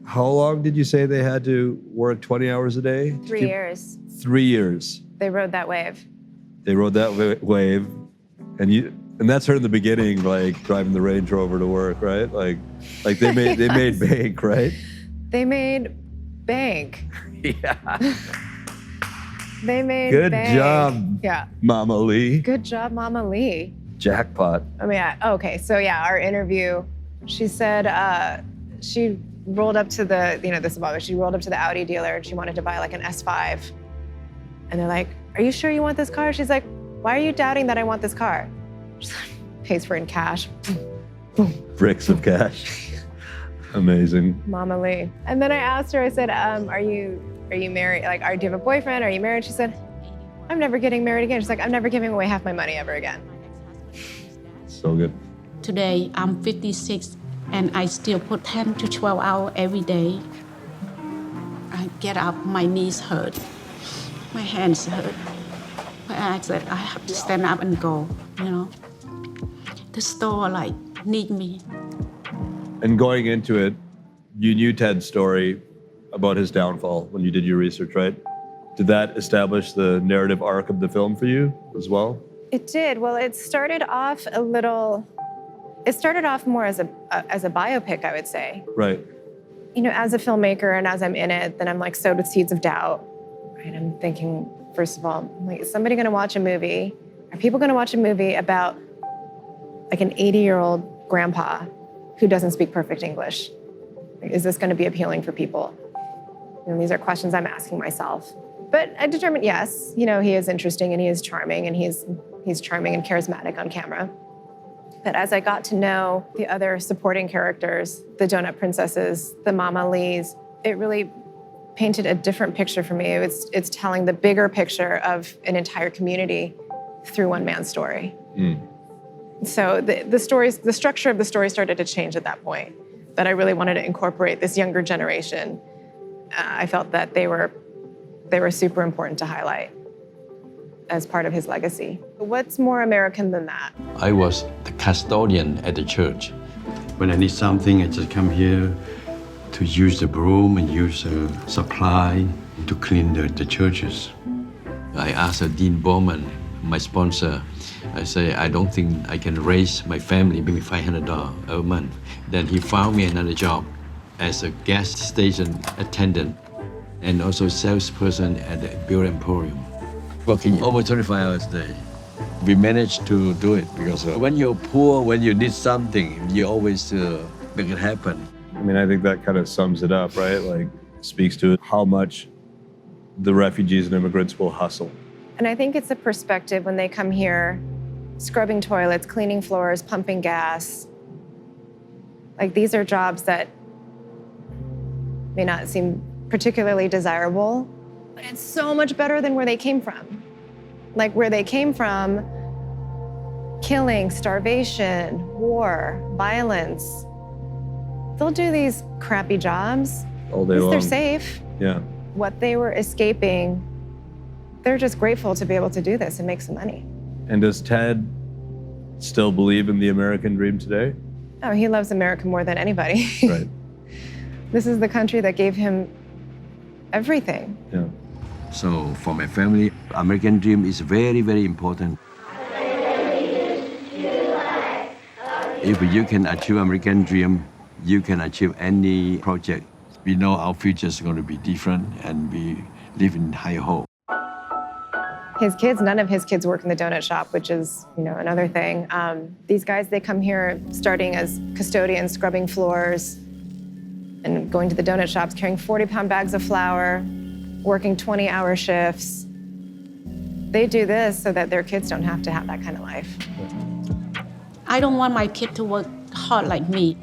how long did you say they had to work 20 hours a day? 3 years. 3 years. They rode that wave. They rode that wave, and that's her in the beginning, like driving the Range Rover to work, right? Like they made they made bank, right? They made bank. Yeah. They made Good bank. job, Yeah. Mama Lee. Good job, Mama Lee. Jackpot. I mean, okay, so yeah, our interview, she said she rolled up to the, this is about it, she rolled up to the Audi dealer and she wanted to buy like an S5. And they're like, are you sure you want this car? She's like, why are you doubting that I want this car? She pays for it in cash. Bricks of cash. Amazing. Mama Lee. And then I asked her, I said, are you are you married? Like, do you have a boyfriend? Are you married? She said, I'm never getting married again. She's like, I'm never giving away half my money ever again. So good. Today, I'm 56, and I still put 10 to 12 hours every day. I get up, my knees hurt, my hands hurt. But I said, I have to stand up and go, you know. The store, like, need me. And going into it, you knew Ted's story about his downfall when you did your research, right? Did that establish the narrative arc of the film for you as well? It did. Well, it started off more as a biopic, I would say. Right. You know, as a filmmaker and as I'm in it, then I'm like sowed with seeds of doubt. Right? I'm thinking, first of all, like, is somebody going to watch a movie? Are people going to watch a movie about like an 80-year-old grandpa who doesn't speak perfect English? Like, is this going to be appealing for people? And these are questions I'm asking myself. But I determined, yes, you know, he is interesting and he is charming and he's charming and charismatic on camera. But as I got to know the other supporting characters, the Donut Princesses, the Mama Lees, it really painted a different picture for me. It's telling the bigger picture of an entire community through one man's story. So the structure of the story started to change at that point, that I really wanted to incorporate this younger generation. I felt that they were super important to highlight as part of his legacy. What's more American than that? I was the custodian at the church. When I need something, I just come here to use the broom and use the supply to clean the churches. I asked Dean Bowman, my sponsor, I say, I don't think I can raise my family, maybe $500 a month. Then he found me another job as a gas station attendant and also salesperson at the Beer Emporium. Working over 25 hours a day. We managed to do it because when you're poor, when you need something, you always make it happen. I mean, I think that kind of sums it up, right? Like, speaks to how much the refugees and immigrants will hustle. And I think it's a perspective when they come here, scrubbing toilets, cleaning floors, pumping gas. Like, these are jobs that may not seem particularly desirable, but it's so much better than where they came from. Like, where they came from, killing, starvation, war, violence. They'll do these crappy jobs. All day long. They're safe. Yeah. What they were escaping, they're just grateful to be able to do this and make some money. And does Ted still believe in the American dream today? Oh, he loves America more than anybody. Right. This is the country that gave him everything. Yeah. So for my family, American dream is very, very important. If you can achieve American dream, you can achieve any project. We know our future is going to be different and we live in high hope. His kids, none of his kids work in the donut shop, which is, you know, another thing. These guys, they come here starting as custodians, scrubbing floors, and going to the donut shops, carrying 40-pound bags of flour, working 20-hour shifts. They do this so that their kids don't have to have that kind of life. I don't want my kid to work hard like me.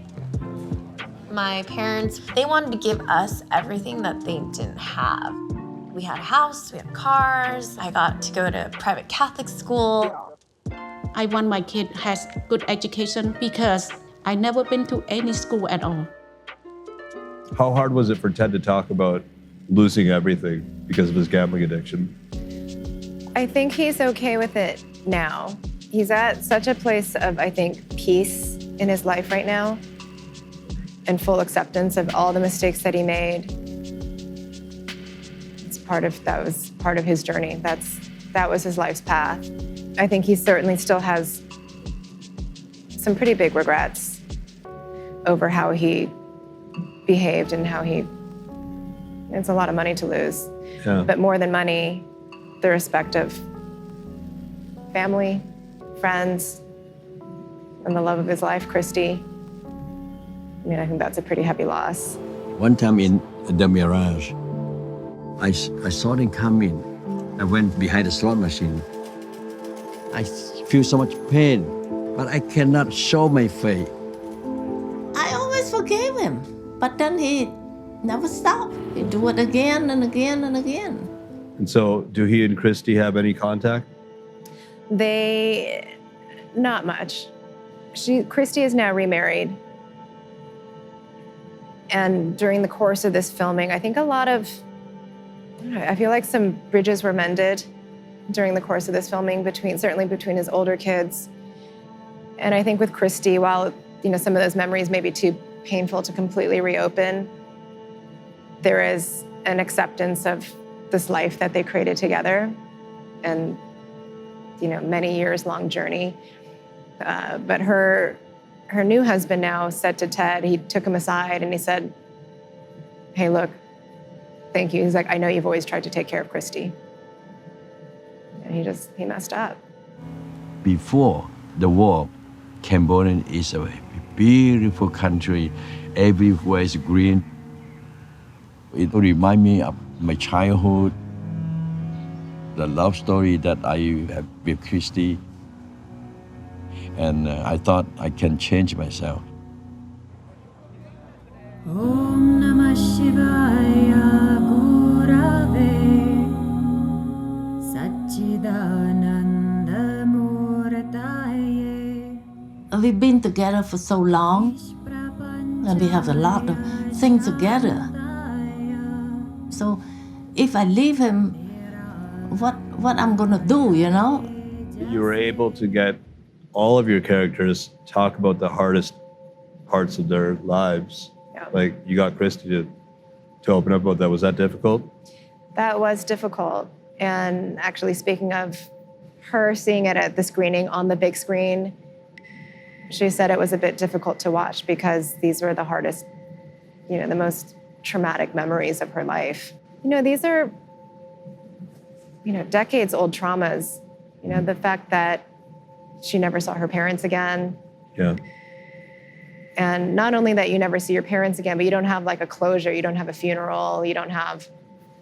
My parents, they wanted to give us everything that they didn't have. We had a house, we had cars, I got to go to private Catholic school. I want my kid has good education because I never been to any school at all. How hard was it for Ted to talk about losing everything because of his gambling addiction? I think he's okay with it now. He's at such a place of, I think, peace in his life right now and full acceptance of all the mistakes that he made. That was part of his journey. That was his life's path. I think he certainly still has some pretty big regrets over how he behaved and how it's a lot of money to lose. Yeah. But more than money, the respect of family, friends, and the love of his life, Christy. I mean, I think that's a pretty heavy loss. One time in the Mirage, I saw them come in. I went behind the slot machine. I feel so much pain, but I cannot show my face. I always forgave him, but then he never stop. You do it again and again and again. And so, do he and Christy have any contact? Not much. Christy is now remarried. And during the course of this filming, I think I feel like some bridges were mended during the course of this filming certainly between his older kids. And I think with Christy, while some of those memories may be too painful to completely reopen, there is an acceptance of this life that they created together and many years long journey. But her new husband now said to Ted, he took him aside and he said, "Hey, look, thank you." He's like, "I know you've always tried to take care of Christy." And he messed up. Before the war, Cambodia is a beautiful country. Everywhere is green. It reminds me of my childhood, the love story that I have with Christy. And I thought I can change myself. Om Namah Shivaya Gurave Satchidananda Murtaye. We've been together for so long, and we have a lot of things together. So if I leave him, what I'm gonna do, You were able to get all of your characters talk about the hardest parts of their lives. Yeah. Like you got Christy to open up about that. Was that difficult? That was difficult. And actually, speaking of her seeing it at the screening on the big screen, she said it was a bit difficult to watch because these were the hardest, the most traumatic memories of her life. These are, decades old traumas. The fact that she never saw her parents again. Yeah. And not only that you never see your parents again, but you don't have like a closure, you don't have a funeral, you don't have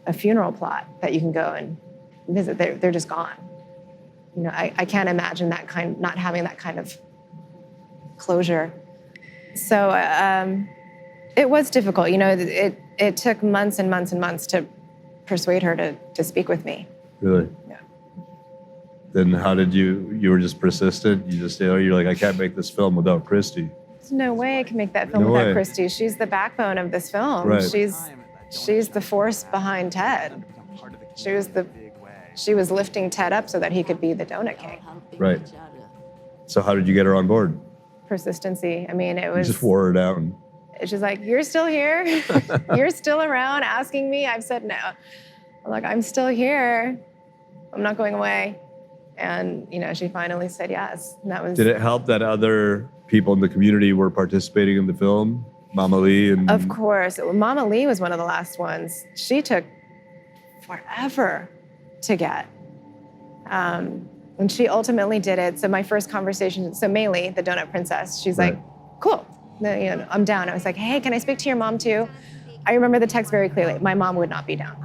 a funeral plot that you can go and visit. They're just gone. I can't imagine not having that kind of closure. So it was difficult. It took months and months and months to persuade her to speak with me. Really? Yeah. Then how did you were just persistent? You just you're like, I can't make this film without Christy. There's no way I can make that film without Christy. She's the backbone of this film. Right. She's the force behind Ted. She was lifting Ted up so that he could be the donut king. Right. So how did you get her on board? Persistency. I mean, it You was. just wore her down. She's like, "You're still here? You're still around asking me?" I've said no. I'm like, "I'm still here. I'm not going away." And, she finally said yes. And that was. Did it help that other people in the community were participating in the film? Mama Lee and. Of course. Mama Lee was one of the last ones. She took forever to get. When she ultimately did it, so my first conversation, so Mei Lee, the donut princess, she's like, "Cool. I'm down." I was like, "Hey, can I speak to your mom too?" I remember the text very clearly. My mom would not be down.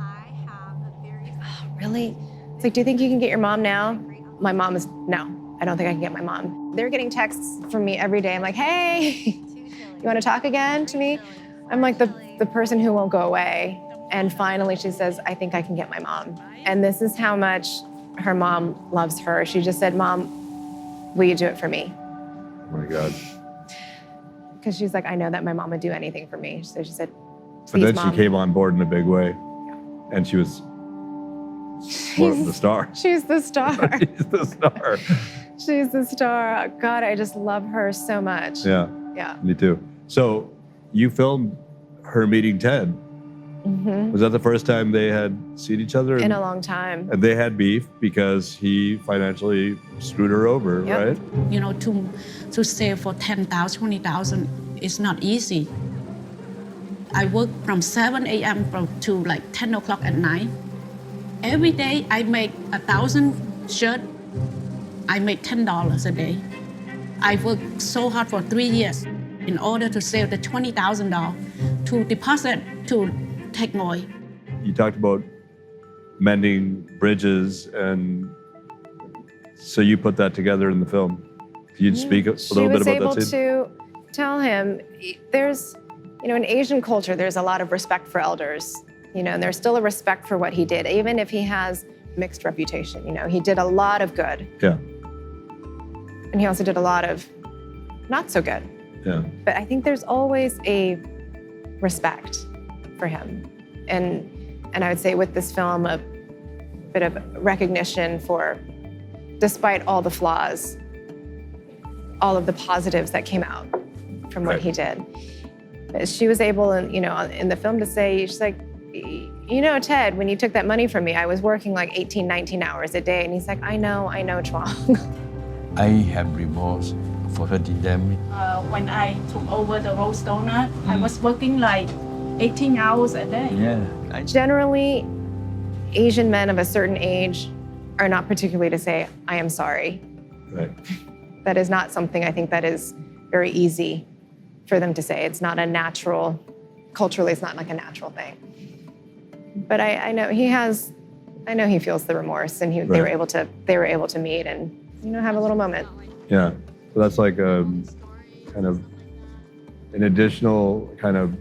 Oh, really? It's like, "Do you think you can get your mom now?" My mom is, "No, I don't think I can get my mom." They're getting texts from me every day. I'm like, "Hey, you want to talk again to me?" I'm like the person who won't go away. And finally she says, "I think I can get my mom." And this is how much her mom loves her. She just said, "Mom, will you do it for me?" Oh my God. Because she's like, "I know that my mom would do anything for me." So she said, "Please, But then Mom." she came on board in a big way. And she was the star. She's the star. She's the star. She's the star. God, I just love her so much. Yeah. Yeah. Me too. So you filmed her meeting Ted. Mm-hmm. Was that the first time they had seen each other? In a long time. And they had beef because he financially screwed her over, right? To save for 10,000, 20,000 is not easy. I work from 7 a.m. to like 10 o'clock at night. Every day I make 1,000 shirts. I make $10 a day. I worked so hard for 3 years in order to save the $20,000 to deposit to Technoy. You talked about mending bridges, and so you put that together in the film. Can you speak a little bit about that scene? She was able to tell him, You know, in Asian culture, there's a lot of respect for elders, you know, and there's still a respect for what he did, even if he has mixed reputation. You know, he did a lot of good. Yeah. And he also did a lot of not so good. Yeah. But I think there's always a respect for him. And I would say with this film, a bit of recognition for, despite all the flaws, all of the positives that came out from what he did. She was able, you know, in the film to say, she's like, you know, Ted, when you took that money from me, I was working like 18, 19 hours a day. And he's like, I know, Chuang. I have remorse for hurting them. When I took over the roast donut, I was working like 18 hours a day. Yeah. Generally, Asian men of a certain age are not particularly to say, I am sorry. Right. That is not something I think that is very easy for them to say. It's not a natural, culturally, it's not like a natural thing. But I know he feels the remorse, and they were able to meet and, you know, have a little moment. Yeah. So that's like a kind of an additional kind of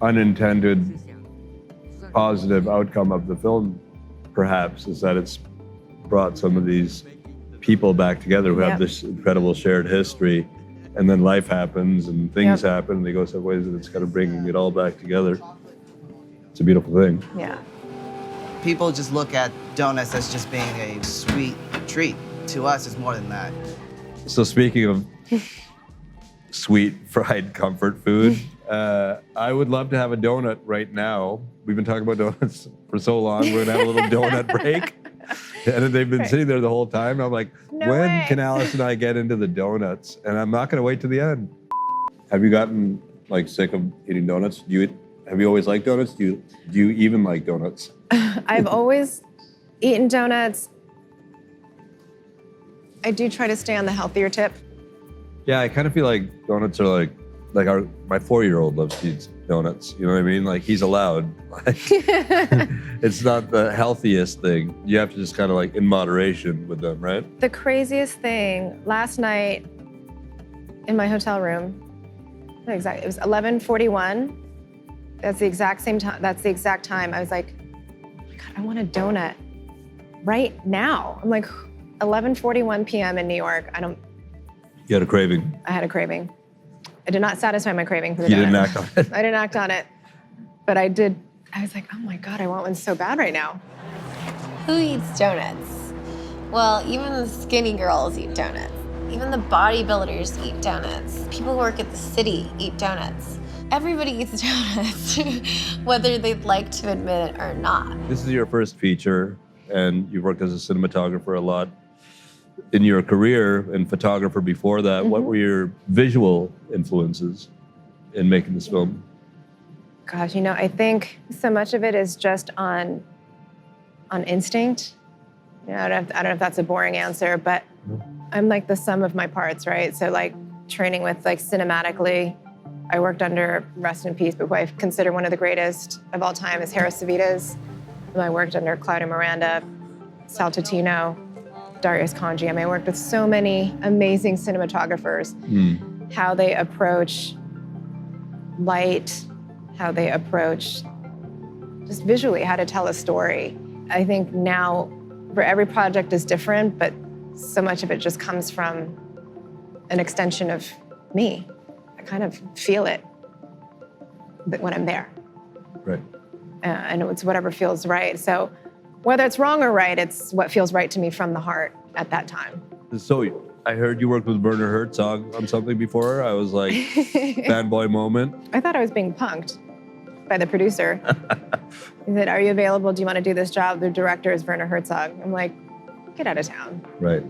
unintended positive outcome of the film, perhaps, is that it's brought some of these people back together who have this incredible shared history, and then life happens and things happen and they go some ways, and it's kind of bringing it all back together. It's a beautiful thing. Yeah. People just look at donuts as just being a sweet treat. To us, it's more than that. So speaking of sweet fried comfort food, I would love to have a donut right now. We've been talking about donuts for so long. We're gonna have a little donut break. And they've been sitting there the whole time. I'm like, when can Alice and I get into the donuts? And I'm not gonna wait to the end. Have you gotten like sick of eating donuts? Have you always liked donuts? Do you even like donuts? I've always eaten donuts. I do try to stay on the healthier tip. Yeah, I kind of feel like donuts are like my 4-year-old loves to eat donuts. You know what I mean? Like, he's allowed. It's not the healthiest thing. You have to just kind of like in moderation with them, right? The craziest thing, last night in my hotel room, it was 11:41. That's the exact same time. That's the exact time. I was like, oh my God, I want a donut right now. I'm like, 11:41 p.m. in New York. You had a craving. I had a craving. I did not satisfy my craving for the You donut. didn't act on it. I didn't act on it. But I did. I was like, oh my God, I want one so bad right now. Who eats donuts? Well, even the skinny girls eat donuts. Even the bodybuilders eat donuts. People who work at the city eat donuts. Everybody eats donuts, whether they'd like to admit it or not. This is your first feature, and you've worked as a cinematographer a lot in your career and photographer before that. What were your visual influences in making this film? Gosh, you know, I think so much of it is just on instinct. You know, I don't know if that's a boring answer, but I'm like the sum of my parts, right? So like training with like cinematically, I worked under, rest in peace, but who I consider one of the greatest of all time is Harris Savitas. And I worked under Claudio Miranda, Sal Totino, Darius Kanji. I mean, I worked with so many amazing cinematographers, how they approach light, how they approach just visually how to tell a story. I think now, for every project is different, but so much of it just comes from an extension of me. I kind of feel it when I'm there. Right. And it's whatever feels right. So whether it's wrong or right, it's what feels right to me from the heart at that time. So I heard you worked with Werner Herzog on something before. I was like, fanboy moment. I thought I was being punked by the producer. He said, are you available? Do you want to do this job? The director is Werner Herzog. I'm like, get out of town. Right.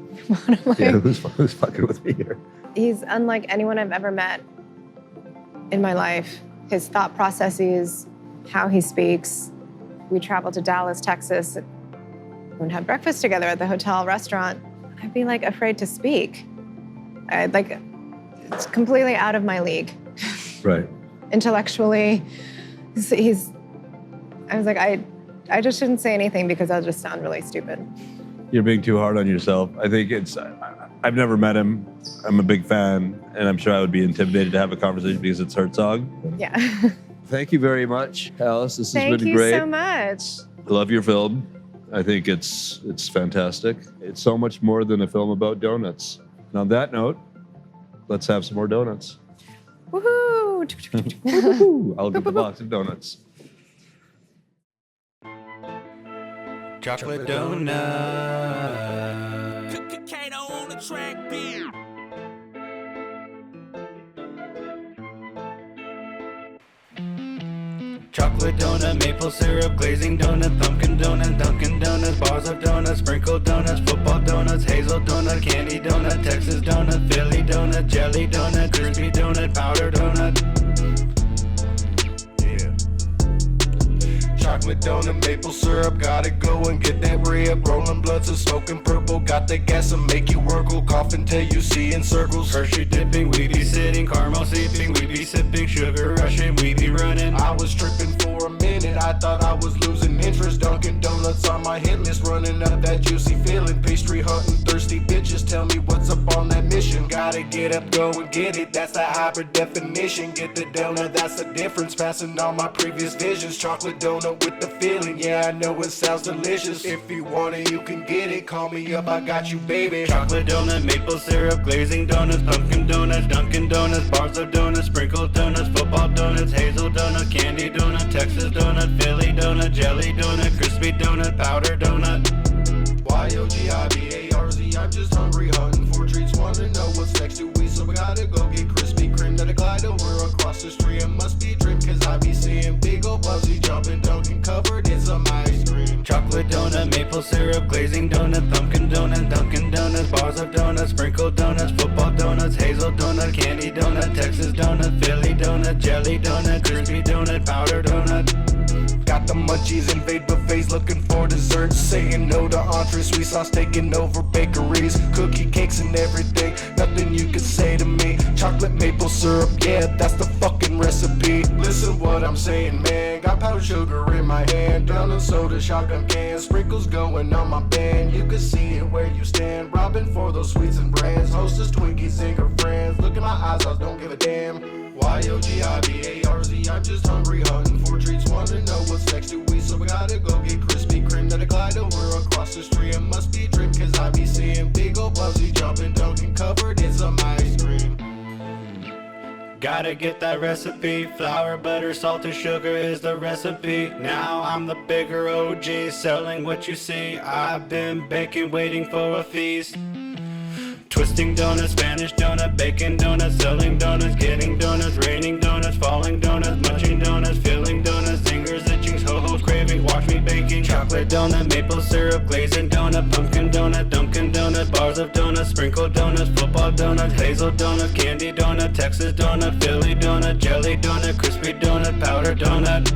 Yeah, who's fucking with me here? He's unlike anyone I've ever met in my life. His thought processes, how he speaks. We traveled to Dallas, Texas, and had breakfast together at the hotel restaurant. I'd be like afraid to speak. It's completely out of my league. Right. Intellectually, I was like, I just shouldn't say anything because I'll just sound really stupid. You're being too hard on yourself. I think I've never met him. I'm a big fan, and I'm sure I would be intimidated to have a conversation because it's Herzog. Yeah. Thank you very much, Alice. This has Thank been you great. so much. I love your film. I think it's fantastic. It's so much more than a film about donuts. And on that note, let's have some more donuts. Woohoo! Woohoo! I'll get the box of donuts. Chocolate donut. Kato on the track, beer. Chocolate donut, maple syrup, glazing donut, pumpkin donut, Dunkin' Donuts, bars of donuts, sprinkled donuts, football donuts, hazel donut, candy donut, Texas donut, Philly donut, jelly donut, crispy donut, powder donut. Chocolate donut, maple syrup, gotta go and get that rib. Rolling blunts and smoking purple, got the gas and make you wurgle. Cough until you see in circles. Hershey dipping, we be sitting, caramel sipping, we be sipping, sugar rushing, we be running. I was tripping for a minute, I thought I was losing interest. Dunkin' Donuts on my hit list, running up that juicy feeling. Pastry hunting, thirsty bitches, tell me what's up on that mission. Gotta get up, go and get it, that's the hyper definition. Get the donut, that's the difference, passing all my previous visions. Chocolate donut with the feeling, yeah, I know it sounds delicious. If you want it, you can get it, call me up, I got you, baby. Chocolate donut, maple syrup, glazing donuts, pumpkin donuts, Dunkin' Donuts, bars of donuts, sprinkled donuts, football donuts, hazel donut, candy donut, Texas donut, Philly donut, jelly donut, crispy donut, powder donut. YOGIBARZ, I'm just hungry, hunting for treats, wanna know what's next to eat, so I gotta go get Krispy Kreme that I glide over across the street. It must be drip, cause I be seeing big old Buzzy jumping, dunking, covered in some ice cream. Chocolate donut, maple syrup, glazing donut, pumpkin donut, Dunkin' Donuts, bars of donuts, sprinkled donuts, football donuts, hazel donut, candy donut, Texas donut, Philly donut, jelly donut, crispy donut, powder donut. Got the munchies, invade buffets, looking for desserts, saying no to entree, sweet sauce taking over bakeries, cookie cakes and everything, nothing you can say to me. Chocolate maple syrup, yeah, that's the fucking recipe. Listen what I'm saying, man, got powdered sugar in my hand, down a soda, shotgun can, sprinkles going on my band. You can see it where you stand, robbing for those sweets and brands, hostess, Twinkies and her friends. Look in my eyes, I don't give a damn. YOGIBARZ, I'm just hungry, hunting for treats, wanna know what's next to eat, so I gotta go get Krispy Kreme that I glide over across the street. It must be drip, cause I be seeing big old Buzzy jumping, dunking, covered in some ice cream. Gotta get that recipe, flour, butter, salt, and sugar is the recipe. Now I'm the bigger OG, selling what you see. I've been baking, waiting for a feast. Twisting donuts, Spanish donut, bacon donuts, selling donuts, getting donuts, raining donuts, falling donuts, munching donuts, filling donuts, zingers, itchings, ho-hos, craving, watch me baking. Chocolate donut, maple syrup, glazing donut, pumpkin donut, Dunkin' Donuts, bars of donuts, sprinkled donuts, football donuts, hazel donut, candy donut, Texas donut, Philly donut, jelly donut, crispy donut, powder donut.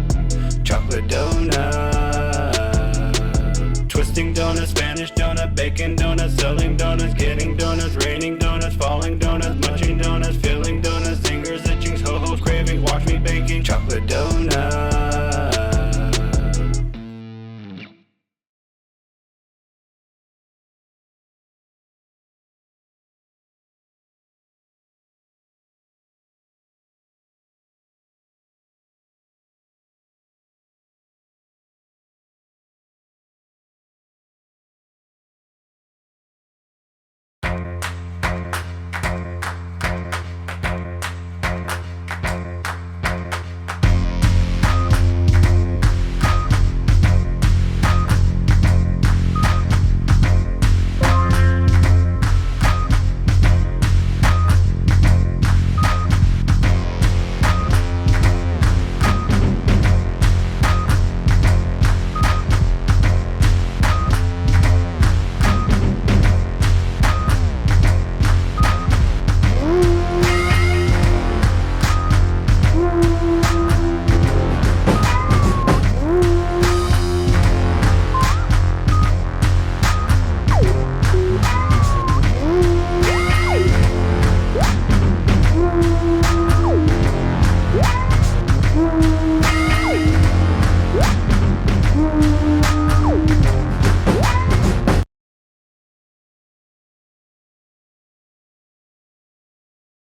Chocolate donut. Twisting donuts, Spanish donut, bacon donuts, selling donuts, getting donuts, raining donuts, falling donuts, munching donuts, filling donuts, zingers, itchings, ho-hos, craving, watch me baking. Chocolate donut.